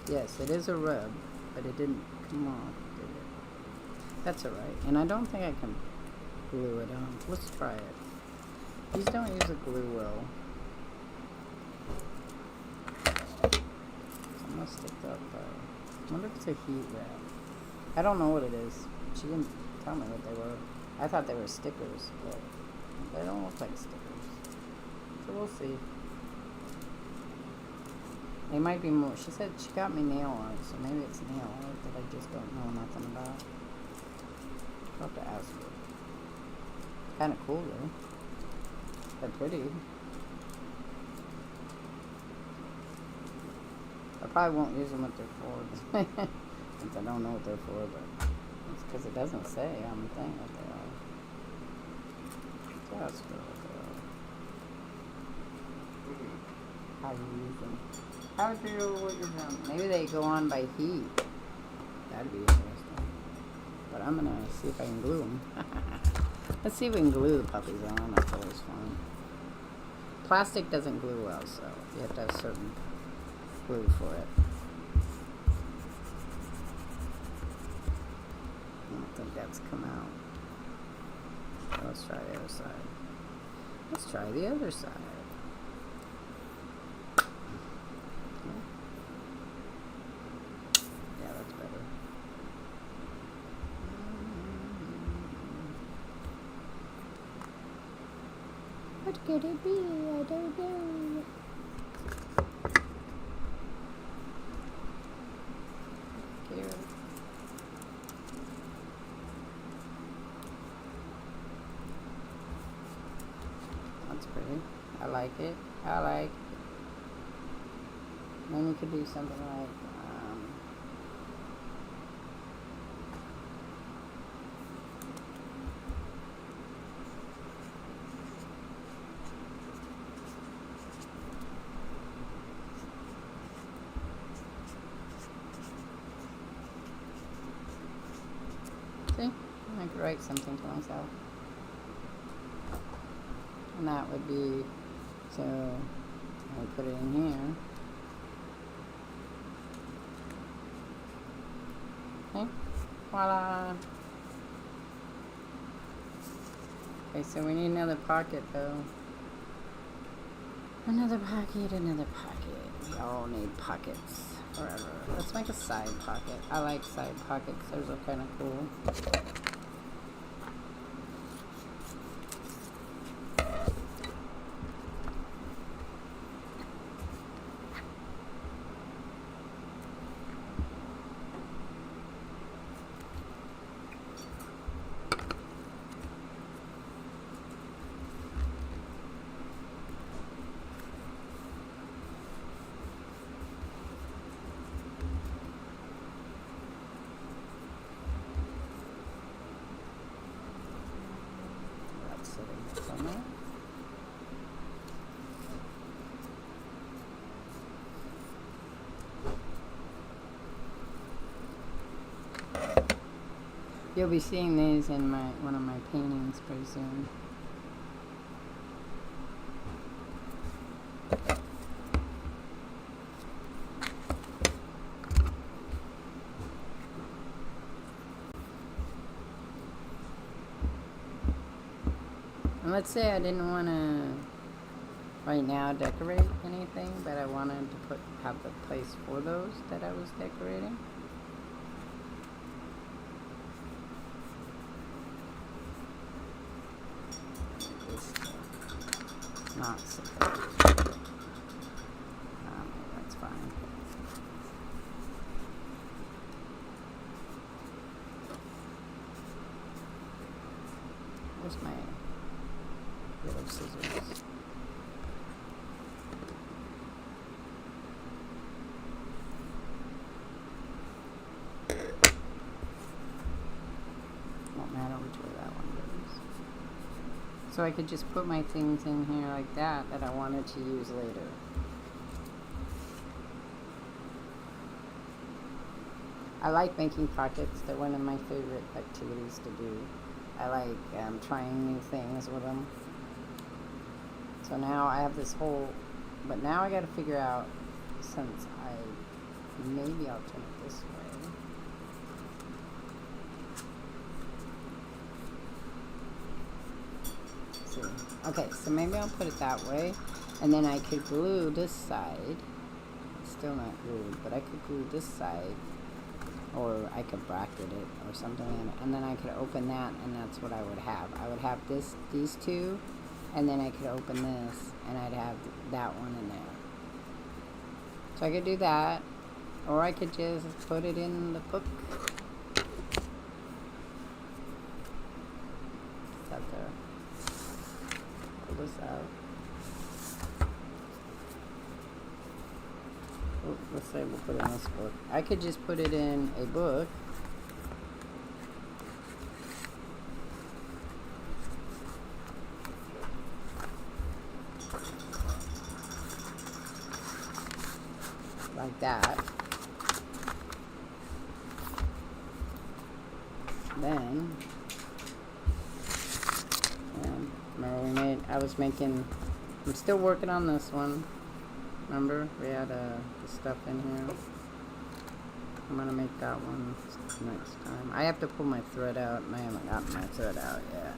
Speaker 1: Yes, it is a rub, but it didn't come off, did it? That's alright. And I don't think I can glue it on. Let's try it. These don't use a glue well. It's almost sticked up though. I wonder if it's a heat wrap. I don't know what it is. She didn't tell me what they were. I thought they were stickers, but they don't look like stickers. So we'll see. They might be more. She said she got me nail art, so maybe it's nail art that I just don't know nothing about. I'll have to ask her. Kind of cool though. They're pretty. I probably won't use them what they're for, since I don't know what they're for, but it's because it doesn't say on the thing what they are. So ask her what they are. How you use them. How would you use them? Maybe they go on by heat. That'd be interesting. But I'm gonna see if I can glue them. Let's see if we can glue the puppies on. That's always fun. Plastic doesn't glue well, so you have to have certain glue for it. I don't think that's come out. So let's try the other side. Let's try the other side. Yeah, that's better. What could it be? I don't know. Here. That's pretty. I like it. I like it. Then you could do something like see? I could write something to myself. And that would be, so I would put it in here. Okay, voila. Okay, so we need another pocket though. Another pocket, another pocket. We all need pockets forever. Let's make a side pocket. I like side pockets, those are kind of cool. You'll be seeing these in one of my paintings pretty soon. And let's say I didn't want to, right now decorate anything, but I wanted to have the place for those that I was decorating. Not supposed. That's fine. Where's my little scissors? Won't matter which way that one goes. So I could just put my things in here like that I wanted to use later. I like making pockets. They're one of my favorite activities to do. I like trying new things with them. So now I have this whole, but now I got to figure out, since maybe I'll turn it this way. See. Okay, so maybe I'll put it that way, and then I could glue this side. It's still not glued, but I could glue this side, or I could bracket it or something, and then I could open that, and that's what I would have. I would have these two, and then I could open this, and I'd have that one in there. So I could do that, or I could just put it in the book. It's out there. Pull this out. Oh, let's say we'll put it in this book. I could just put it in a book. Like that. Then, remember I'm still working on this one. Remember, we had the stuff in here. I'm gonna make that one next time. I have to pull my thread out, and I haven't gotten my thread out yet.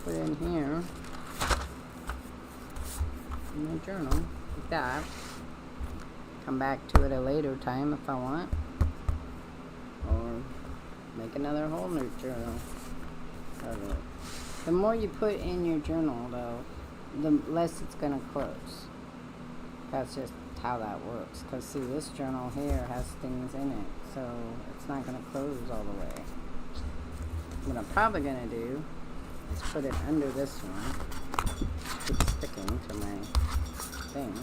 Speaker 1: Put it in here in my journal like that. Come back to it a later time if I want, or make another whole new journal. The more you put in your journal, though, the less it's gonna close. That's just how that works. Because see, this journal here has things in it, so it's not gonna close all the way. What I'm probably gonna do is put it under this one. Keep sticking to my thing.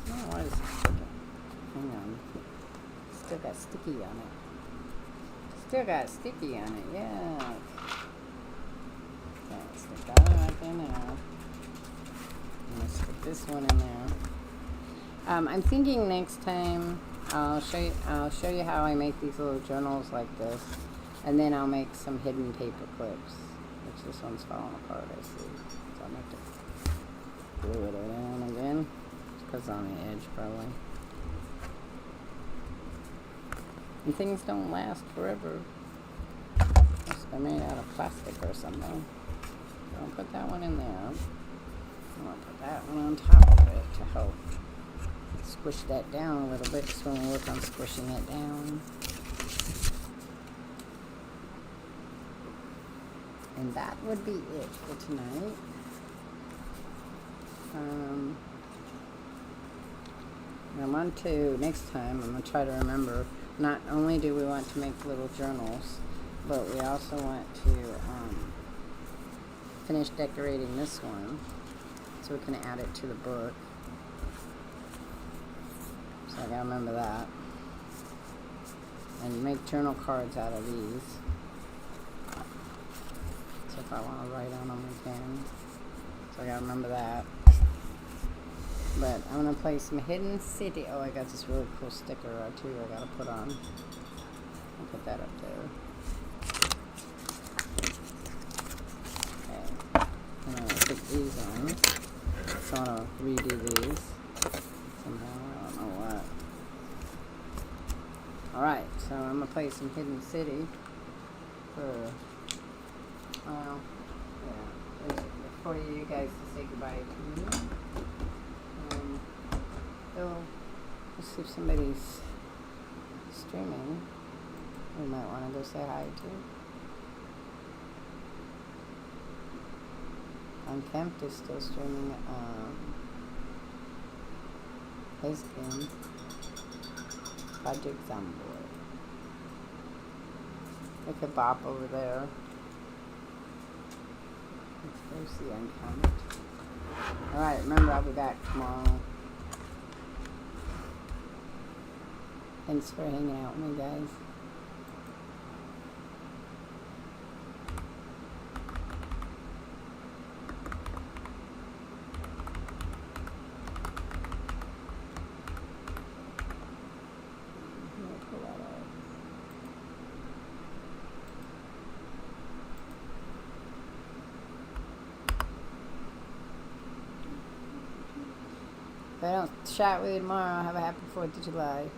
Speaker 1: Oh, why is it sticking? Hang on. Still got sticky on it. Still got sticky on it, yeah. Okay, stick that right in there. I'm gonna stick this one in there. I'm thinking next time I'll show you how I make these little journals like this, and then I'll make some hidden paper clips. Which this one's falling apart, I see. So I'll have to glue it in again. Because on the edge, probably. And things don't last forever. They're made out of plastic or something. So I'll put that one in there. I'll put that one on top of it to help squish that down a little bit. So we'll work on squishing it down. And that would be it for tonight. I'm on to next time. I'm going to try to remember. Not only do we want to make little journals, but we also want to finish decorating this one so we can add it to the book. So I got to remember that. and make journal cards out of these. So if I want to write on them, I can. So I gotta remember that. But I'm gonna play some Hidden City. Oh, I got this really cool sticker too. I gotta put on. I'll put that up there. Okay. I'm gonna put these on. So I wanna redo these somehow. I don't know what. All right. So I'm gonna play some Hidden City for. Yeah. For you guys to say goodbye to me. So, let's see if somebody's streaming. We might want to go say hi to. Unkempt is still streaming his game. Project Zomboy. Look at Bop over there. Let's go see Unkempt. Alright, remember I'll be back tomorrow. Thanks for hanging out with me, guys. If I don't chat with you tomorrow, have a happy 4th of July.